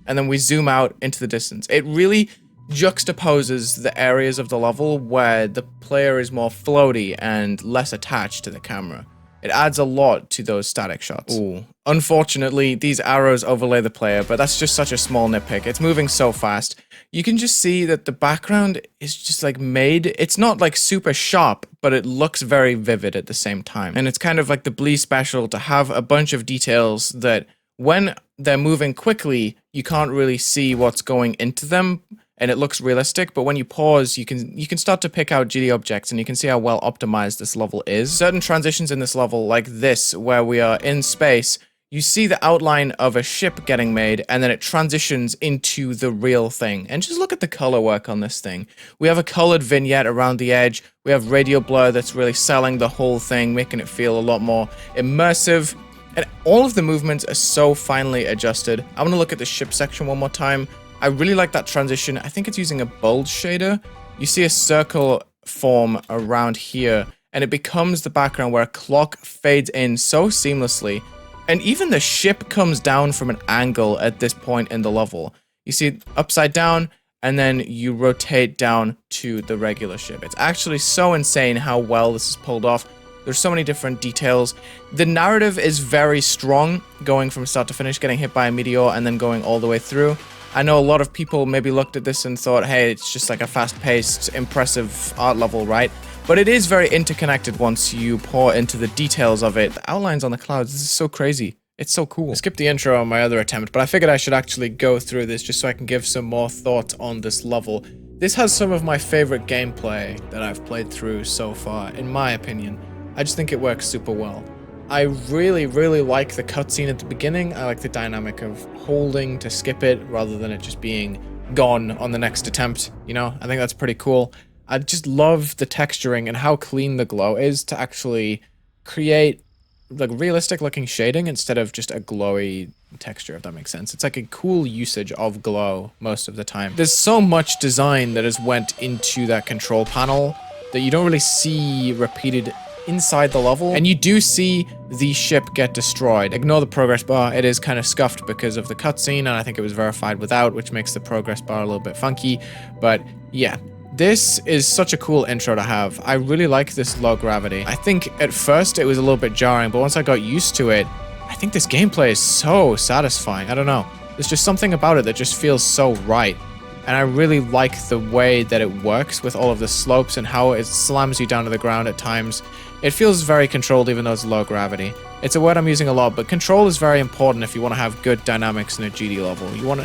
and then we zoom out into the distance. It really juxtaposes the areas of the level where the player is more floaty and less attached to the camera. It adds a lot to those static shots. Ooh. Unfortunately, these arrows overlay the player, but that's just such a small nitpick. It's moving so fast. You can just see that the background is just like made, it's not like super sharp, but it looks very vivid at the same time. And it's kind of like the Blee special to have a bunch of details that when they're moving quickly, you can't really see what's going into them. and it looks realistic, but when you pause, you can start to pick out GD objects, and you can see how well optimized this level is. Certain transitions in this level, like this, where we are in space, you see the outline of a ship getting made, and then it transitions into the real thing. And just look at the color work on this thing. We have a colored vignette around the edge. We have radial blur that's really selling the whole thing, making it feel a lot more immersive. And all of the movements are so finely adjusted. I'm gonna look at the ship section one more time. I really like that transition. I think it's using a bulge shader. You see a circle form around here, and it becomes the background where a clock fades in so seamlessly. And even the ship comes down from an angle at this point in the level. You see it upside down, and then you rotate down to the regular ship. It's actually so insane how well this is pulled off. There's so many different details. The narrative is very strong, going from start to finish, getting hit by a meteor, and then going all the way through. I know a lot of people maybe looked at this and thought, hey, it's just like a fast-paced, impressive art level, right? But it is very interconnected once you pour into the details of it. The outlines on the clouds, this is so crazy. It's so cool. I skipped the intro on my other attempt, but I figured I should actually go through this just so I can give some more thought on this level. This has some of my favorite gameplay that I've played through so far, in my opinion. I just think it works super well. I really, really like the cutscene at the beginning. I like the dynamic of holding to skip it rather than it just being gone on the next attempt, you know? I think that's pretty cool. I just love the texturing and how clean the glow is to actually create like realistic looking shading instead of just a glowy texture, if that makes sense. It's like a cool usage of glow most of the time. There's so much design that has went into that control panel that you don't really see repeated inside the level, and you do see the ship get destroyed. Ignore the progress bar, it is kind of scuffed because of the cutscene, and I think it was verified without, which makes the progress bar a little bit funky, but yeah. This is such a cool intro to have. I really like this low gravity. I think at first it was a little bit jarring, but once I got used to it, I think this gameplay is so satisfying. I don't know. There's just something about it that just feels so right. And I really like the way that it works with all of the slopes and how it slams you down to the ground at times. It feels very controlled even though it's low gravity. It's a word I'm using a lot, but control is very important if you want to have good dynamics in a GD level. You want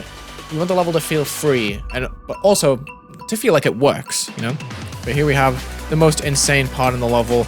the level to feel free, but also to feel like it works, you know? But here we have the most insane part in the level,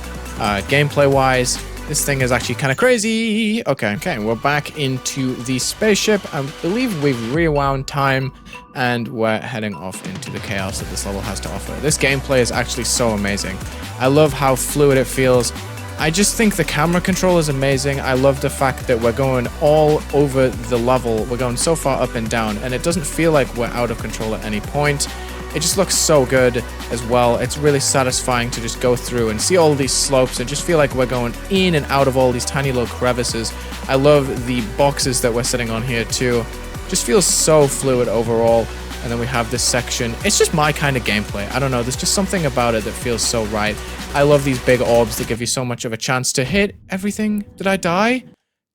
gameplay-wise. This thing is actually kind of crazy. Okay, we're back into the spaceship. I believe we've rewound time, and we're heading off into the chaos that this level has to offer. This gameplay is actually so amazing. I love how fluid it feels. I just think the camera control is amazing. I love the fact that we're going all over the level. We're going so far up and down, and it doesn't feel like we're out of control at any point. It just looks so good as well. It's really satisfying to just go through and see all these slopes and just feel like we're going in and out of all these tiny little crevices. I love the boxes that we're sitting on here too. Just feels so fluid overall. And then we have this section. It's just my kind of gameplay. I don't know. There's just something about it that feels so right. I love these big orbs that give you so much of a chance to hit everything. Did I die?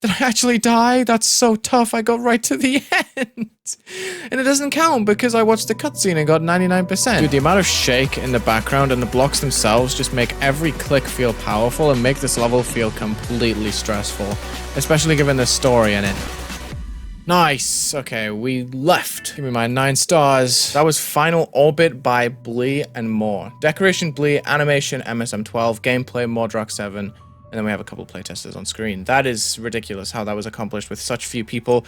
Did I actually die? That's so tough. I got right to the end. And it doesn't count because I watched the cutscene and got 99%. Dude, the amount of shake in the background and the blocks themselves just make every click feel powerful and make this level feel completely stressful. Especially given the story in it. Nice. Okay, we left. Give me my 9 stars. That was Final Orbit by Blee and more. Decoration Blee, animation MSM12, gameplay Mordrock 7. And then we have a couple of playtesters on screen. That is ridiculous how that was accomplished with such few people.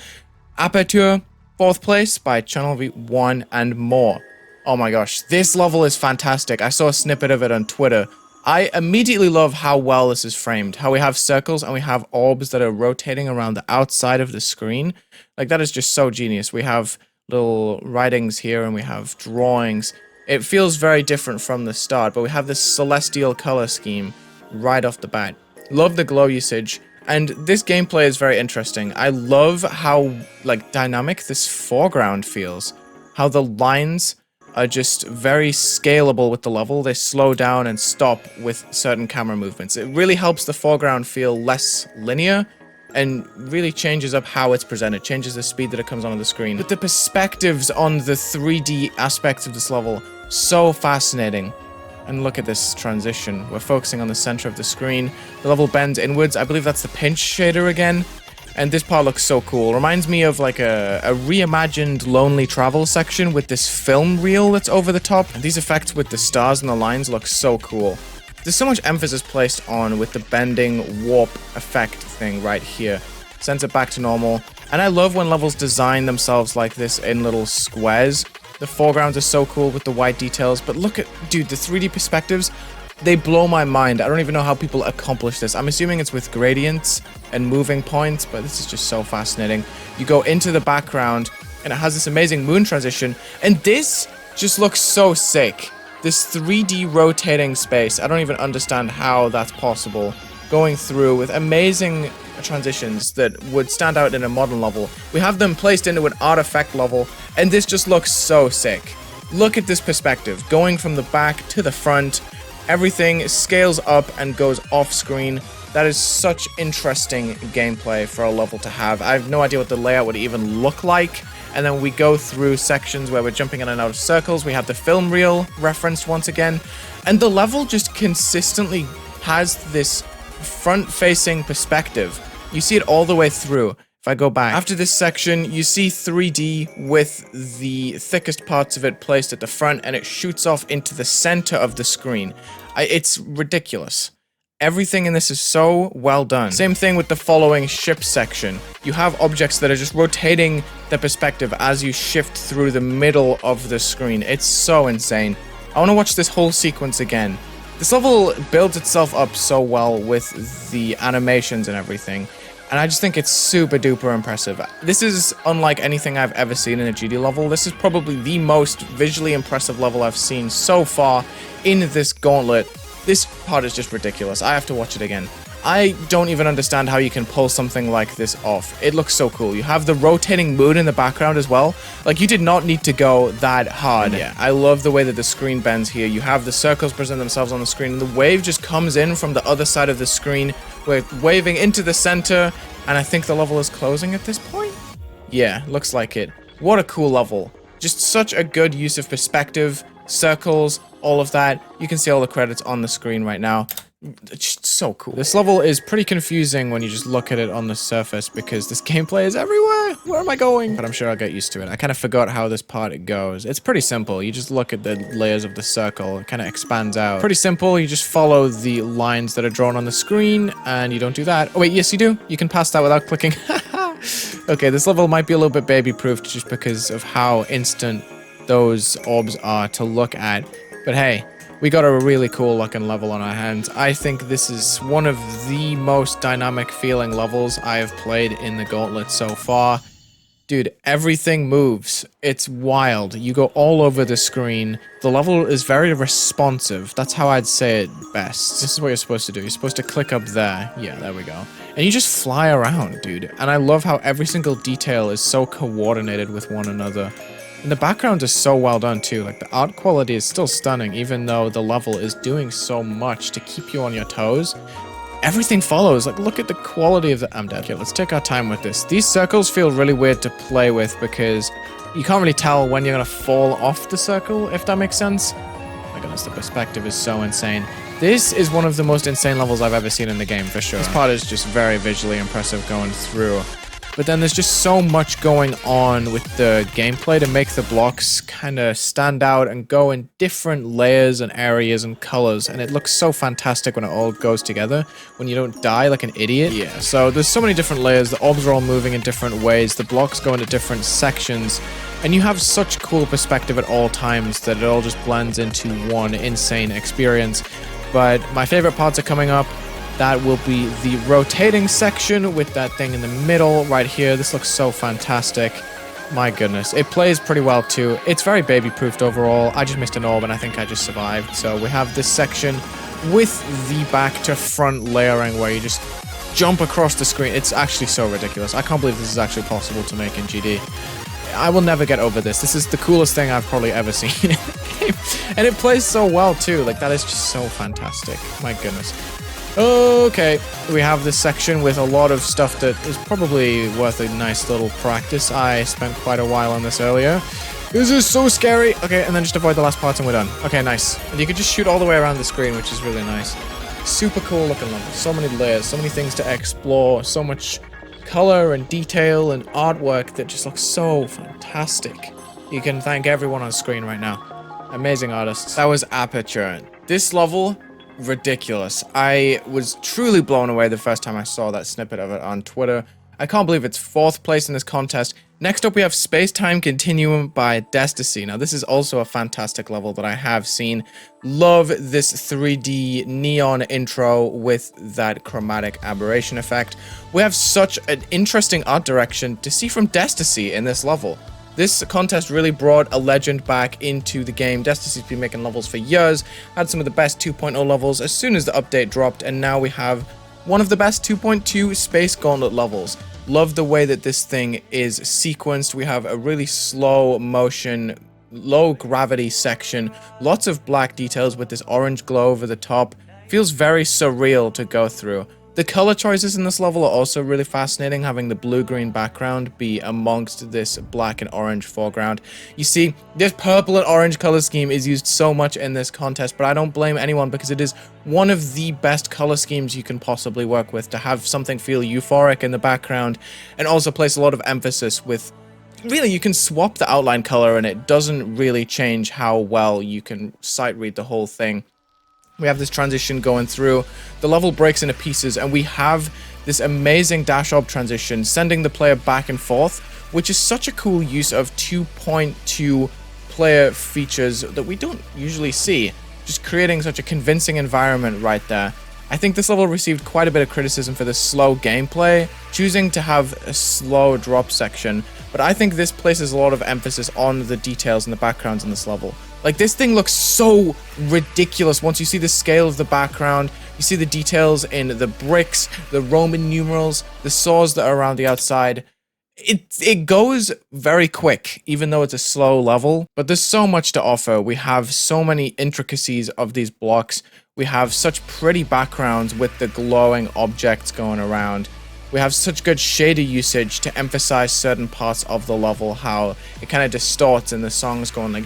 Aperture, 4th place by Channel V1 and more. Oh my gosh, this level is fantastic. I saw a snippet of it on Twitter. I immediately love how well this is framed. How we have circles and we have orbs that are rotating around the outside of the screen. Like, that is just so genius. We have little writings here and we have drawings. It feels very different from the start, but we have this celestial color scheme right off the bat. Love the glow usage, and this gameplay is very interesting. I love how, like, dynamic this foreground feels. How the lines are just very scalable with the level. They slow down and stop with certain camera movements. It really helps the foreground feel less linear and really changes up how it's presented, changes the speed that it comes onto the screen. But the perspectives on the 3D aspects of this level, so fascinating. And look at this transition. We're focusing on the center of the screen. The level bends inwards. I believe that's the pinch shader again. And this part looks so cool. Reminds me of like a reimagined Lonely Travel section with this film reel that's over the top. And these effects with the stars and the lines look so cool. There's so much emphasis placed on with the bending warp effect thing right here. Sends it back to normal. And I love when levels design themselves like this in little squares. The foregrounds are so cool with the white details. But look at, dude, the 3D perspectives. They blow my mind. I don't even know how people accomplish this. I'm assuming it's with gradients and moving points, but this is just so fascinating. You go into the background, and it has this amazing moon transition, and this just looks so sick. This 3D rotating space, I don't even understand how that's possible. Going through with amazing transitions that would stand out in a modern level. We have them placed into an artifact level, and this just looks so sick. Look at this perspective, going from the back to the front. Everything scales up and goes off screen. That is such interesting gameplay for a level to have. I have no idea what the layout would even look like. And then we go through sections where we're jumping in and out of circles. We have the film reel referenced once again. And the level just consistently has this front-facing perspective. You see it all the way through. If I go back, after this section, you see 3D with the thickest parts of it placed at the front, and it shoots off into the center of the screen. It's ridiculous. Everything in this is so well done. Same thing with the following ship section. You have objects that are just rotating the perspective as you shift through the middle of the screen. It's so insane. I want to watch this whole sequence again. This level builds itself up so well with the animations and everything. And I just think it's super duper impressive. This is unlike anything I've ever seen in a GD level. This is probably the most visually impressive level I've seen so far in this Gauntlet. This part is just ridiculous. I have to watch it again. I don't even understand how you can pull something like this off. It looks so cool. You have the rotating moon in the background as well. Like, you did not need to go that hard. Yeah, I love the way that the screen bends here. You have the circles present themselves on the screen, and the wave just comes in from the other side of the screen. We're waving into the center, and I think the level is closing at this point. Yeah, looks like it. What a cool level. Just such a good use of perspective, circles, all of that. You can see all the credits on the screen right now. It's just so cool. This level is pretty confusing when you just look at it on the surface because this gameplay is everywhere. Where am I going? But I'm sure I'll get used to it. I kind of forgot how this part goes. It's pretty simple. You just look at the layers of the circle. It kind of expands out. Pretty simple. You just follow the lines that are drawn on the screen, and you don't do that. Oh wait, yes you do. You can pass that without clicking. Okay, this level might be a little bit baby-proofed just because of how instant those orbs are to look at. But hey, we got a really cool looking level on our hands. I think this is one of the most dynamic feeling levels I have played in the Gauntlet so far. Dude, everything moves. It's wild. You go all over the screen. The level is very responsive. That's how I'd say it best. This is what you're supposed to do. You're supposed to click up there. Yeah, there we go. And you just fly around, dude. And I love how every single detail is so coordinated with one another. And the backgrounds are so well done too. Like, the art quality is still stunning, even though the level is doing so much to keep you on your toes. Everything follows. Like, look at the quality of the... I'm dead. Okay, let's take our time with this. These circles feel really weird to play with because you can't really tell when you're gonna fall off the circle, if that makes sense. Oh my goodness, the perspective is so insane. This is one of the most insane levels I've ever seen in the game, for sure. This part is just very visually impressive going through. But then there's just so much going on with the gameplay to make the blocks kind of stand out and go in different layers and areas and colors. And it looks so fantastic when it all goes together, when you don't die like an idiot. Yeah, so there's so many different layers. The orbs are all moving in different ways. The blocks go into different sections. And you have such cool perspective at all times that it all just blends into one insane experience. But my favorite parts are coming up. That will be the rotating section with that thing in the middle right here. This looks so fantastic. My goodness. It plays pretty well too. It's very baby-proofed overall. I just missed an orb and I think I just survived. So we have this section with the back to front layering where you just jump across the screen. It's actually so ridiculous. I can't believe this is actually possible to make in GD. I will never get over this. This is the coolest thing I've probably ever seen in the game. And it plays so well too. Like, that is just so fantastic. My goodness. Okay, we have this section with a lot of stuff that is probably worth a nice little practice. I spent quite a while on this earlier. This is so scary. Okay, and then just avoid the last part and we're done. Okay, nice. And you can just shoot all the way around the screen, which is really nice. Super cool looking level. So many layers, so many things to explore, so much color and detail and artwork that just looks so fantastic. You can thank everyone on screen right now. Amazing artists. That was Aperture. This level, ridiculous. I was truly blown away the first time I saw that snippet of it on Twitter. I can't believe it's 4th place in this contest. Next up we have Spacetime Continuum by Desticy. Now this is also a fantastic level that I have seen. Love this 3D neon intro with that chromatic aberration effect. We have such an interesting art direction to see from Desticy in this level. This contest really brought a legend back into the game. Desticy's been making levels for years, had some of the best 2.0 levels as soon as the update dropped, and now we have one of the best 2.2 Space Gauntlet levels. Love the way that this thing is sequenced. We have a really slow motion, low gravity section, lots of black details with this orange glow over the top. Feels very surreal to go through. The color choices in this level are also really fascinating, having the blue-green background be amongst this black and orange foreground. You see, this purple and orange color scheme is used so much in this contest, but I don't blame anyone because it is one of the best color schemes you can possibly work with, to have something feel euphoric in the background and also place a lot of emphasis with... Really, you can swap the outline color and it doesn't really change how well you can sight read the whole thing. We have this transition going through, the level breaks into pieces, and we have this amazing dash ob transition sending the player back and forth, which is such a cool use of 2.2 player features that we don't usually see, just creating such a convincing environment right there. I think this level received quite a bit of criticism for the slow gameplay, choosing to have a slow drop section, but I think this places a lot of emphasis on the details and the backgrounds in this level. Like, this thing looks so ridiculous once you see the scale of the background, you see the details in the bricks, the Roman numerals, the saws that are around the outside. It goes very quick, even though it's a slow level, but there's so much to offer. We have so many intricacies of these blocks. We have such pretty backgrounds with the glowing objects going around. We have such good shader usage to emphasize certain parts of the level, how it kind of distorts and the song's going like...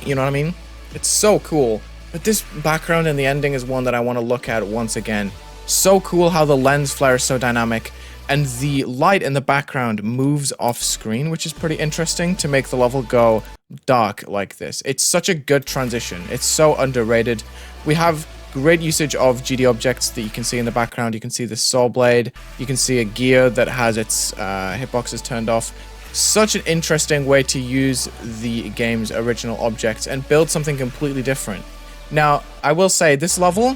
You know what I mean? It's so cool. But this background and the ending is one that I want to look at once again. So cool how the lens flare is so dynamic, and the light in the background moves off screen, which is pretty interesting to make the level go dark like this. It's such a good transition. It's so underrated. We have great usage of GD objects that you can see in the background. You can see the saw blade. You can see a gear that has its hitboxes turned off. Such an interesting way to use the game's original objects and build something completely different. Now, I will say, this level,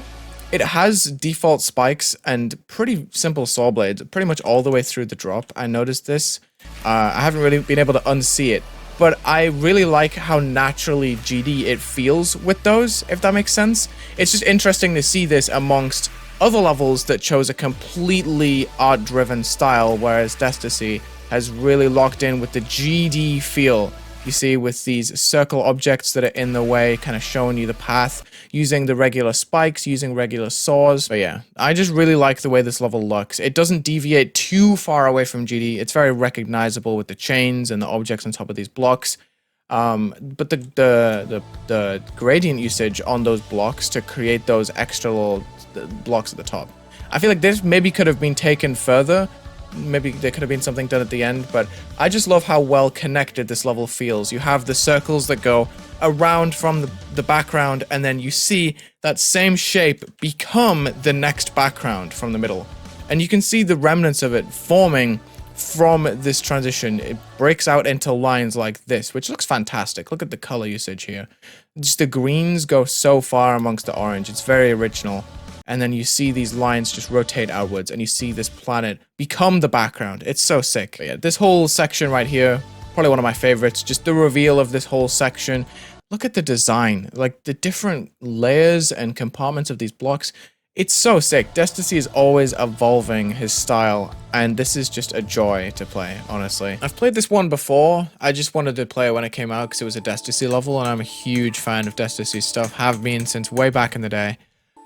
it has default spikes and pretty simple saw blades, pretty much all the way through the drop. I noticed this. I haven't really been able to unsee it, but I really like how naturally GD it feels with those, if that makes sense. It's just interesting to see this amongst other levels that chose a completely art-driven style, whereas Desticy has really locked in with the GD feel. You see, with these circle objects that are in the way, kind of showing you the path, using the regular spikes, using regular saws. But yeah, I just really like the way this level looks. It doesn't deviate too far away from GD. It's very recognizable with the chains and the objects on top of these blocks. But the gradient usage on those blocks to create those extra little blocks at the top. I feel like this maybe could have been taken further. Maybe there could have been something done at the end, but I just love how well connected this level feels. You have the circles that go around from the background, and then you see that same shape become the next background from the middle. And you can see the remnants of it forming from this transition. It breaks out into lines like this, which looks fantastic. Look at the color usage here. Just the greens go so far amongst the orange. It's very original. And then you see these lines just rotate outwards, and you see this planet become the background. It's so sick. But yeah, this whole section right here, probably one of my favorites. Just the reveal of this whole section. Look at the design, like the different layers and compartments of these blocks. It's so sick. Desticy is always evolving his style, and this is just a joy to play, honestly. I've played this one before. I just wanted to play it when it came out because it was a Desticy level, and I'm a huge fan of Desticy stuff. Have been since way back in the day.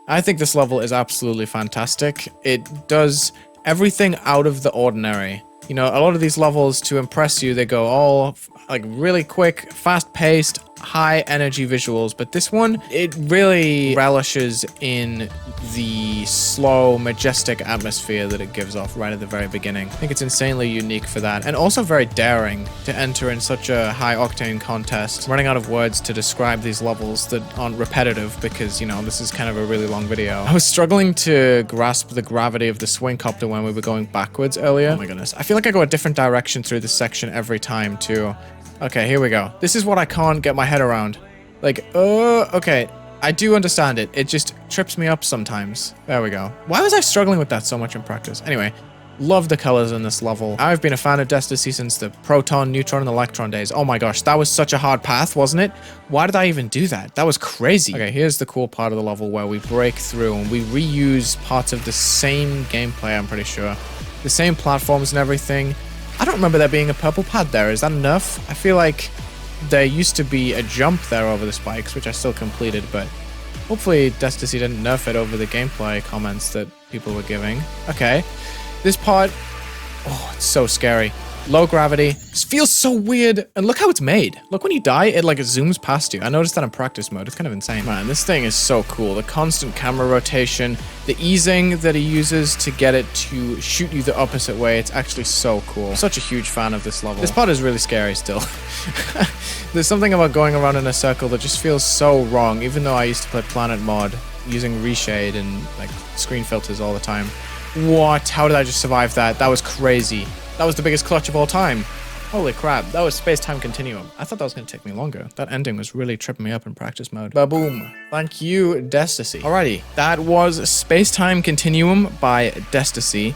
I think this level is absolutely fantastic. It does everything out of the ordinary. You know, a lot of these levels, to impress you, they go all like really quick, fast-paced, high energy visuals, but this one, it really relishes in the slow, majestic atmosphere that it gives off right at the very beginning. I think it's insanely unique for that, and also very daring to enter in such a high octane contest. I'm running out of words to describe these levels that aren't repetitive because, you know, this is kind of a really long video. I was struggling to grasp the gravity of the swing copter when we were going backwards earlier. Oh my goodness. I feel like I go a different direction through this section every time too. Okay, here we go. This is what I can't get my head around. Like, okay. I do understand it. It just trips me up sometimes. There we go. Why was I struggling with that so much in practice? Anyway, love the colors in this level. I've been a fan of Desticy since the proton, neutron, and electron days. Oh my gosh, that was such a hard path, wasn't it? Why did I even do that? That was crazy. Okay, here's the cool part of the level where we break through and we reuse parts of the same gameplay, I'm pretty sure. The same platforms and everything. I don't remember there being a purple pad there. Is that enough? I feel like there used to be a jump there over the spikes, which I still completed, but hopefully Desticy didn't nerf it over the gameplay comments that people were giving. Okay, this part, oh, it's so scary. Low gravity. This feels so weird. And look how it's made. Look, when you die, it like zooms past you. I noticed that in practice mode. It's kind of insane. Man, this thing is so cool. The constant camera rotation, the easing that he uses to get it to shoot you the opposite way. It's actually so cool. I'm such a huge fan of this level. This part is really scary still. There's something about going around in a circle that just feels so wrong, even though I used to play Planet Mod using reshade and like screen filters all the time. What? How did I just survive that? That was crazy. That was the biggest clutch of all time. Holy crap, that was Spacetime Continuum. I thought that was going to take me longer. That ending was really tripping me up in practice mode. Ba-boom. Thank you, Desticy. Alrighty, that was Spacetime Continuum by Desticy.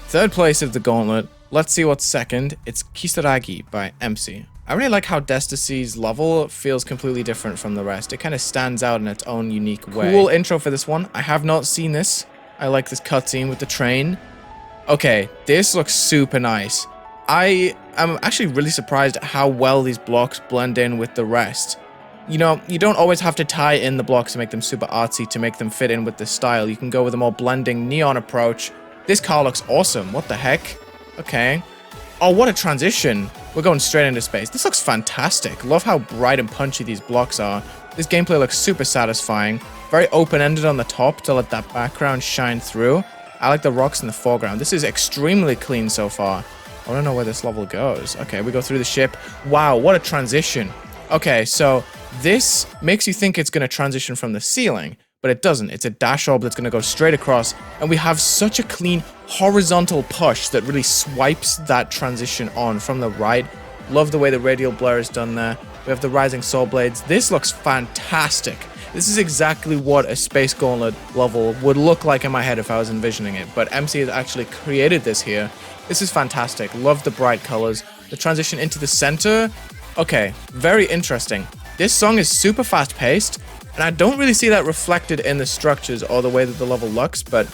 Third place of the Gauntlet. Let's see what's second. It's Kirasagi by empsea. I really like how Desticy's level feels completely different from the rest. It kind of stands out in its own unique way. Cool intro for this one. I have not seen this. I like this cutscene with the train. Okay, this looks super nice. I am actually really surprised at how well these blocks blend in with the rest. You know, you don't always have to tie in the blocks to make them super artsy to make them fit in with the style. You can go with a more blending neon approach. This car looks awesome. What the heck? Okay. Oh, what a transition. We're going straight into space. This looks fantastic. Love how bright and punchy these blocks are. This gameplay looks super satisfying. Very open-ended on the top to let that background shine through. I like the rocks in the foreground. This is extremely clean so far. I don't know where this level goes. Okay, we go through the ship. Wow, what a transition. Okay, so this makes you think it's going to transition from the ceiling, but it doesn't. It's a dash orb that's going to go straight across, and we have such a clean horizontal push that really swipes that transition on from the right. Love the way the radial blur is done there. We have the rising saw blades. This looks fantastic. This is exactly what a Space Gauntlet level would look like in my head if I was envisioning it, but empsea has actually created this here. This is fantastic. Love the bright colors. The transition into the center. Okay, very interesting. This song is super fast-paced, and I don't really see that reflected in the structures or the way that the level looks, but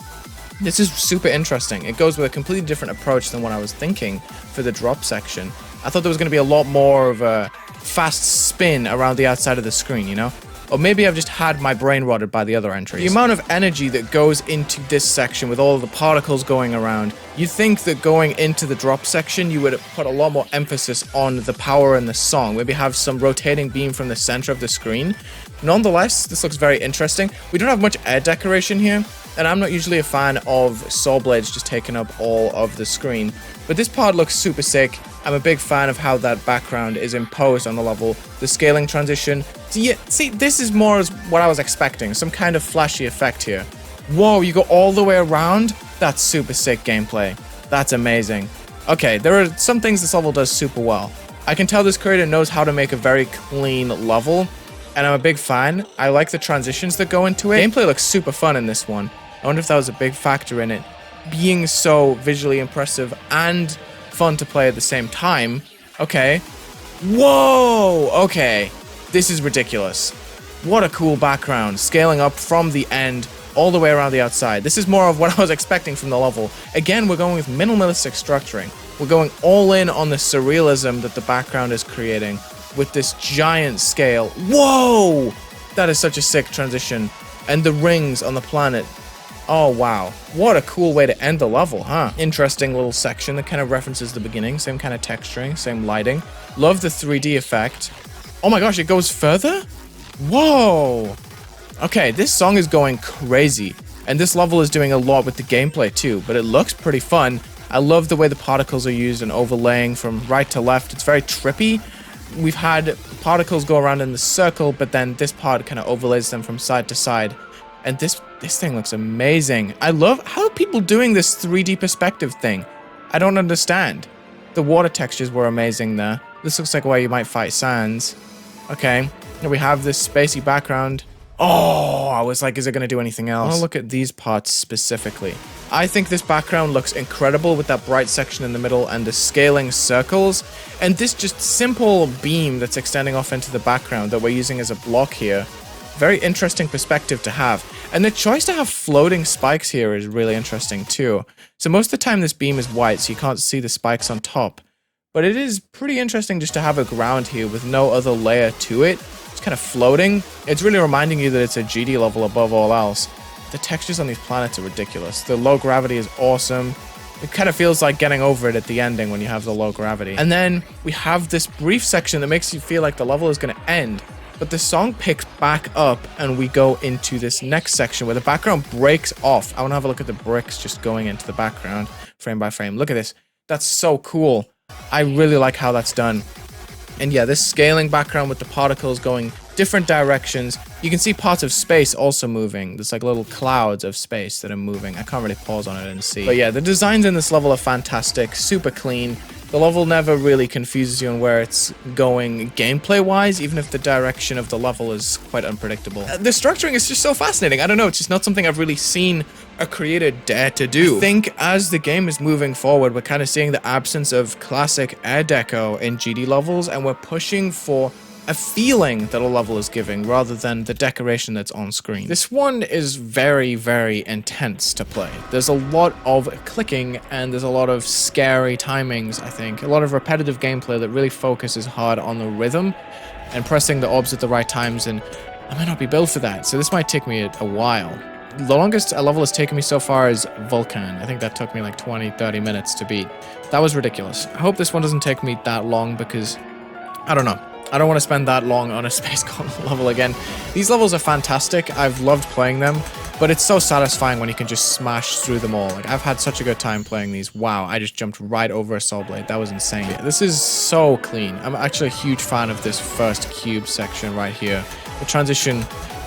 this is super interesting. It goes with a completely different approach than what I was thinking for the drop section. I thought there was going to be a lot more of a fast spin around the outside of the screen, you know? Or maybe I've just had my brain rotted by the other entries. The amount of energy that goes into this section with all of the particles going around, you'd think that going into the drop section, you would put a lot more emphasis on the power in the song. Maybe have some rotating beam from the center of the screen. Nonetheless, this looks very interesting. We don't have much air decoration here, and I'm not usually a fan of saw blades just taking up all of the screen. But this part looks super sick. I'm a big fan of how that background is imposed on the level. The scaling transition. See, this is more as what I was expecting. Some kind of flashy effect here. Whoa, you go all the way around? That's super sick gameplay. That's amazing. Okay, there are some things this level does super well. I can tell this creator knows how to make a very clean level, and I'm a big fan. I like the transitions that go into it. Gameplay looks super fun in this one. I wonder if that was a big factor in it. Being so visually impressive and fun to play at the same time. Okay. Whoa! Okay. This is ridiculous. What a cool background. Scaling up from the end all the way around the outside. This is more of what I was expecting from the level. Again, we're going with minimalistic structuring. We're going all in on the surrealism that the background is creating with this giant scale. Whoa! That is such a sick transition. And the rings on the planet. Oh, wow. What a cool way to end the level, huh? Interesting little section that kind of references the beginning. Same kind of texturing, same lighting. Love the 3D effect. Oh my gosh, it goes further? Whoa. Okay, this song is going crazy. And this level is doing a lot with the gameplay too, but it looks pretty fun. I love the way the particles are used and overlaying from right to left. It's very trippy. We've had particles go around in the circle, but then this part kind of overlays them from side to side. And this thing looks amazing. I love how are people doing this 3D perspective thing. I don't understand. The water textures were amazing there. This looks like where you might fight sands. Okay, here we have this spacey background. Oh, I was like, is it going to do anything else? I'll look at these parts specifically. I think this background looks incredible with that bright section in the middle and the scaling circles. And this just simple beam that's extending off into the background that we're using as a block here. Very interesting perspective to have. And the choice to have floating spikes here is really interesting too. So most of the time this beam is white, so you can't see the spikes on top. But it is pretty interesting just to have a ground here with no other layer to it. It's kind of floating. It's really reminding you that it's a GD level above all else. The textures on these planets are ridiculous. The low gravity is awesome. It kind of feels like getting over it at the ending when you have the low gravity. And then we have this brief section that makes you feel like the level is going to end. But the song picks back up and we go into this next section where the background breaks off. I want to have a look at the bricks just going into the background frame by frame. Look at this. That's so cool. I really like how that's done. And yeah, this scaling background with the particles going different directions. You can see parts of space also moving. There's like little clouds of space that are moving. I can't really pause on it and see. But yeah, the designs in this level are fantastic, super clean. The level never really confuses you on where it's going gameplay-wise, even if the direction of the level is quite unpredictable. The structuring is just so fascinating. I don't know, it's just not something I've really seen a creator dare to do. I think as the game is moving forward, we're kind of seeing the absence of classic air deco in GD levels, and we're pushing for a feeling that a level is giving rather than the decoration that's on screen. This one is very, very intense to play. There's a lot of clicking and there's a lot of scary timings, I think. A lot of repetitive gameplay that really focuses hard on the rhythm and pressing the orbs at the right times, and I might not be built for that, so this might take me a while. The longest a level has taken me so far is Vulkan. I think that took me like 20-30 minutes to beat. That was ridiculous. I hope this one doesn't take me that long because, I don't know. I don't want to spend that long on a Space Gauntlet level again. These levels are fantastic. I've loved playing them, but it's so satisfying when you can just smash through them all. Like, I've had such a good time playing these. Wow, I just jumped right over a Soul Blade. That was insane. This is so clean. I'm actually a huge fan of this first cube section right here. The transition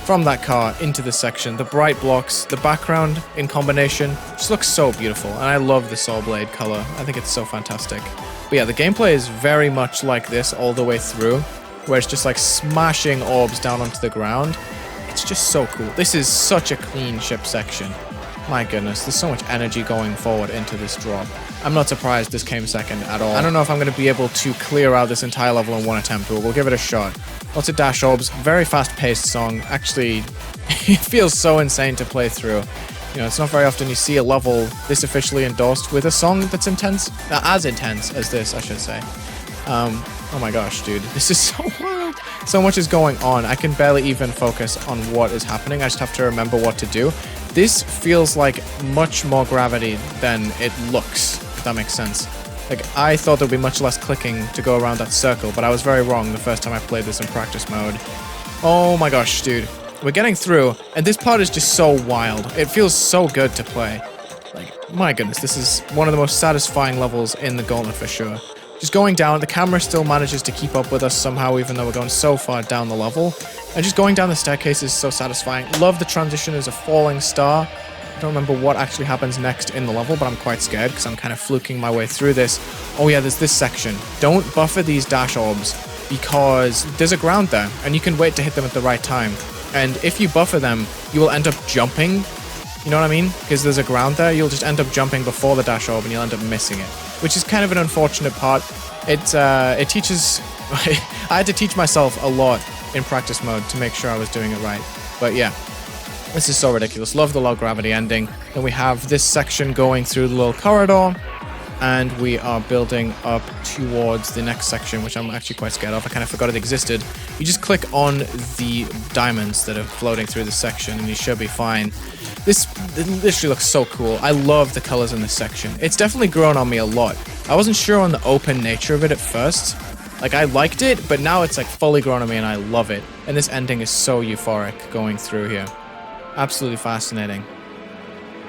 from that car into this section, the bright blocks, the background in combination, just looks so beautiful. And I love the Soul Blade color. I think it's so fantastic. But yeah, the gameplay is very much like this all the way through, where it's just like smashing orbs down onto the ground. It's just so cool. This is such a clean ship section. My goodness, there's so much energy going forward into this drop. I'm not surprised this came second at all. I don't know if I'm going to be able to clear out this entire level in one attempt, but we'll give it a shot. Lots of dash orbs, very fast-paced song. Actually, it feels so insane to play through. You know, it's not very often you see a level this officially endorsed with a song that's intense, as intense as this, I should say. Oh my gosh, dude, this is so wild. So much is going on. I can barely even focus on what is happening. I just have to remember what to do. This feels like much more gravity than it looks, if that makes sense. Like, I thought there'd be much less clicking to go around that circle, but I was very wrong the first time I played this in practice mode. Oh my gosh, dude. We're getting through, and this part is just so wild. It feels so good to play. Like, my goodness, this is one of the most satisfying levels in the Gauntlet for sure. Just going down, the camera still manages to keep up with us somehow, even though we're going so far down the level. And just going down the staircase is so satisfying. Love the transition as a falling star. I don't remember what actually happens next in the level, but I'm quite scared because I'm kind of fluking my way through this. Oh yeah, there's this section. Don't buffer these dash orbs because there's a ground there, and you can wait to hit them at the right time. And if you buffer them, you will end up jumping. You know what I mean? Because there's a ground there, you'll just end up jumping before the dash orb and you'll end up missing it, which is kind of an unfortunate part. It teaches... I had to teach myself a lot in practice mode to make sure I was doing it right. But yeah, this is so ridiculous. Love the low gravity ending. Then we have this section going through the little corridor, and we are building up towards the next section, which I'm actually quite scared of. I kind of forgot it existed. You just click on the diamonds that are floating through this section and you should be fine. This literally looks so cool. I love the colors in this section. It's definitely grown on me a lot. I wasn't sure on the open nature of it at first, Like, I liked it, but now it's like fully grown on me and I love it. And this ending is so euphoric going through here. Absolutely fascinating.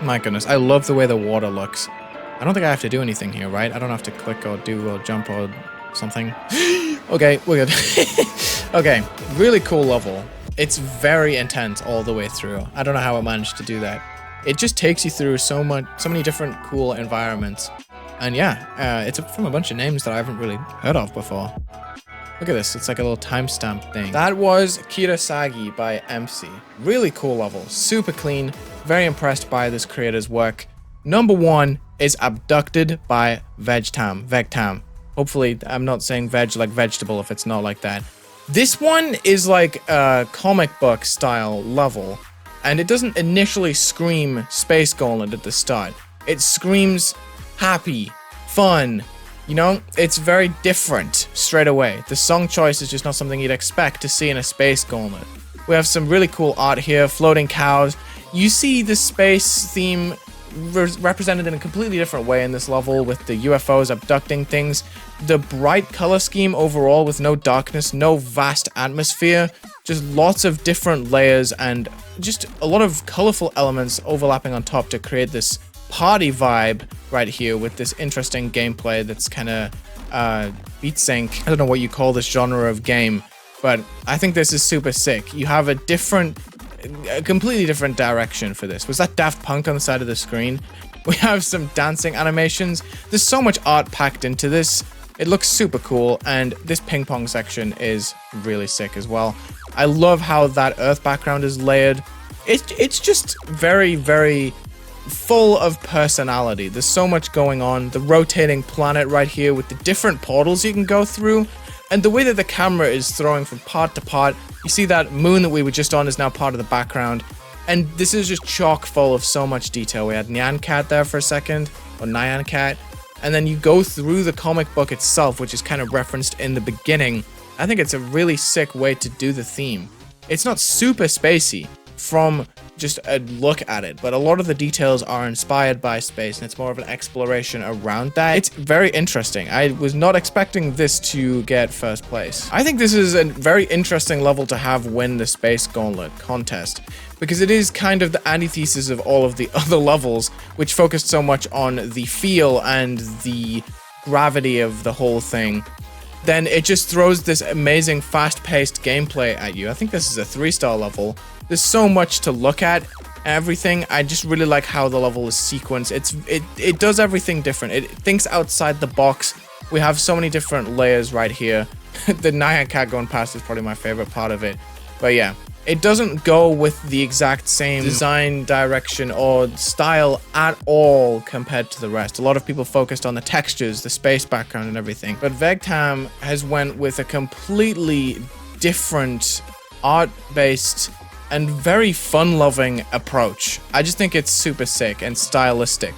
My goodness, I love the way the water looks. I don't think I have to do anything here, right? I don't have to click or do or jump or something. Okay, we're good. Okay, really cool level. It's very intense all the way through. I don't know how it managed to do that. It just takes you through so many different cool environments. And yeah, it's from a bunch of names that I haven't really heard of before. Look at this, it's like a little timestamp thing. That was Kirasagi by empsea. Really cool level, super clean, very impressed by this creator's work. Number 1 is Abducted by Vegtam. Hopefully, I'm not saying veg like vegetable if it's not like that. This one is like a comic book style level, and it doesn't initially scream Space Gauntlet at the start. It screams happy, fun, you know? It's very different straight away. The song choice is just not something you'd expect to see in a Space Gauntlet. We have some really cool art here, floating cows. You see the space theme represented in a completely different way in this level with the UFOs abducting things. The bright color scheme overall with no darkness, no vast atmosphere, just lots of different layers and just a lot of colorful elements overlapping on top to create this party vibe right here with this interesting gameplay that's kind of beat sync. I don't know what you call this genre of game, but I think this is super sick. You have a completely different direction for this. Was that Daft Punk on the side of the screen? We have some dancing animations. There's so much art packed into this. It looks super cool, and this ping pong section is really sick as well. I love how that earth background is layered. It's just very, very full of personality. There's so much going on. The rotating planet right here with the different portals you can go through, and the way that the camera is throwing from part to part. You see that moon that we were just on is now part of the background, and this is just chock full of so much detail. We had Nyan Cat there for a second, or Nyan Cat, and then you go through the comic book itself, which is kind of referenced in the beginning. I think it's a really sick way to do the theme. It's not super spacey from just a look at it, but a lot of the details are inspired by space, and it's more of an exploration around that. It's very interesting. I was not expecting this to get first place. I think this is a very interesting level to have win the Space Gauntlet contest, because it is kind of the antithesis of all of the other levels, which focused so much on the feel and the gravity of the whole thing. Then it just throws this amazing fast-paced gameplay at you. I think this is a 3-star level. There's so much to look at, everything. I just really like how the level is sequenced. It does everything different. It thinks outside the box. We have so many different layers right here. The Nyan Cat going past is probably my favorite part of it. But yeah, it doesn't go with the exact same design direction or style at all compared to the rest. A lot of people focused on the textures, the space background and everything. But Vegtam has went with a completely different art-based and very fun-loving approach. I just think it's super sick and stylistic.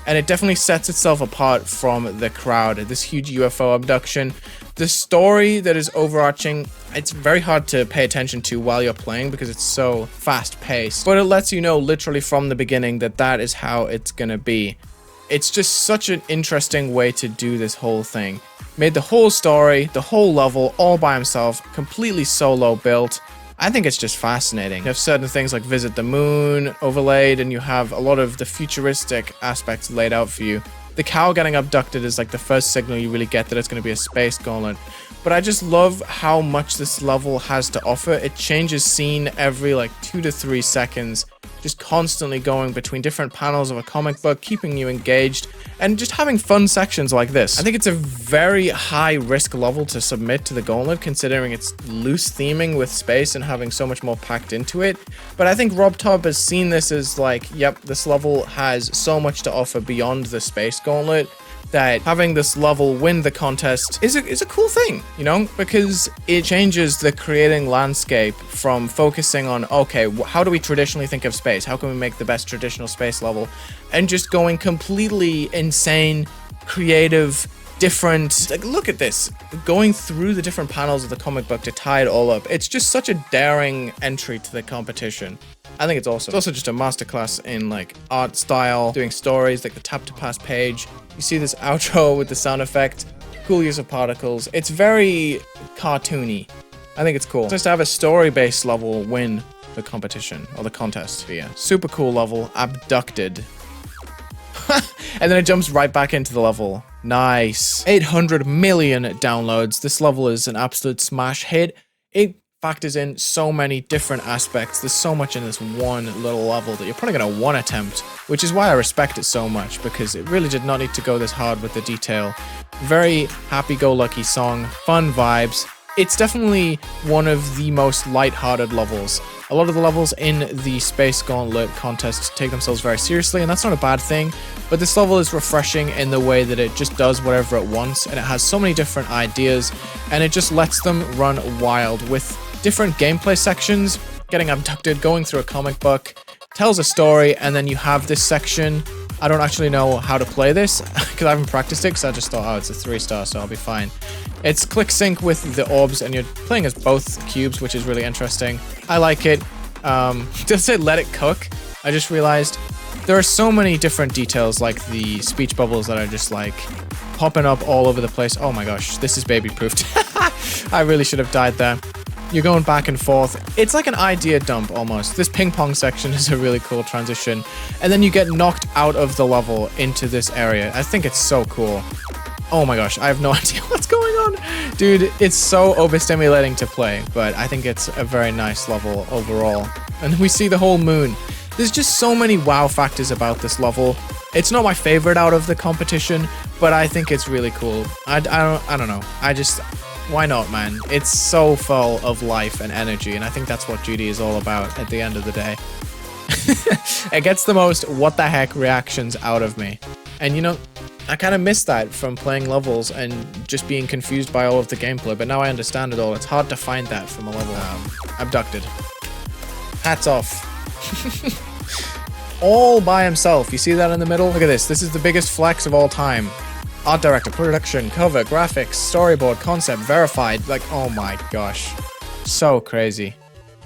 And it definitely sets itself apart from the crowd. This huge UFO abduction. The story that is overarching, it's very hard to pay attention to while you're playing because it's so fast-paced. But it lets you know literally from the beginning that that is how it's gonna be. It's just such an interesting way to do this whole thing. Made the whole story, the whole level, all by himself, completely solo built. I think it's just fascinating. You have certain things like visit the moon overlaid, and you have a lot of the futuristic aspects laid out for you. The cow getting abducted is like the first signal you really get that it's going to be a space gauntlet. But I just love how much this level has to offer. It changes scene every like 2 to 3 seconds, just constantly going between different panels of a comic book, keeping you engaged, and just having fun sections like this. I think it's a very high risk level to submit to the Gauntlet, considering its loose theming with space and having so much more packed into it. But I think RobTop has seen this as like, yep, this level has so much to offer beyond the Space Gauntlet, that having this level win the contest is a cool thing, you know, because it changes the creating landscape from focusing on, okay, how do we traditionally think of space? How can we make the best traditional space level? And just going completely insane, creative, different. Like, look at this. Going through the different panels of the comic book to tie it all up. It's just such a daring entry to the competition. I think it's awesome. It's also just a masterclass in like art style, doing stories, like the tap to pass page. You see this outro with the sound effect. Cool use of particles. It's very cartoony. I think it's cool. Just to have a story-based level win the competition or the contest here. Super cool level. Abducted. And then it jumps right back into the level. Nice. 800 million downloads. This level is an absolute smash hit. It factors in so many different aspects. There's so much in this one little level that you're probably going to want to attempt, which is why I respect it so much, because it really did not need to go this hard with the detail. Very happy-go-lucky song, fun vibes. It's definitely one of the most light-hearted levels. A lot of the levels in the Space Gauntlet contest take themselves very seriously, and that's not a bad thing, but this level is refreshing in the way that it just does whatever it wants, and it has so many different ideas, and it just lets them run wild with different gameplay sections, getting abducted, going through a comic book, tells a story, and then you have this section. I don't actually know how to play this, because I haven't practiced it, because I just thought, oh, it's a 3-star, so I'll be fine. It's click sync with the orbs, and you're playing as both cubes, which is really interesting. I like it. Does it let it cook? I just realized there are so many different details, like the speech bubbles that are just like popping up all over the place. Oh my gosh, this is baby-proofed. I really should have died there. You're going back and forth. It's like an idea dump almost. This ping pong section is a really cool transition. And then you get knocked out of the level into this area. I think it's so cool. Oh my gosh, I have no idea what's going on. Dude, it's so overstimulating to play, but I think it's a very nice level overall. And we see the whole moon. There's just so many wow factors about this level. It's not my favorite out of the competition, but I think it's really cool. I don't know. Why not, man? It's so full of life and energy, and I think that's what Judy is all about at the end of the day. It gets the most what the heck reactions out of me. And you know, I kind of missed that from playing levels and just being confused by all of the gameplay, but now I understand it all. It's hard to find that from a level. Abducted. Hats off. All by himself. You see that in the middle? Look at this. This is the biggest flex of all time. Art director, production, cover, graphics, storyboard, concept, verified. Like, oh my gosh. So crazy.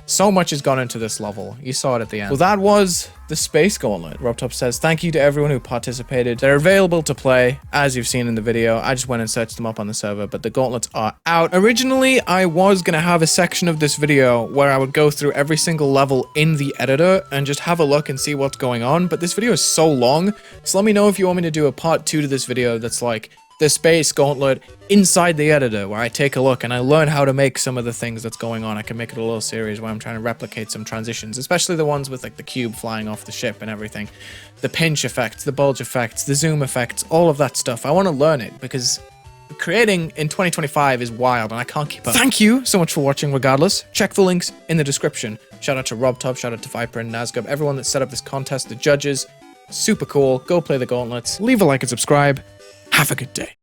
So much has gone into this level. You saw it at the end. Well, that was the Space Gauntlet. RobTop says, thank you to everyone who participated. They're available to play, as you've seen in the video. I just went and searched them up on the server, but the gauntlets are out. Originally, I was going to have a section of this video where I would go through every single level in the editor and just have a look and see what's going on, but this video is so long, so let me know if you want me to do a part 2 to this video that's like the Space Gauntlet inside the editor, where I take a look and I learn how to make some of the things that's going on. I can make it a little series where I'm trying to replicate some transitions, especially the ones with like the cube flying off the ship and everything. The pinch effects, the bulge effects, the zoom effects, all of that stuff. I want to learn it because creating in 2025 is wild and I can't keep up. Thank you so much for watching regardless. Check the links in the description. Shout out to RobTop, shout out to Viper and Nazgub, everyone that set up this contest, the judges. Super cool. Go play the gauntlets. Leave a like and subscribe. Have a good day.